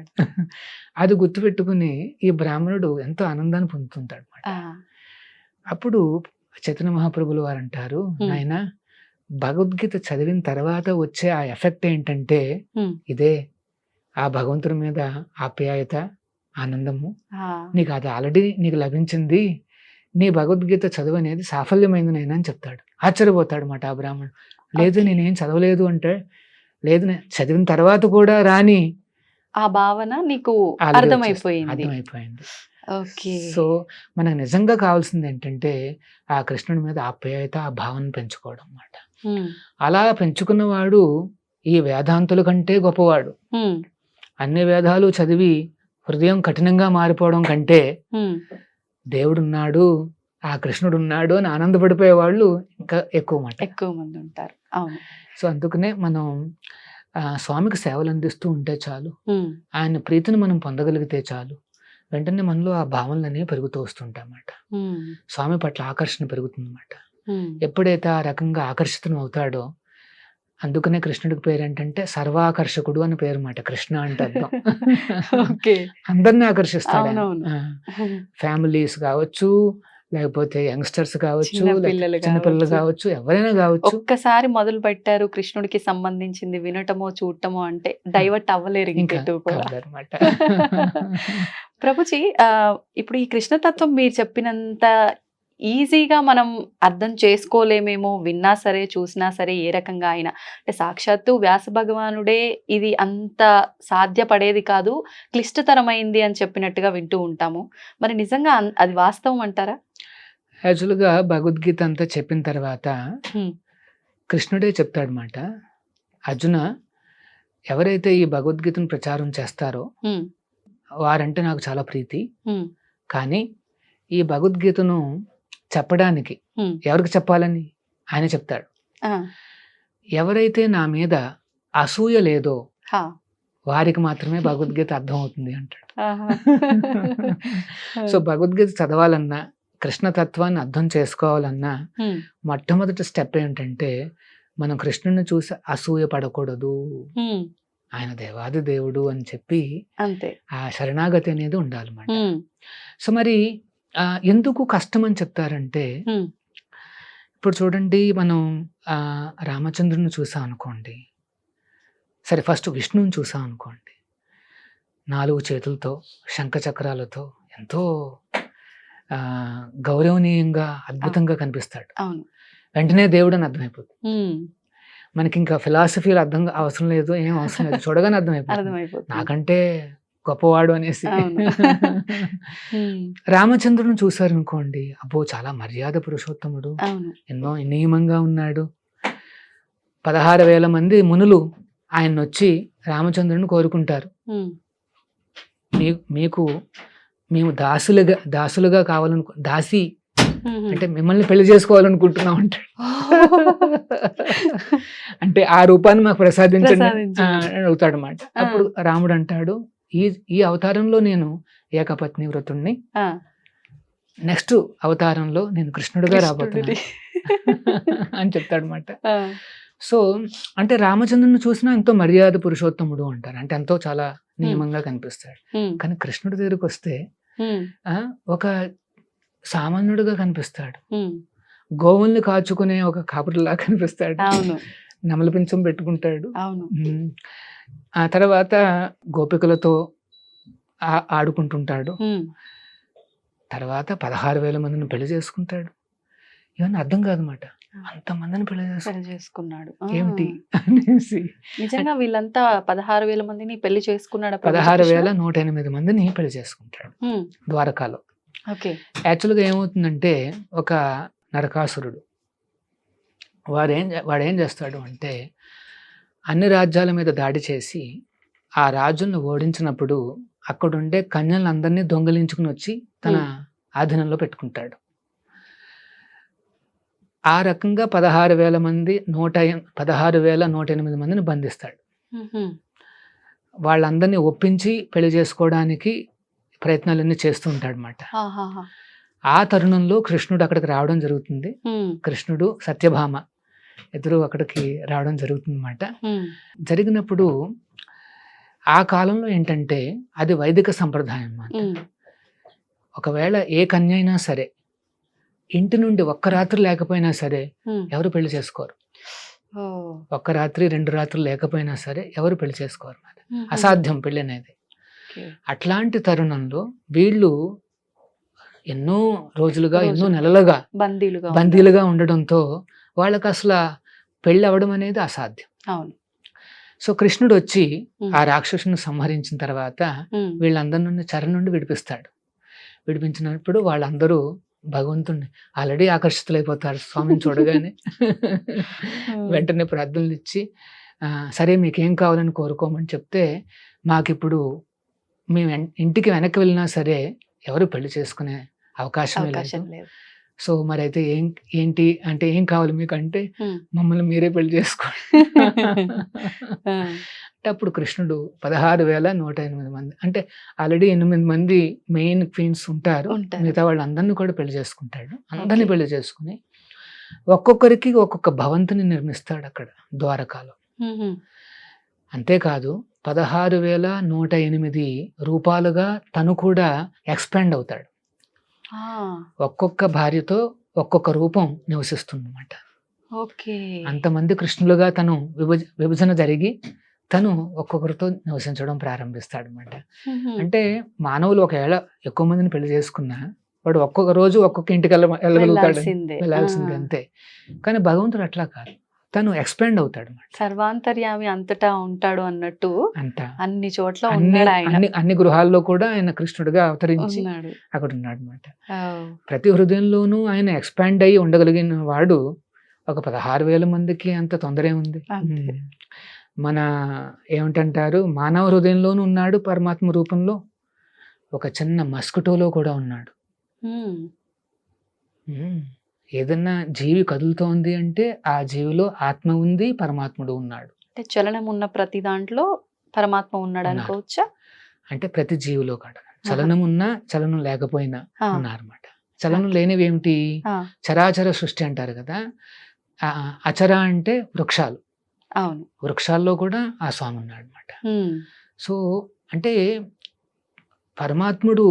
Speaker 3: అది గుర్తుపెట్టుకుని ఈ బ్రాహ్మణుడు ఎంతో ఆనందాన్ని పొందుతుంటాడు అన్నమాట. అప్పుడు చైతన్య మహాప్రభులు వారు అంటారు, ఆయన భగవద్గీత చదివిన తర్వాత వచ్చే ఆ ఎఫెక్ట్ ఏంటంటే ఇదే, ఆ భగవంతుడి మీద ఆప్యాయత, ఆనందము, నీకు అది ఆల్రెడీ నీకు లభించింది, నీ భగవద్గీత చదువు అనేది సాఫల్యమైంది నైనా అని చెప్తాడు. ఆశ్చర్యపోతాడు మాట ఆ బ్రాహ్మణుడు. లేదు నేనేం చదవలేదు అంటే, లేదు నేను చదివిన తర్వాత కూడా రాని
Speaker 2: ఆ భావన నీకు
Speaker 3: అర్థమైపోయింది. సో మనకు నిజంగా కావాల్సింది ఏంటంటే ఆ కృష్ణుడి మీద ఆప్యాయత, ఆ భావన పెంచుకోవడం అన్నమాట. అలా పెంచుకున్నవాడు ఈ వేదాంతుల కంటే గొప్పవాడు. అన్ని వేదాలు చదివి హృదయం కఠినంగా మారిపోవడం కంటే దేవుడున్నాడు, ఆ కృష్ణుడు ఉన్నాడు అని ఆనందపడిపోయే వాళ్ళు ఇంకా ఎక్కువ
Speaker 2: మంది ఉంటారు. అవును.
Speaker 3: సో అందుకనే మనం స్వామికి సేవలు అందిస్తూ ఉంటే చాలు, ఆయన ప్రీతిని మనం పొందగలిగితే చాలు, వెంటనే మనలో ఆ భావనలనే పెరుగుతూ వస్తుంటాయన్నమాట. స్వామి పట్ల ఆకర్షణ పెరుగుతుందన్నమాట. ఎప్పుడైతే ఆ రకంగా ఆకర్షితం అవుతాడో, అందుకనే కృష్ణుడికి పేరు ఏంటంటే సర్వాకర్షకుడు అని పేరు మాట. కృష్ణ అంటే అర్థం అందరినీ ఆకర్షిస్తాడు. ఫ్యామిలీస్ కావచ్చు, లేకపోతే యంగ్స్టర్స్ కావచ్చు, చిన్నపిల్లలు కావచ్చు, ఎవరైనా కావచ్చు.
Speaker 2: ఒక్కసారి మొదలు పెట్టారు కృష్ణుడికి సంబంధించింది వినటమో చూడటమో అంటే డైవర్ట్ అవ్వలేరు
Speaker 3: అన్నమాట.
Speaker 2: ప్రభుజీ, ఇప్పుడు ఈ కృష్ణతత్వం మీరు చెప్పినంత ఈజీగా మనం అర్థం చేసుకోలేమేమో, విన్నా సరే చూసినా సరే ఏ రకంగా అయినా. అంటే సాక్షాత్తు వ్యాస భగవానుడే ఇది అంత సాధ్యపడేది కాదు, క్లిష్టతరమైంది అని చెప్పినట్టుగా వింటూ ఉంటాము. మరి నిజంగా అది వాస్తవం అంటారా?
Speaker 3: యాక్చువల్గా భగవద్గీత అంతా చెప్పిన తర్వాత కృష్ణుడే చెప్తాడనమాట, అర్జున, ఎవరైతే ఈ భగవద్గీతను ప్రచారం చేస్తారో వారంటే నాకు చాలా ప్రీతి, కానీ ఈ భగవద్గీతను చెప్పడానికి ఎవరికి చెప్పాలని ఆయన చెప్తాడు. ఎవరైతే నా మీద అసూయ లేదో వారికి మాత్రమే భగవద్గీత అర్థం అవుతుంది అంటాడు. సో భగవద్గీత చదవాలన్నా, కృష్ణతత్వాన్ని అర్థం చేసుకోవాలన్నా మొట్టమొదటి స్టెప్ ఏంటంటే మనం కృష్ణుని చూసి అసూయ పడకూడదు, ఆయన దేవాది దేవుడు అని చెప్పి
Speaker 2: అంతే
Speaker 3: ఆ శరణాగతి అనేది ఉండాలన్నమాట. సో మరి ఎందుకు కష్టం అని చెప్తారంటే, ఇప్పుడు చూడండి, మనం రామచంద్రుని చూసాం అనుకోండి, సరే ఫస్ట్ విష్ణువుని చూసాం అనుకోండి, 4 చేతులతో శంఖచక్రాలతో ఎంతో గౌరవనీయంగా అద్భుతంగా కనిపిస్తాడు. వెంటనే దేవుడు అని అర్థమైపోతుంది. మనకి ఇంకా ఫిలాసఫీలు అవసరం లేదు, ఏం అవసరం లేదు, చూడగానే అర్థమైపోతుంది నాకంటే గొప్పవాడు అనేసి. రామచంద్రుని చూసారనుకోండి, అబ్బో చాలా మర్యాద పురుషోత్తముడు, ఎన్నో నియమంగా ఉన్నాడు. 16,000 మంది మునులు ఆయన వచ్చి రామచంద్రుని కోరుకుంటారు, మేము దాసులుగా దాసి అంటే మిమ్మల్ని పెళ్లి చేసుకోవాలనుకుంటున్నాం అంటాడు. అంటే ఆ రూపాన్ని మాకు ప్రసాదించండి అవుతాడు అన్నమాట. అప్పుడు రాముడు అంటాడు, ఈ అవతారంలో నేను ఏకపత్ని వ్రతుణ్ణి, నెక్స్ట్ అవతారంలో నేను కృష్ణుడిగా రాబోతున్నా అని చెప్తాడు అన్నమాట. సో అంటే రామచంద్రుని చూసినా ఎంతో మర్యాద పురుషోత్తముడు అంటారు, అంటే ఎంతో చాలా నియమంగా కనిపిస్తాడు. కానీ కృష్ణుడి దగ్గరికి వస్తే ఒక సామాన్యుడిగా కనిపిస్తాడు, గోవుల్ని కాచుకునే ఒక కాపురిలా కనిపిస్తాడు, నెమలి పించం పెట్టుకుంటాడు. ఆ తర్వాత గోపికలతో ఆడుకుంటుంటాడు. తర్వాత 16,000 మందిని పెళ్లి చేసుకుంటాడు. ఇవన్నీ అర్థం కాదన్నమాట, అంతమందిని పెళ్లి
Speaker 2: చేసుకున్నాడు
Speaker 3: ఏమిటి అనేసి.
Speaker 2: నిజంగా వీళ్ళంతా 16,000 మందిని పెళ్లి చేసుకున్నాడు.
Speaker 3: 16,108 మందిని పెళ్లి చేసుకుంటాడు ద్వారకాలో. యాక్చువల్గా ఏమవుతుందంటే, ఒక నరకాసురుడు వాడేం చేస్తాడు అంటే, అన్ని రాజ్యాల మీద దాడి చేసి ఆ రాజులను ఓడించినప్పుడు అక్కడుండే కన్యలందరినీ దొంగలించుకుని వచ్చి తన ఆధీనంలో పెట్టుకుంటాడు. ఆ రకంగా 16,108 మందిని బంధిస్తాడు. వాళ్ళందరినీ ఒప్పించి పెళ్లి చేసుకోవడానికి ప్రయత్నాలన్నీ చేస్తూ ఉంటాడు అన్నమాట. ఆ తరుణంలో కృష్ణుడు అక్కడికి రావడం జరుగుతుంది. కృష్ణుడు సత్యభామ ఇద్దరు అక్కడికి రావడం జరుగుతుందన్నమాట. జరిగినప్పుడు ఆ కాలంలో ఏంటంటే అది వైదిక సంప్రదాయం అన్నమాట. ఒకవేళ ఏ కన్య అయినా సరే ఇంటి నుండి ఒక్క రాత్రి లేకపోయినా సరే ఎవరు పెళ్లి చేసుకోరు. ఒక్క రాత్రి 2 రాత్రులు లేకపోయినా సరే ఎవరు పెళ్లి చేసుకోరు. అసాధ్యం పెళ్లి అనేది. అట్లాంటి తరుణంలో వీళ్ళు ఎన్నో రోజులుగా ఎన్నో నెలలుగా బందీలుగా ఉండడంతో వాళ్ళకి అసలు పెళ్ళి అవ్వడం అనేది అసాధ్యం.
Speaker 4: అవును.
Speaker 3: సో కృష్ణుడు వచ్చి ఆ రాక్షసుని సంహరించిన తర్వాత వీళ్ళందరి చెర నుండి విడిపిస్తాడు. విడిపించినప్పుడు వాళ్ళందరూ భగవంతుడిని ఆల్రెడీ ఆకర్షితులైపోతారు స్వామిని చూడగానే. వెంటనే ప్రార్థనలు ఇచ్చి సరే మీకేం కావాలని కోరుకోమని చెప్తే మాకిప్పుడు మేము ఇంటికి వెనక్కి వెళ్ళినా సరే ఎవరు పెళ్లి చేసుకునే అవకాశం లేదు. సో మరి అయితే ఏంటి అంటే ఏం కావాలి మీకు అంటే మమ్మల్ని మీరే పెళ్లి చేసుకోండి. అంటే అప్పుడు కృష్ణుడు 16,108 మంది అంటే ఆల్రెడీ 8 మంది మెయిన్ క్వీన్స్ ఉంటారు. మిగతా వాళ్ళందరినీ కూడా పెళ్లి చేసుకుంటాడు. అందరినీ పెళ్లి చేసుకుని ఒక్కొక్కరికి ఒక్కొక్క భవంతిని నిర్మిస్తాడు అక్కడ ద్వారకాలో. అంతేకాదు 16,108 రూపాలుగా తను కూడా ఎక్స్పాండ్ అవుతాడు. ఒక్కొక్క భార్యతో ఒక్కొక్క రూపం నివసిస్తుందన్నమాట. అంతమంది కృష్ణులుగా తను విభజన జరిగి తను ఒక్కొక్కరితో నివసించడం ప్రారంభిస్తాడు అనమాట. అంటే మానవులు ఒకవేళ ఎక్కువ మందిని పెళ్లి చేసుకున్నా వాడు ఒక్కొక్క రోజు ఒక్కొక్క ఇంటికి వెళ్ళగలుగుతాడు, వెళ్ళాల్సిందే అంతే. కానీ భగవంతుడు అట్లా కాదు, తను ఎక్స్పాండ్ అవుతాడు.
Speaker 4: సర్వాంతర్యామి అంతటా ఉంటాడు అన్నట్టు
Speaker 3: అంట
Speaker 4: అన్ని చోట్ల
Speaker 3: అన్ని గృహాల్లో కూడా ఆయన కృష్ణుడిగా అవతరించి అక్కడ ఉన్నాడు అనమాట. ప్రతి హృదయంలోనూ ఆయన ఎక్స్పాండ్ అయ్యి ఉండగలిగిన వాడు ఒక 16,000 మందికి అంత తొందరే ఉంది. మన ఏమిటంటారు, మానవ హృదయంలోనూ ఉన్నాడు పరమాత్మ రూపంలో, ఒక చిన్న మస్కిటోలో కూడా ఉన్నాడు. ఏదన్నా జీవి కదులుతోంది అంటే ఆ జీవిలో ఆత్మ ఉంది, పరమాత్ముడు ఉన్నాడు.
Speaker 4: అంటే చలనం ఉన్న ప్రతి దాంట్లో పరమాత్మ ఉన్నాడు అనుకోవచ్చా? అంటే
Speaker 3: ప్రతి జీవిలో కూడా చలనం ఉన్నా చలనం లేకపోయినా ఉన్నారన్నమాట. చలనం లేనివి ఏమిటి? చరాచర సృష్టి అంటారు కదా. అచర అంటే వృక్షాలు.
Speaker 4: అవును,
Speaker 3: వృక్షాల్లో కూడా ఆ స్వామి ఉన్నాడు అనమాట. సో అంటే పరమాత్ముడు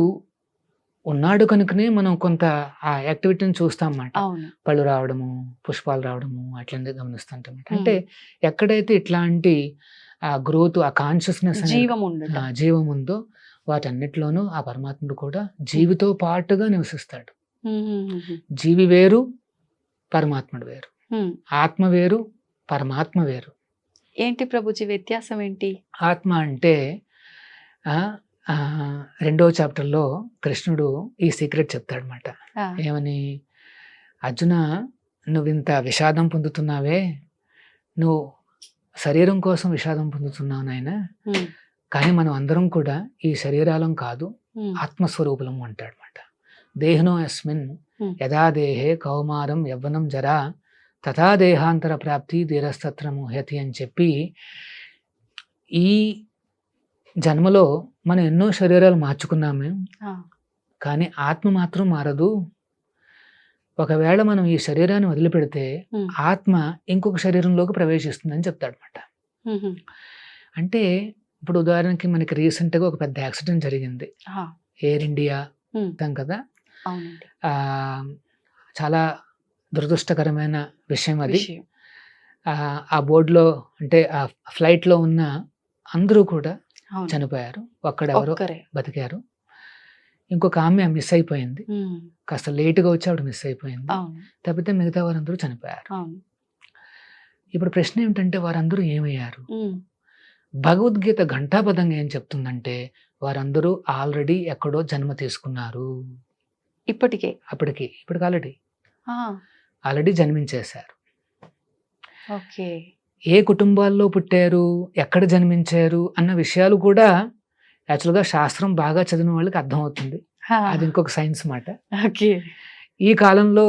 Speaker 3: ఉన్నాడు కనుకనే మనం కొంత ఆ యాక్టివిటీని చూస్తాం అన్నమాట. పళ్ళు రావడము, పుష్పాలు రావడము అట్లనే గమనిస్తుంటాం. అంటే ఎక్కడైతే ఇట్లాంటి ఆ గ్రోత్, ఆ కాన్షియస్నెస్, జీవం ఉందో వాటన్నిటిలోనూ ఆ పరమాత్ముడు కూడా జీవితో పాటుగా నివసిస్తాడు. జీవి వేరు, పరమాత్ముడు వేరు. ఆత్మ వేరు, పరమాత్మ వేరు.
Speaker 4: ఏంటి ప్రభుజీ వ్యత్యాసం ఏంటి?
Speaker 3: ఆత్మ అంటే 2వ చాప్టర్లో కృష్ణుడు ఈ సీక్రెట్ చెప్తాడనమాట. ఏమని? అర్జున, నువ్వు ఇంత విషాదం పొందుతున్నావే, నువ్వు శరీరం కోసం విషాదం పొందుతున్నావు నాయన, కానీ మనం అందరం కూడా ఈ శరీరాలం కాదు, ఆత్మస్వరూపులం అంటాడనమాట. దేహినో యస్మిన్ యదా దేహే కౌమారం యవ్వనం జరా తథా దేహాంతర ప్రాప్తి ధీరస్తత్ర మోహ్యతి అని చెప్పి, ఈ జన్మలో మనం ఎన్నో శరీరాలు మార్చుకున్నాము, కానీ ఆత్మ మాత్రం మారదు. ఒకవేళ మనం ఈ శరీరాన్ని వదిలిపెడితే ఆత్మ ఇంకొక శరీరంలోకి ప్రవేశిస్తుందని చెప్తాడనమాట. అంటే ఇప్పుడు ఉదాహరణకి మనకి రీసెంట్గా ఒక పెద్ద యాక్సిడెంట్ జరిగింది, ఎయిర్ ఇండియా కదా. చాలా దురదృష్టకరమైన విషయం అది. ఆ బోర్డులో అంటే ఆ ఫ్లైట్లో ఉన్న అందరూ కూడా చనిపోయారు, ఒక్కడెవరో బతికారు. ఇంకొక ఆమె మిస్ అయిపోయింది, కాస్త లేటుగా వచ్చి ఆవిడ మిస్ అయిపోయింది, తప్పితే మిగతా వారందరూ చనిపోయారు. ఇప్పుడు ప్రశ్న ఏమిటంటే వారందరూ ఏమయ్యారు? భగవద్గీత ఘంటాపదంగా ఏం చెప్తుందంటే వారందరూ ఆల్రెడీ ఎక్కడో జన్మ తీసుకున్నారు.
Speaker 4: ఇప్పటికి
Speaker 3: ఆల్రెడీ జన్మించేశారు. ఏ కుటుంబాల్లో పుట్టారు, ఎక్కడ జన్మించారు అన్న విషయాలు కూడా యాక్చువల్గా శాస్త్రం బాగా చదివిన వాళ్ళకి అర్థమవుతుంది. అది ఇంకొక సైన్స్ మాట. ఈ కాలంలో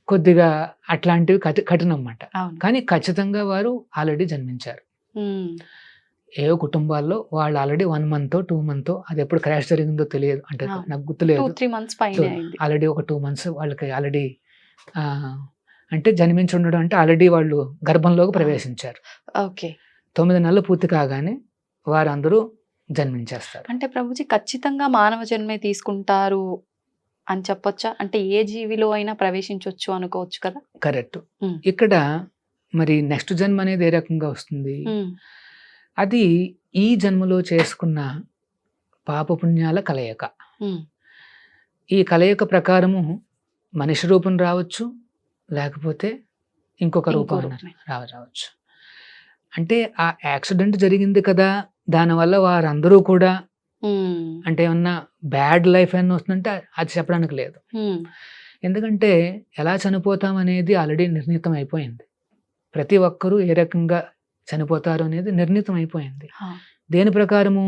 Speaker 3: కొద్దిగా అట్లాంటివి కఠినం అన్నమాట. కానీ ఖచ్చితంగా వారు ఆల్రెడీ జన్మించారు. ఏవో కుటుంబాల్లో వాళ్ళు ఆల్రెడీ 1 month 2 month అది ఎప్పుడు క్రాష్ జరిగిందో తెలియదు, అంటే
Speaker 4: ఆ.
Speaker 3: నాకు గుర్తులేదు.
Speaker 4: 2-3 months పైన అయింది.
Speaker 3: ఆల్రెడీ ఒక 2 months వాళ్ళకి ఆల్రెడీ అంటే జన్మించి ఉండడం అంటే ఆల్రెడీ వాళ్ళు గర్భంలోకి ప్రవేశించారు.
Speaker 4: ఓకే.
Speaker 3: 9 నెలలు పూర్తి కాగానే వారందరూ జన్మించేస్తారు.
Speaker 4: అంటే ప్రభుజీ ఖచ్చితంగా మానవ జన్మే తీసుకుంటారు అని చెప్పొచ్చా? అంటే ఏ జీవిలో అయినా ప్రవేశించవచ్చు అనుకోవచ్చు కదా?
Speaker 3: కరెక్ట్.
Speaker 4: ఉమ్.
Speaker 3: ఇక్కడ మరి నెక్స్ట్ జన్మ అనేది ఏ రకంగా వస్తుంది? అది ఈ జన్మలో చేసుకున్న పాపపుణ్యాల కలయిక. ఈ కలయిక ప్రకారము మనిషి రూపం రావచ్చు, లేకపోతే ఇంకొక రూపం రావచ్చు. అంటే ఆ యాక్సిడెంట్ జరిగింది కదా, దానివల్ల వారందరూ కూడా అంటే ఏమన్నా బ్యాడ్ లైఫ్ అని వస్తుందంటే అది చెప్పడానికి లేదు. ఎందుకంటే ఎలా చనిపోతాం అనేది ఆల్రెడీ నిర్ణీతం అయిపోయింది. ప్రతి ఒక్కరూ ఏ రకంగా చనిపోతారు అనేది నిర్ణీతం అయిపోయింది. దేని ప్రకారము?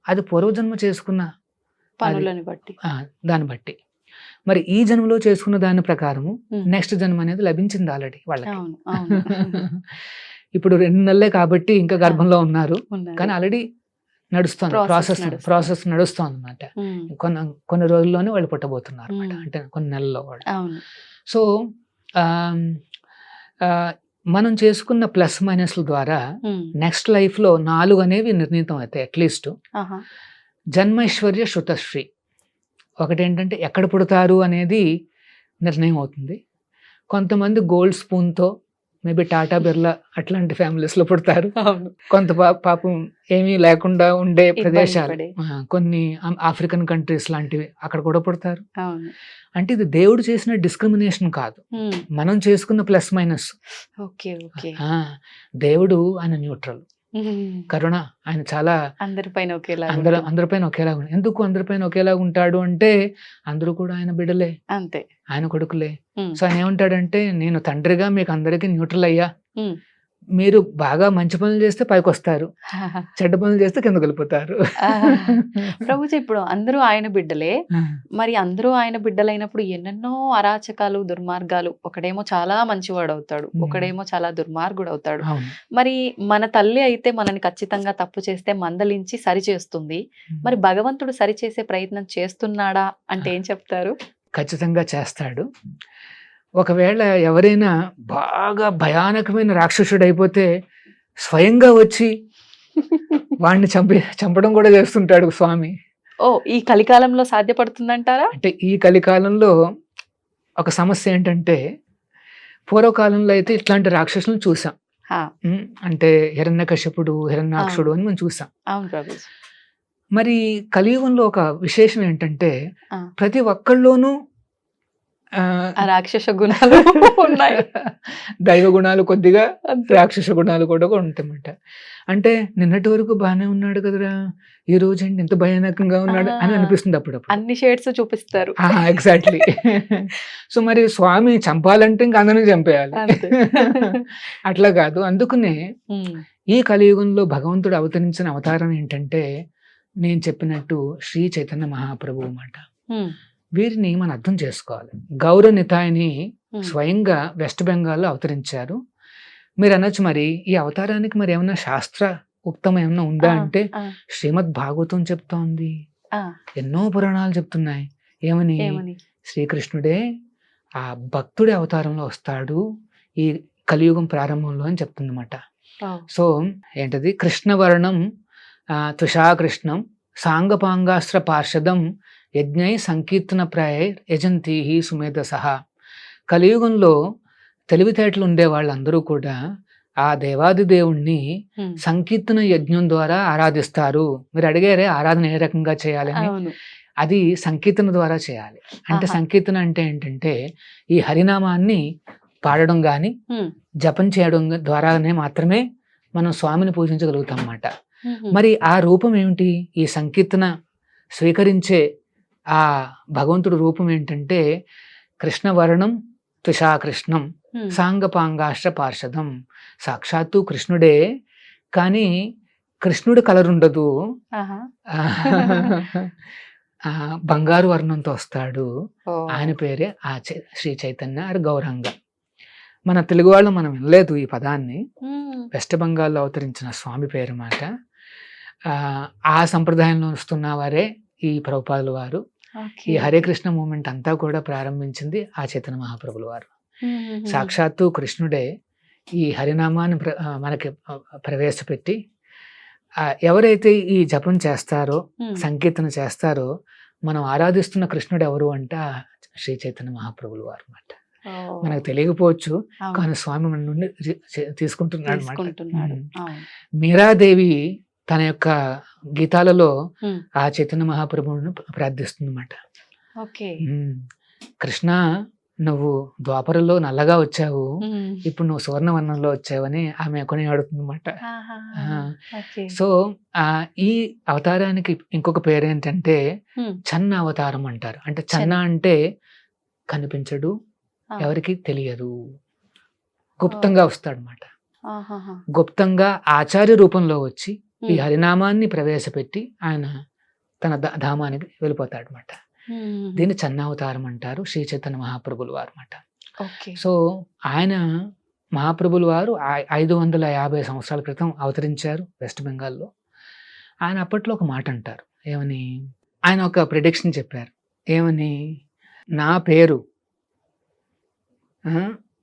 Speaker 3: అది పూర్వజన్మ చేసుకున్న
Speaker 4: పనులని బట్టి,
Speaker 3: దాన్ని బట్టి. మరి ఈ జన్మలో చేసుకున్న దాని ప్రకారము నెక్స్ట్ జన్మ అనేది లభించింది ఆల్రెడీ వాళ్ళకి. ఇప్పుడు 2 నెలలే కాబట్టి ఇంకా గర్భంలో ఉన్నారు, కానీ ఆల్రెడీ నడుస్తుంది ప్రాసెస్ నడుస్తుంది అన్నమాట. కొన్ని రోజుల్లోనే వాళ్ళు పుట్టబోతున్నారు అనమాట, అంటే కొన్ని నెలల్లో వాళ్ళు. సో మనం చేసుకున్న ప్లస్ మైనస్ల ద్వారా నెక్స్ట్ లైఫ్ లో 4 అనేవి నిర్ణీతం అవుతాయి అట్లీస్ట్. జన్మైశ్వర్య శృతశ్రీ ఒకటి ఏంటంటే ఎక్కడ పుడతారు అనేది నిర్ణయం అవుతుంది. కొంతమంది గోల్డ్ స్పూన్తో మేబీ టాటా బిర్లా అట్లాంటి ఫ్యామిలీస్ లో పుడతారు. కొంత పాపం ఏమీ లేకుండా ఉండే ప్రదేశాలు, కొన్ని ఆఫ్రికన్ కంట్రీస్ లాంటివి, అక్కడ కూడా పుడతారు. అంటే ఇది దేవుడు చేసిన డిస్క్రిమినేషన్ కాదు, మనం చేసుకున్న ప్లస్ మైనస్. దేవుడు ఆయన న్యూట్రల్, కరుణ, ఆయన చాలా అందరిపైన ఒకేలా. ఎందుకు అందరిపైన ఒకేలా ఉంటాడు అంటే అందరూ కూడా ఆయన బిడ్డలే,
Speaker 4: అంతే,
Speaker 3: ఆయన కొడుకులే. సో ఆయన ఏమంటాడంటే, నేను తండ్రిగా మీకు అందరికీ న్యూట్రల్ అయ్యా, మీరు బాగా మంచి పనులు చేస్తే పైకి వస్తారు, చెడ్డ పనులు చేస్తే కిందకి వెళ్ళిపోతారు.
Speaker 4: ప్రభుజీ ఇప్పుడు అందరూ ఆయన బిడ్డలే, మరి అందరూ ఆయన బిడ్డలైనప్పుడు ఎన్నెన్నో అరాచకాలు, దుర్మార్గాలు, ఒకడేమో చాలా మంచివాడు అవుతాడు, ఒకడేమో చాలా దుర్మార్గుడు అవుతాడు. మరి మన తల్లి అయితే మనని ఖచ్చితంగా తప్పు చేస్తే మందలించి సరి చేస్తుంది. మరి భగవంతుడు సరి చేసే ప్రయత్నం చేస్తున్నాడా అంటే ఏం చెప్తారు?
Speaker 3: ఖచ్చితంగా చేస్తాడు. ఒకవేళ ఎవరైనా బాగా భయానకమైన రాక్షసుడు అయిపోతే స్వయంగా వచ్చి వాడిని చంపడం కూడా చేస్తుంటాడు స్వామి.
Speaker 4: ఈ కలికాలంలో సాధ్యపడుతుందంటారా?
Speaker 3: అంటే ఈ కలికాలంలో ఒక సమస్య ఏంటంటే, పూర్వకాలంలో అయితే ఇట్లాంటి రాక్షసులను చూసాం. అంటే హిరణ్యకశిపుడు, హిరణ్యాక్షుడు అని మనం చూసాం. మరి కలియుగంలో ఒక విశేషం ఏంటంటే, ప్రతి ఒక్కళ్ళలోనూ
Speaker 4: రాక్షస గుణాలు ఉన్నాయి,
Speaker 3: దైవ గుణాలు కొద్దిగా, రాక్షస గుణాలు కూడా ఉంటాయన్నమాట. అంటే నిన్నటి వరకు బాగానే ఉన్నాడు కదరా, ఈ రోజు ఏంటి ఇంత భయానకంగా ఉన్నాడు అని అనిపిస్తుంది అప్పుడప్పుడు.
Speaker 4: అన్ని షేడ్స్ చూపిస్తారు.
Speaker 3: ఎగ్జాక్ట్లీ. సో మరి స్వామి చంపాలంటే ఇంకా అందరినీ చంపేయాలి, అట్లా కాదు. అందుకనే ఈ కలియుగంలో భగవంతుడు అవతరించిన అవతారం ఏంటంటే, నేను చెప్పినట్టు శ్రీ చైతన్య మహాప్రభు అన్నమాట. వీరిని మనం అర్థం చేసుకోవాలి. గౌర నితాయిని స్వయంగా వెస్ట్ బెంగాల్లో అవతరించారు. మీరు అనొచ్చు, మరి ఈ అవతారానికి మరి ఏమన్నా శాస్త్ర ఉక్తం ఏమన్నా ఉందా అంటే, శ్రీమద్ భాగవతం చెప్తోంది, ఎన్నో పురాణాలు చెప్తున్నాయి. ఏమని? శ్రీకృష్ణుడే ఆ భక్తుడి అవతారంలో వస్తాడు ఈ కలియుగం ప్రారంభంలో అని చెప్తుందన్నమాట. సో ఏంటది? కృష్ణవర్ణం తుషాకృష్ణం సాంగపాంగాస్త్ర పార్షదం యజ్ఞై సంకీర్తన ప్రాయ యజంతి సుమేధసహ. కలియుగంలో తెలివితేటలు ఉండే వాళ్ళందరూ కూడా ఆ దేవాది దేవుణ్ణి సంకీర్తన యజ్ఞం ద్వారా ఆరాధిస్తారు. మీరు అడిగారే ఆరాధన ఏ రకంగా చేయాలి అని, అది సంకీర్తన ద్వారా చేయాలి. అంటే సంకీర్తన అంటే ఏంటంటే, ఈ హరినామాన్ని పాడడం గాని జపం చేయడం ద్వారానే మాత్రమే మనం స్వామిని పూజించగలుగుతాం అన్నమాట. మరి ఆ రూపం ఏమిటి? ఈ సంకీర్తన స్వీకరించే ఆ భగవంతుడు రూపం ఏంటంటే, కృష్ణవర్ణం తుషాకృష్ణం సాంగపాంగాష్ట్ర పార్షదం. సాక్షాత్తు కృష్ణుడే, కానీ కృష్ణుడు కలర్ ఉండదు, బంగారు వర్ణంతో వస్తాడు. ఆయన పేరే శ్రీ చైతన్య ఆర్ గౌరంగ. మన తెలుగు వాళ్ళు మనం వినలేదు ఈ పదాన్ని. వెస్ట్ బెంగాల్లో అవతరించిన స్వామి పేరు మాట. ఆ సంప్రదాయంలో వస్తున్న వారే ఈ ప్రభుపాదుల వారు. ఈ హరే కృష్ణ మూమెంట్ అంతా కూడా ప్రారంభించింది ఆ చైతన్య మహాప్రభుల వారు. సాక్షాత్తు కృష్ణుడే ఈ హరినామాన్ని మనకి ప్రవేశపెట్టి ఎవరైతే ఈ జపం చేస్తారో, సంకీర్తన చేస్తారో, మనం ఆరాధిస్తున్న కృష్ణుడు ఎవరు అంటే శ్రీ చైతన్య మహాప్రభుల వారు అన్నమాట. మనకు తెలియకపోవచ్చు, కానీ స్వామి మన నుండి తీసుకుంటున్నాడు అన్నమాట. మీరాదేవి తన యొక్క గీతాలలో ఆ చైతన్య మహాప్రభువును ప్రార్థిస్తుందన్నమాట. కృష్ణ, నువ్వు ద్వాపరలో నల్లగా వచ్చావు, ఇప్పుడు నువ్వు సువర్ణవర్ణంలో వచ్చావని ఆమె కొని ఆడుతుందన్నమాట. సో ఈ అవతారానికి ఇంకొక పేరు ఏంటంటే చన్న అవతారం అంటారు. అంటే చన్న అంటే కనిపించడు, ఎవరికి తెలియదు, గుప్తంగా వస్తాడనమాట. గుప్తంగా ఆచార్య రూపంలో వచ్చి ఈ హరినామాన్ని ప్రవేశపెట్టి ఆయన తన ధామానికి వెళ్ళిపోతాడు అనమాట. దీన్ని చన్నావతారం అంటారు, శ్రీ చైతన్య మహాప్రభుల వారు అన్నమాట. సో ఆయన మహాప్రభుల వారు 550 సంవత్సరాల క్రితం అవతరించారు వెస్ట్ బెంగాల్లో. ఆయన అప్పట్లో ఒక మాట అంటారు, ఏమని, ఆయన ఒక ప్రిడిక్షన్ చెప్పారు. ఏమని, నా పేరు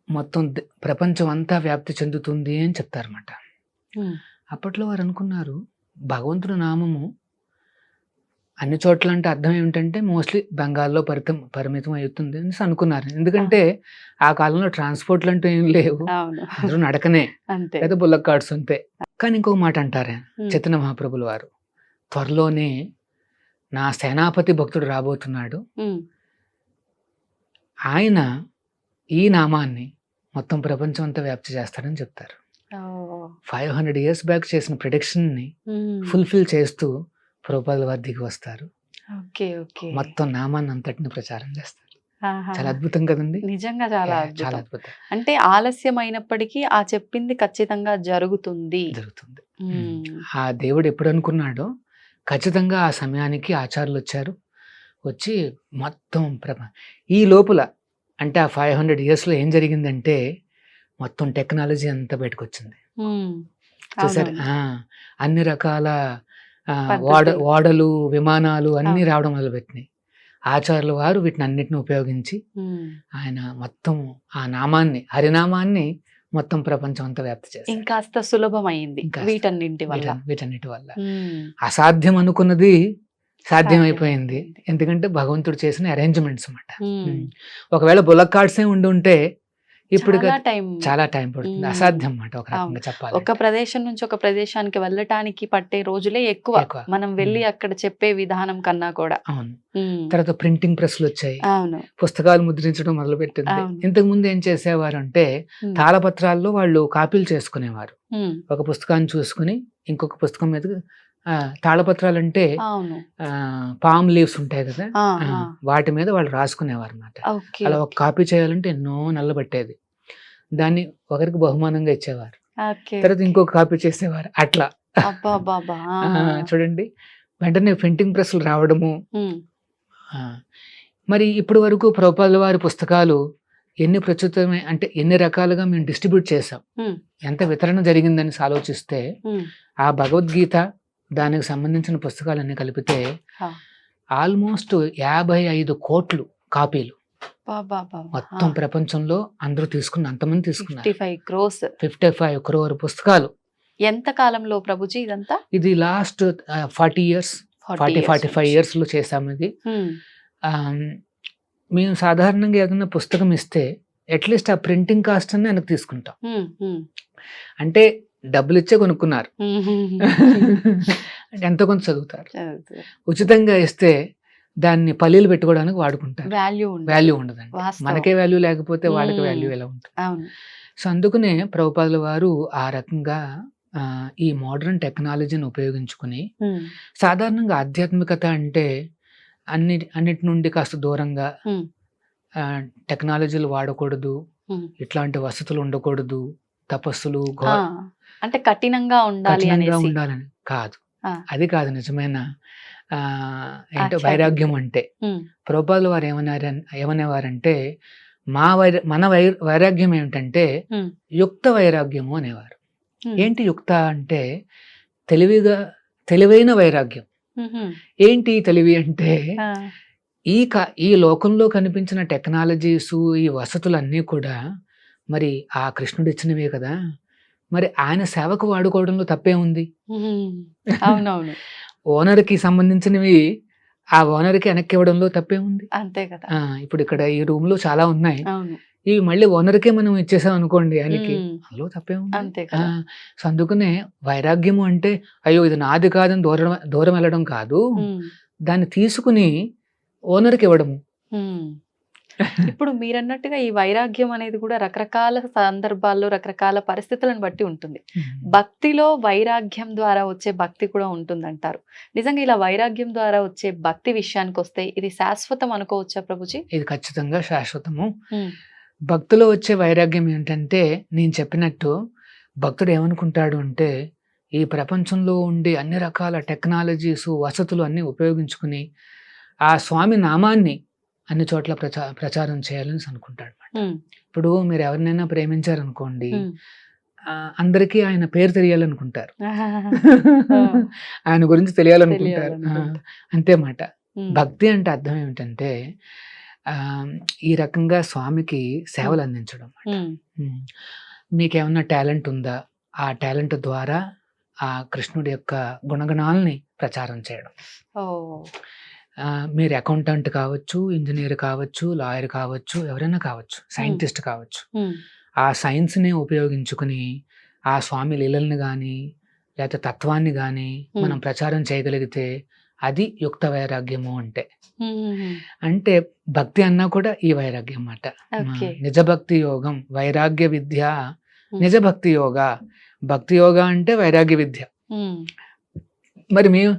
Speaker 3: మొత్తం ప్రపంచం అంతా వ్యాప్తి చెందుతుంది అని చెప్తారన్నమాట. అప్పట్లో వారు అనుకున్నారు, భగవంతుడి నామము అన్ని చోట్ల అంటే అర్థం ఏమిటంటే మోస్ట్లీ బెంగాల్లో పరిమితం అవుతుంది అని అనుకున్నారు. ఎందుకంటే ఆ కాలంలో ట్రాన్స్పోర్ట్లు అంటూ ఏం లేవు, అందరూ నడకనే, లేదా బుల్లక్ కార్డ్స్ అంతే. కానీ ఇంకొక మాట అంటారు చైతన్య మహాప్రభుల వారు, త్వరలోనే నా సేనాపతి భక్తుడు రాబోతున్నాడు, ఆయన ఈ నామాన్ని మొత్తం ప్రపంచం అంతా వ్యాప్తి చేస్తాడని చెప్తారు. 500 years బ్యాక్ చేసిన ప్రిడిక్షన్ ని ఫుల్ఫిల్ చేస్తూ ప్రభుపాదుల వారు దిగి వస్తారు. మొత్తం నామాన్ని అంతటిని ప్రచారం చేస్తారు. చాలా అద్భుతం కదండి,
Speaker 4: నిజంగా చాలా అద్భుతం. అంటే ఆలస్యమైనప్పటికీ ఆ చెప్పింది ఖచ్చితంగా జరుగుతుంది.
Speaker 3: ఆ దేవుడు ఎప్పుడు అనుకున్నాడో ఖచ్చితంగా ఆ సమయానికి ఆచార్యులు వచ్చి మొత్తం ఈ లోపల అంటే ఆ 500 years లో ఏం జరిగిందంటే మొత్తం టెక్నాలజీ అంతా బయటకు వచ్చింది. చూసారు, అన్ని రకాల ఓడలు, విమానాలు అన్ని రావడం మొదలుపెట్టినాయి. ఆచార్యుల వారు వీటిని అన్నిటిని ఉపయోగించి ఆయన మొత్తం ఆ నామాన్ని, హరినామాన్ని మొత్తం ప్రపంచం అంతా వ్యాప్తి చేశారు.
Speaker 4: ఇంకాస్త సులభమైంది వీటన్నిటి
Speaker 3: వల్ల. అసాధ్యం అనుకున్నది సాధ్యమైపోయింది, ఎందుకంటే భగవంతుడు చేసిన అరేంజ్మెంట్స్ అన్నమాట. ఒకవేళ బుల్లక్ కార్డ్సే ఉంటే ఇప్పుడు చాలా టైం పడుతుంది, అసాధ్యం అన్నమాట ఒక రకంగా చెప్పాలి.
Speaker 4: ఒక ప్రదేశం నుంచి ఒక ప్రదేశానికి వెళ్ళటానికి పట్టే రోజులే ఎక్కువ, మనం వెళ్ళి అక్కడ చెప్పే విధానం కన్నా కూడా.
Speaker 3: అవును. తర్వాత ప్రింటింగ్ ప్రెస్లు వచ్చాయి, పుస్తకాలు ముద్రించడం మొదలు పెట్టింది. ఇంతకు ముందు ఏం చేసేవారు అంటే తాళపత్రాల్లో వాళ్ళు కాపీలు చేసుకునేవారు. ఒక పుస్తకాన్ని చూసుకుని ఇంకొక పుస్తకం మీద తాళపత్రాలు అంటే పామ్ లీవ్స్ ఉంటాయి కదా, వాటి మీద వాళ్ళు రాసుకునేవారు అన్నమాట. అలా ఒక కాపీ చేయాలంటే ఎన్నో నెలలు పట్టేది. దాన్ని ఒకరికి బహుమానంగా ఇచ్చేవారు, తర్వాత ఇంకొక కాపీ చేసేవారు. అట్లా చూడండి, వెంటనే ప్రింటింగ్ ప్రెస్లు రావడము. మరి ఇప్పటి వరకు ప్రభుపాదుల వారి పుస్తకాలు ఎన్ని ప్రచురితమే అంటే ఎన్ని రకాలుగా మేము డిస్ట్రిబ్యూట్ చేసాం, ఎంత వితరణ జరిగిందని ఆలోచిస్తే ఆ భగవద్గీత దానికి సంబంధించిన పుస్తకాలన్నీ కలిపితే ఆల్మోస్ట్ 55 కోట్లు కాపీలు మొత్తం ప్రపంచంలో అందరూ అంతమంది తీసుకున్నారు. 55 crore పుస్తకాలు.
Speaker 4: ఎంత కాలంలో ప్రభుజీ ఇదంతా?
Speaker 3: ఇది లాస్ట్ 45 years లో చేసాము ఇది. మేము సాధారణంగా ఏదైనా పుస్తకం ఇస్తే అట్లీస్ట్ ఆ ప్రింటింగ్ కాస్ట్ అని వెనక్కి తీసుకుంటాం. అంటే డబ్బులు ఇచ్చే కొనుక్కున్నారు, ఎంతో కొంత చదువుతారు. ఉచితంగా ఇస్తే దాన్ని పల్లీలు పెట్టుకోవడానికి వాడుకుంటారు, వాల్యూ ఉండదండి. మనకే వాల్యూ లేకపోతే వాళ్ళకి వాల్యూ ఎలా ఉంటుంది? సో అందుకనే ప్రభుపాదుల వారు ఆ రకంగా ఈ మోడర్న్ టెక్నాలజీని ఉపయోగించుకుని, సాధారణంగా ఆధ్యాత్మికత అంటే అన్నిటి నుండి కాస్త దూరంగా, టెక్నాలజీలు వాడకూడదు, ఇట్లాంటి వసతులు ఉండకూడదు, తపస్సులు
Speaker 4: అంటే కఠినంగా ఉండాలని
Speaker 3: కాదు. అది కాదు నిజమైన ఏంటో వైరాగ్యం అంటే. ప్రభుపాదుల వారు ఏమనేవారంటే మన వైరాగ్యం ఏమిటంటే యుక్త వైరాగ్యము అనేవారు. ఏంటి యుక్త అంటే తెలివైన వైరాగ్యం. ఏంటి తెలివి అంటే
Speaker 4: ఆ,
Speaker 3: ఈ లోకంలో కనిపించిన టెక్నాలజీస్, ఈ వసతులన్నీ కూడా మరి ఆ కృష్ణుడు ఇచ్చినవే కదా, మరి ఆయన సేవకు వాడుకోవడంలో తప్పే ఉంది.
Speaker 4: అవునవును,
Speaker 3: ఓనర్కి సంబంధించినవి ఆ ఓనర్కి వెనక్కి ఇవ్వడంలో తప్పే ఉంది.
Speaker 4: అంతే కదా.
Speaker 3: ఇప్పుడు ఇక్కడ ఈ రూమ్ లో చాలా ఉన్నాయి,
Speaker 4: అవును,
Speaker 3: ఇవి మళ్ళీ ఓనర్కే మనం ఇచ్చేసాం అనుకోండి, ఆయనకి అందులో తప్పే ఉంది.
Speaker 4: అంతే కదా.
Speaker 3: సో అందుకనే వైరాగ్యము అంటే అయ్యో ఇది నాది కాదని దూరం దూరం వెళ్ళడం కాదు, దాన్ని తీసుకుని ఓనర్కి ఇవ్వడము.
Speaker 4: ఇప్పుడు మీరన్నట్టుగా ఈ వైరాగ్యం అనేది కూడా రకరకాల సందర్భాల్లో రకరకాల పరిస్థితులను బట్టి ఉంటుంది. భక్తిలో వైరాగ్యం ద్వారా వచ్చే భక్తి కూడా ఉంటుందంటారు. నిజంగా ఇలా వైరాగ్యం ద్వారా వచ్చే భక్తి విషయానికి వస్తే ఇది శాశ్వతం అనుకోవచ్చా ప్రభుజీ?
Speaker 3: ఇది ఖచ్చితంగా శాశ్వతము. భక్తిలో వచ్చే వైరాగ్యం ఏంటంటే నేను చెప్పినట్టు భక్తుడు ఏమనుకుంటాడు అంటే ఈ ప్రపంచంలో ఉండే అన్ని రకాల టెక్నాలజీస్, వసతులు అన్నీ ఉపయోగించుకుని ఆ స్వామి నామాన్ని అన్ని చోట్ల ప్రచారం చేయాలని అనుకుంటాడు అన్నమాట. ఇప్పుడు మీరు ఎవరినైనా ప్రేమించారనుకోండి, అందరికీ ఆయన పేరు తెలియాలనుకుంటారు, ఆయన గురించి తెలియాలనుకుంటారు, అంతే మాట. భక్తి అంటే అర్థం ఏమిటంటే ఈ రకంగా స్వామికి సేవలు అందించడం. మీకేమన్నా టాలెంట్ ఉందా, ఆ టాలెంట్ ద్వారా ఆ కృష్ణుడి యొక్క గుణగణాలని ప్రచారం చేయడం. మీరు అకౌంటెంట్ కావచ్చు, ఇంజనీర్ కావచ్చు, లాయర్ కావచ్చు, ఎవరైనా కావచ్చు, సైంటిస్ట్ కావచ్చు, ఆ సైన్స్ని ఉపయోగించుకుని ఆ స్వామి లీలల్ని కానీ లేకపోతే తత్వాన్ని కానీ మనం ప్రచారం చేయగలిగితే అది యుక్త వైరాగ్యము. అంటే భక్తి అన్నా కూడా ఈ వైరాగ్యం అన్నమాట. నిజ భక్తి యోగం వైరాగ్య విద్య, నిజ భక్తి యోగా. భక్తి యోగా అంటే వైరాగ్య విద్య. మరి మేము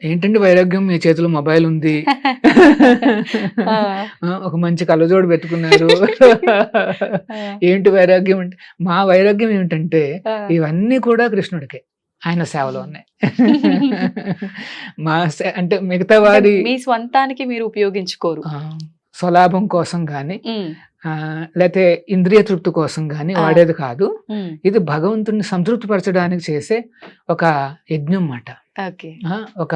Speaker 3: ఏంటంటే వైరాగ్యం, మీ చేతిలో మొబైల్ ఉంది, ఒక మంచి కళ్ళజోడు పెట్టుకున్నారు, ఏంటి వైరాగ్యం అంటే? మా వైరాగ్యం ఏమిటంటే ఇవన్నీ కూడా కృష్ణుడికే, ఆయన సేవలో ఉన్నాయి. మా అంటే మిగతా వారి
Speaker 4: మీ స్వంతానికి మీరు ఉపయోగించుకోరు,
Speaker 3: స్వలాభం కోసం కానీ లేకపోతే ఇంద్రియ తృప్తి కోసం కానీ వాడేది కాదు. ఇది భగవంతుడిని సంతృప్తి పరచడానికి చేసే ఒక యజ్ఞం మాట, ఒక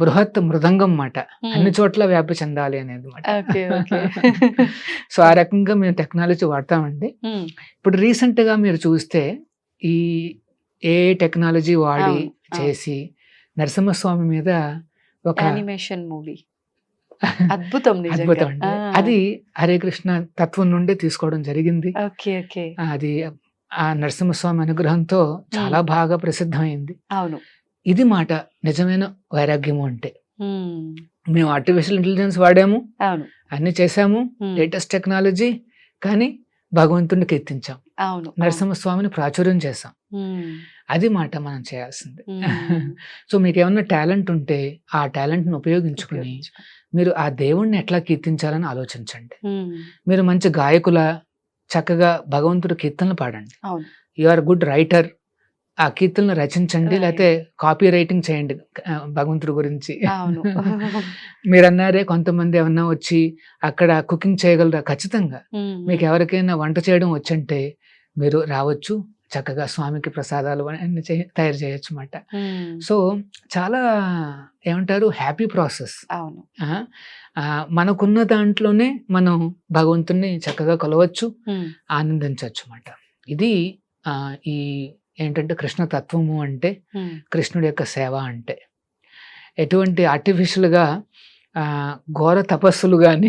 Speaker 3: బృహత్ మృదంగం మాట, అన్ని చోట్ల వ్యాప్తి చెందాలి అనేది మాట. సో ఆ రకంగా మేము టెక్నాలజీ వాడతామండి. ఇప్పుడు రీసెంట్ గా మీరు చూస్తే ఈ ఏ టెక్నాలజీ వాడి చేసి నరసింహస్వామి మీద ఒక
Speaker 4: యానిమేషన్ మూవీ, అద్భుతం
Speaker 3: అద్భుతం అండి. అది హరే కృష్ణ తత్వం నుండి తీసుకోవడం జరిగింది. అది ఆ నరసింహస్వామి అనుగ్రహంతో చాలా బాగా ప్రసిద్ధమైంది.
Speaker 4: అవును,
Speaker 3: ఇది మాట నిజమైన వైరాగ్యము అంటే. మేము ఆర్టిఫిషియల్ ఇంటెలిజెన్స్ వాడాము, అవును, అన్ని చేసాము, లేటెస్ట్ టెక్నాలజీ, కానీ భగవంతుడిని కీర్తించాం, అవును, నరసింహస్వామిని ప్రాచుర్యం చేసాం. అది మాట మనం చేయాల్సింది. సో మీకు ఏమన్నా టాలెంట్ ఉంటే ఆ టాలెంట్ ను ఉపయోగించుకుని మీరు ఆ దేవుణ్ణి ఎట్లా కీర్తించాలని ఆలోచించండి. మీరు మంచి గాయకుల, చక్కగా భగవంతుడు కీర్తనలు పాడండి. యు ఆర్ గుడ్ రైటర్, ఆ కీర్తనలు రచించండి, లేకపోతే కాపీ రైటింగ్ చేయండి భగవంతుడి గురించి. మీరు అన్నారే కొంతమంది ఏమన్నా వచ్చి అక్కడ కుకింగ్ చేయగలరా? ఖచ్చితంగా. మీకు ఎవరికైనా వంట చేయడం వచ్చంటే మీరు రావచ్చు, చక్కగా స్వామికి ప్రసాదాలు అన్ని తయారు చేయొచ్చు అన్నమాట. సో చాలా ఏమంటారు, హ్యాపీ ప్రాసెస్. అవును, మనకున్న దాంట్లోనే మనం భగవంతుని చక్కగా కొలవచ్చు, ఆనందించవచ్చు అన్నమాట. ఇది ఈ ఏంటంటే కృష్ణ తత్వము అంటే, కృష్ణుడి యొక్క సేవ అంటే. ఎటువంటి ఆర్టిఫిషియల్ గా ఘోర తపస్సులు గాని,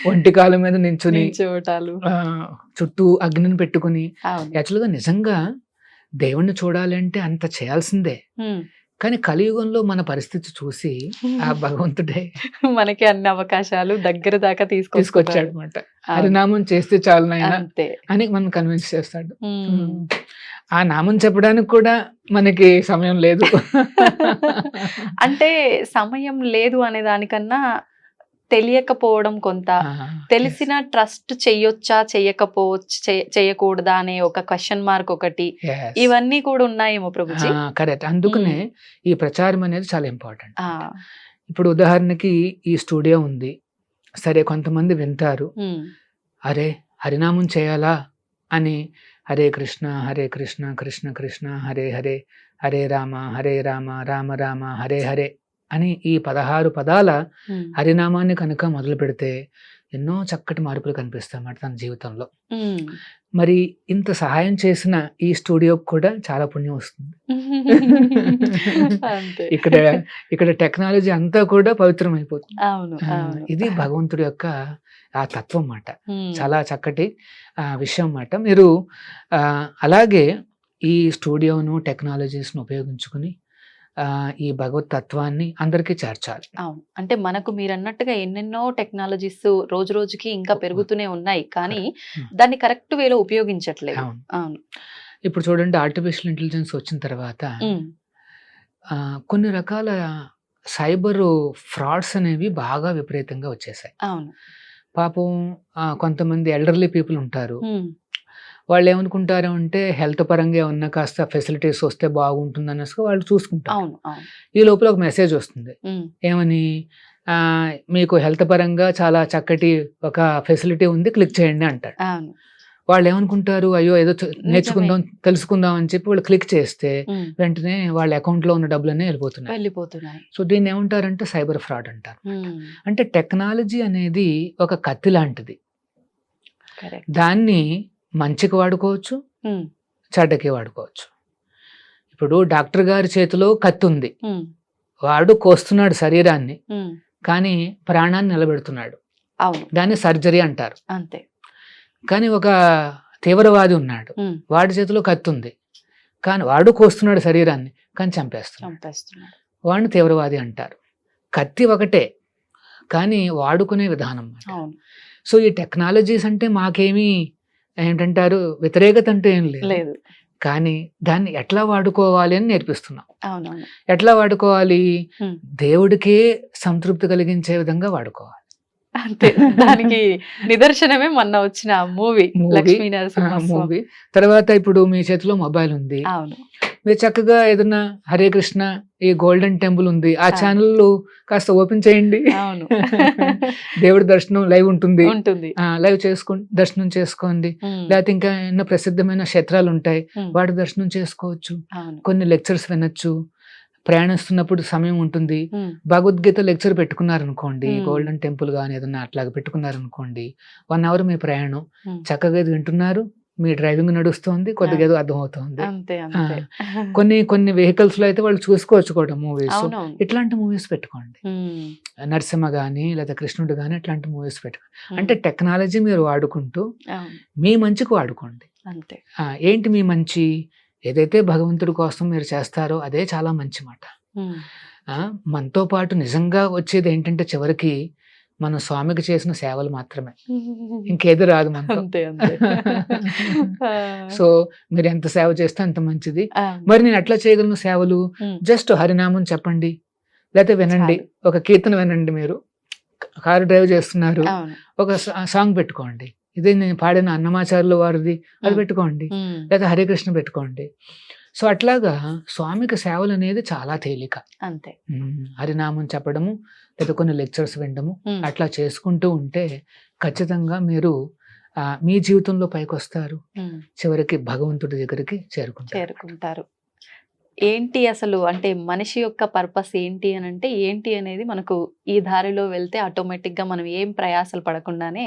Speaker 3: ఒంటికాల మీద నించుని చుట్టూ అగ్నిని పెట్టుకుని, యాక్చువల్గా నిజంగా దేవుణ్ణి చూడాలి అంటే అంత చేయాల్సిందే. కానీ కలియుగంలో మన పరిస్థితి చూసి ఆ భగవంతుడే
Speaker 4: మనకి అన్ని అవకాశాలు దగ్గర దాకా
Speaker 3: తీసుకొచ్చాడు అనమాట. హరినామం చేస్తే చాలు నాయనా అని మనం కన్విన్స్ చేస్తాడు. ఆ నామం చెప్పడానికి కూడా మనకి సమయం లేదు.
Speaker 4: అంటే సమయం లేదు అనే దానికన్నా తెలియకపోవడం కొంత, తెలిసిన ట్రస్ట్ చెయ్యొచ్చా చెయ్యకపోవచ్చు, చెయ్యకూడదా అనే ఒక క్వశ్చన్ మార్క్ ఒకటి, ఇవన్నీ కూడా ఉన్నాయేమో ప్రభుజీ.
Speaker 3: కరెక్ట్. అందుకనే ఈ ప్రచారం అనేది చాలా ఇంపార్టెంట్. ఇప్పుడు ఉదాహరణకి ఈ స్టూడియో ఉంది, సరే కొంతమంది వింటారు, అరే హరినామం చేయాలా అని హరే కృష్ణ కృష్ణ కృష్ణ హరే హరే, హరే రామ రామ రామ హరే హరే అని ఈ 16 పదాల హరినామాన్ని కనుక మొదలు పెడితే ఎన్నో చక్కటి మార్పులు కనిపిస్తాయి అన్నమాట తన జీవితంలో. మరి ఇంత సహాయం చేసిన ఈ స్టూడియోకి కూడా చాలా పుణ్యం వస్తుంది.
Speaker 4: అంతే.
Speaker 3: ఇక్కడ టెక్నాలజీ అంతా కూడా పవిత్రం అయిపోతుంది.
Speaker 4: అవును, అవును.
Speaker 3: ఇది భగవంతుడి యొక్క ఆ తత్వం అన్నమాట. చాలా చక్కటి విషయం అన్నమాట. మీరు అలాగే ఈ స్టూడియోను టెక్నాలజీస్ను ఉపయోగించుకుని ఈ భగవత్ తత్వాన్ని అందరికీ చేర్చాలి.
Speaker 4: అవును, అంటే మనకు మీరు అన్నట్టుగా ఎన్నెన్నో టెక్నాలజీస్ రోజు రోజుకి ఇంకా పెరుగుతూనే ఉన్నాయి, కానీ దాన్ని కరెక్ట్ వేలో ఉపయోగించట్లేదు.
Speaker 3: అవును.
Speaker 4: అవును.
Speaker 3: ఇప్పుడు చూడండి, ఆర్టిఫిషియల్ ఇంటెలిజెన్స్ వచ్చిన తర్వాత కొన్ని రకాల సైబర్ ఫ్రాడ్స్ అనేవి బాగా విపరీతంగా వచ్చేసాయి.
Speaker 4: అవును.
Speaker 3: పాపం కొంతమంది ఎల్డర్లీ పీపుల్ ఉంటారు. వాళ్ళు ఏమనుకుంటారు అంటే హెల్త్ పరంగా ఏమన్నా కాస్త ఫెసిలిటీస్ వస్తే బాగుంటుంది అనేసి వాళ్ళు చూసుకుంటారు.
Speaker 4: అవును, అవును.
Speaker 3: ఈ లోపల ఒక మెసేజ్ వస్తుంది, ఏమని, మీకు హెల్త్ పరంగా చాలా చక్కటి ఒక ఫెసిలిటీ ఉంది, క్లిక్ చేయండి అంటారు.
Speaker 4: అవును.
Speaker 3: వాళ్ళు ఏమనుకుంటారు, అయ్యో ఏదో నేర్చుకుందాం తెలుసుకుందాం అని చెప్పి వాళ్ళు క్లిక్ చేస్తే వెంటనే వాళ్ళ అకౌంట్ లో ఉన్న డబ్బులన్నీ వెళ్ళిపోతున్నాయి. సో దీన్ని ఏమంటారంటే సైబర్ ఫ్రాడ్ అంటారు. అంటే టెక్నాలజీ అనేది ఒక కత్తి లాంటిది. దాన్ని మంచికి వాడుకోవచ్చు, చెడ్డకి వాడుకోవచ్చు. ఇప్పుడు డాక్టర్ గారి చేతిలో కత్తి ఉంది, వాడు కోస్తున్నాడు శరీరాన్ని, కానీ ప్రాణాన్ని నిలబెడుతున్నాడు.
Speaker 4: అవును,
Speaker 3: దాన్ని సర్జరీ అంటారు.
Speaker 4: అంతే.
Speaker 3: కానీ ఒక తీవ్రవాది ఉన్నాడు, వాడి చేతిలో కత్తి ఉంది, కానీ వాడు కోస్తున్నాడు శరీరాన్ని, కానీ చంపేస్తున్నాడు. వాడిని తీవ్రవాది అంటారు. కత్తి ఒకటే, కానీ వాడుకునే విధానం. సో ఈ టెక్నాలజీస్ అంటే మాకేమీ ఏంటంటారు వ్యతిరేకత అంటే ఏం లేదు, కానీ దాన్ని ఎట్లా వాడుకోవాలి అని నేర్పిస్తున్నాం. ఎట్లా వాడుకోవాలి, దేవుడికే సంతృప్తి కలిగించే విధంగా వాడుకోవాలి.
Speaker 4: అంతే. దానికి నిదర్శనమే మొన్న వచ్చిన మూవీ లక్ష్మీ
Speaker 3: మూవీ. తర్వాత ఇప్పుడు మీ చేతిలో మొబైల్ ఉంది, మీరు చక్కగా ఏదన్నా హరే కృష్ణ ఈ గోల్డెన్ టెంపుల్ ఉంది, ఆ ఛానల్ కాస్త ఓపెన్ చేయండి, దేవుడి దర్శనం లైవ్ ఉంటుంది, లైవ్ దర్శనం చేసుకోండి. లేకపోతే ఇంకా ఎన్నో ప్రసిద్ధమైన క్షేత్రాలు ఉంటాయి, వాటి దర్శనం చేసుకోవచ్చు. కొన్ని లెక్చర్స్ వినొచ్చు, ప్రయాణిస్తున్నప్పుడు సమయం ఉంటుంది. భగవద్గీత లెక్చర్ పెట్టుకున్నారనుకోండి, గోల్డెన్ టెంపుల్ గానీ ఏదన్నా అట్లాగా పెట్టుకున్నారనుకోండి, 1 hour మీ ప్రయాణం చక్కగా ఇది వింటున్నారు, మీ డ్రైవింగ్ నడుస్తుంది, కొద్దిగా ఏదో అర్థమవుతుంది. కొన్ని వెహికల్స్ లో అయితే వాళ్ళు చూసుకోవచ్చు కూడా మూవీస్. ఇట్లాంటి మూవీస్ పెట్టుకోండి, నరసింహ గానీ లేదా కృష్ణుడు గానీ ఇట్లాంటి మూవీస్ పెట్టుకోండి. అంటే టెక్నాలజీ మీరు వాడుకుంటూ మీ మంచికి వాడుకోండి. ఏంటి మీ మంచి, ఏదైతే భగవంతుడి కోసం మీరు చేస్తారో అదే చాలా మంచి మాట. మనతో పాటు నిజంగా వచ్చేది ఏంటంటే చివరికి మన స్వామికి చేసిన సేవలు మాత్రమే, ఇంకేది రాదు మనతో. సో మీరు ఎంత సేవ చేస్తే అంత మంచిది. మరి నేను ఎట్లా చేయగలను సేవలు, జస్ట్ హరినామం చెప్పండి, లేకపోతే వినండి, ఒక కీర్తన వినండి. మీరు కారు డ్రైవ్ చేస్తున్నారు, ఒక సాంగ్ పెట్టుకోండి, ఇదే నేను పాడిన అన్నమాచార్యుల వారిది, అది పెట్టుకోండి, లేదా హరికృష్ణ పెట్టుకోండి. సో అట్లాగా స్వామికి సేవలు అనేది చాలా తేలిక.
Speaker 4: అంతే.
Speaker 3: హరినామం చెప్పడము లేదా కొన్ని లెక్చర్స్ వినడము అట్లా చేసుకుంటూ ఉంటే ఖచ్చితంగా మీరు మీ జీవితంలో పైకి వస్తారు, చివరికి భగవంతుడి దగ్గరికి చేరుకుంటారు.
Speaker 4: ఏంటి అసలు అంటే మనిషి యొక్క పర్పస్ ఏంటి అని అంటే ఏంటి అనేది మనకు ఈ దారిలో వెళ్తే ఆటోమేటిక్ గా మనం ఏం ప్రయాసలు పడకుండానే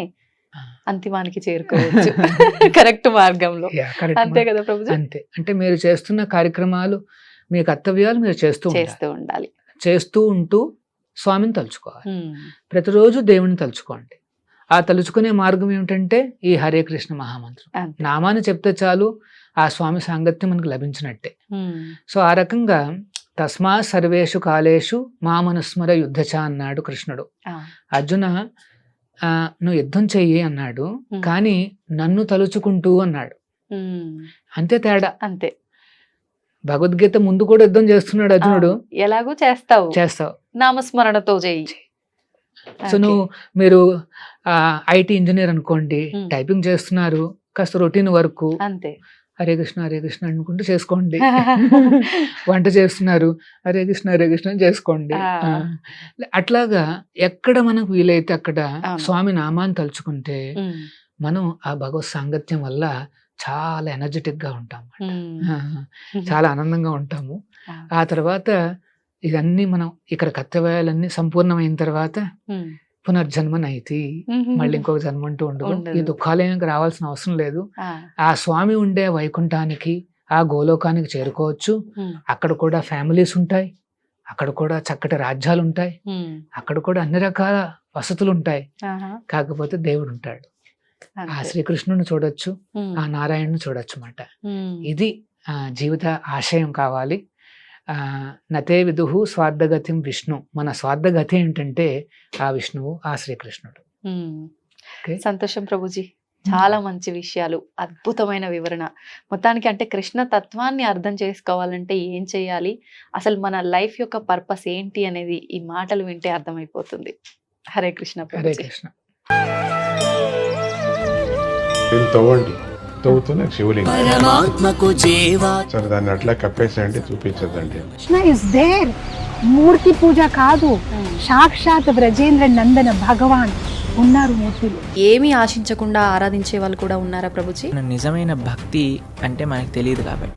Speaker 4: అంతిమానికి చేరుకోవచ్చు, కరెక్ట్ మార్గంలో. అంతే కదా ప్రభుజీ?
Speaker 3: అంతే. అంటే మీరు చేస్తున్న కార్యక్రమాలు, మీ కర్తవ్యాలు మీరు చేస్తూ
Speaker 4: ఉండాలి.
Speaker 3: చేస్తూ ఉంటూ స్వామిని తలుచుకోవాలి. ప్రతిరోజు దేవుని తలుచుకోండి. ఆ తలుచుకునే మార్గం ఏమిటంటే ఈ హరే కృష్ణ మహామంత్రం. నామాన్ని చెప్తే చాలు, ఆ స్వామి సాంగత్యం మనకు లభించినట్టే. సో ఆ రకంగా తస్మా సర్వేషు కాలేషు మామనుస్మర యుద్ధచ అన్నాడు కృష్ణుడు. అర్జున నువ్వు యుద్ధం చెయ్యి అన్నాడు, కానీ నన్ను తలుచుకుంటూ అన్నాడు. అంతే తేడా.
Speaker 4: అంతే.
Speaker 3: భగవద్గీత ముందు కూడా యుద్ధం చేస్తున్నాడు అర్జునుడు,
Speaker 4: ఎలాగూ చేస్తావు నామస్మరణతో చేయి.
Speaker 3: సో మీరు ఐటీ ఇంజనీర్ అనుకోండి, టైపింగ్ చేస్తున్నారు, కాస్త రొటీన్ వర్క్,
Speaker 4: అంతే,
Speaker 3: హరే కృష్ణ అనుకుంటూ చేసుకోండి. వంట చేస్తున్నారు, హరే కృష్ణ చేసుకోండి. అట్లాగా ఎక్కడ మనకు వీలైతే అక్కడ స్వామి నామాన్ని తలుచుకుంటే మనం ఆ భగవత్ సాంగత్యం వల్ల చాలా ఎనర్జెటిక్గా ఉంటాం, చాలా ఆనందంగా ఉంటాము. ఆ తర్వాత ఇవన్నీ మనం ఇక్కడ కర్తవ్యాలన్నీ సంపూర్ణమైన తర్వాత పునర్జన్మ నైతి, మళ్ళీ ఇంకొక జన్మ అంటూ ఉండదు. ఈ దుఃఖాలయానికి రావాల్సిన అవసరం లేదు. ఆ స్వామి ఉండే వైకుంఠానికి, ఆ గోలోకానికి చేరుకోవచ్చు. అక్కడ కూడా ఫ్యామిలీస్ ఉంటాయి, అక్కడ కూడా చక్కటి రాజ్యాలు ఉంటాయి, అక్కడ కూడా అన్ని రకాల వసతులు ఉంటాయి. కాకపోతే దేవుడు ఉంటాడు. ఆ శ్రీకృష్ణుని చూడొచ్చు, ఆ నారాయణుని చూడొచ్చు అన్నమాట. ఇది జీవిత ఆశయం కావాలి. నతే విదుహు స్వార్థగతిం విష్ణు. మన స్వార్థగతి ఏంటంటే ఆ విష్ణువు, ఆ శ్రీకృష్ణుడు.
Speaker 4: సంతోషం ప్రభుజీ, చాలా మంచి విషయాలు, అద్భుతమైన వివరణ. మొత్తానికి అంటే కృష్ణ తత్వాన్ని అర్థం చేసుకోవాలంటే ఏం చేయాలి, అసలు మన లైఫ్ యొక్క పర్పస్ ఏంటి అనేది ఈ మాటలు వింటే అర్థమైపోతుంది. హరే కృష్ణ
Speaker 3: హరే
Speaker 4: ప్రభుజీ.
Speaker 3: కృష్ణ.
Speaker 5: దీన్ని తవ్వండి, తవ్వుతూనే శివలింగం.
Speaker 6: పరమాత్మకు జీవా
Speaker 5: సరే దాన్ని అట్లా కప్పేసేయండి, చూపించదండి.
Speaker 7: Krishna is there. మూర్తి పూజ కాదు, సాక్షాత్ బ్రజేంద్ర నందన భగవాన్ ఉన్నారు మూర్తిలో.
Speaker 4: ఏమీ ఆశించకుండా ఆరాధించే వాళ్ళు కూడా ఉన్నారా ప్రభుజీ?
Speaker 6: నిజమైన భక్తి అంటే మనకు తెలియదు కాబట్టి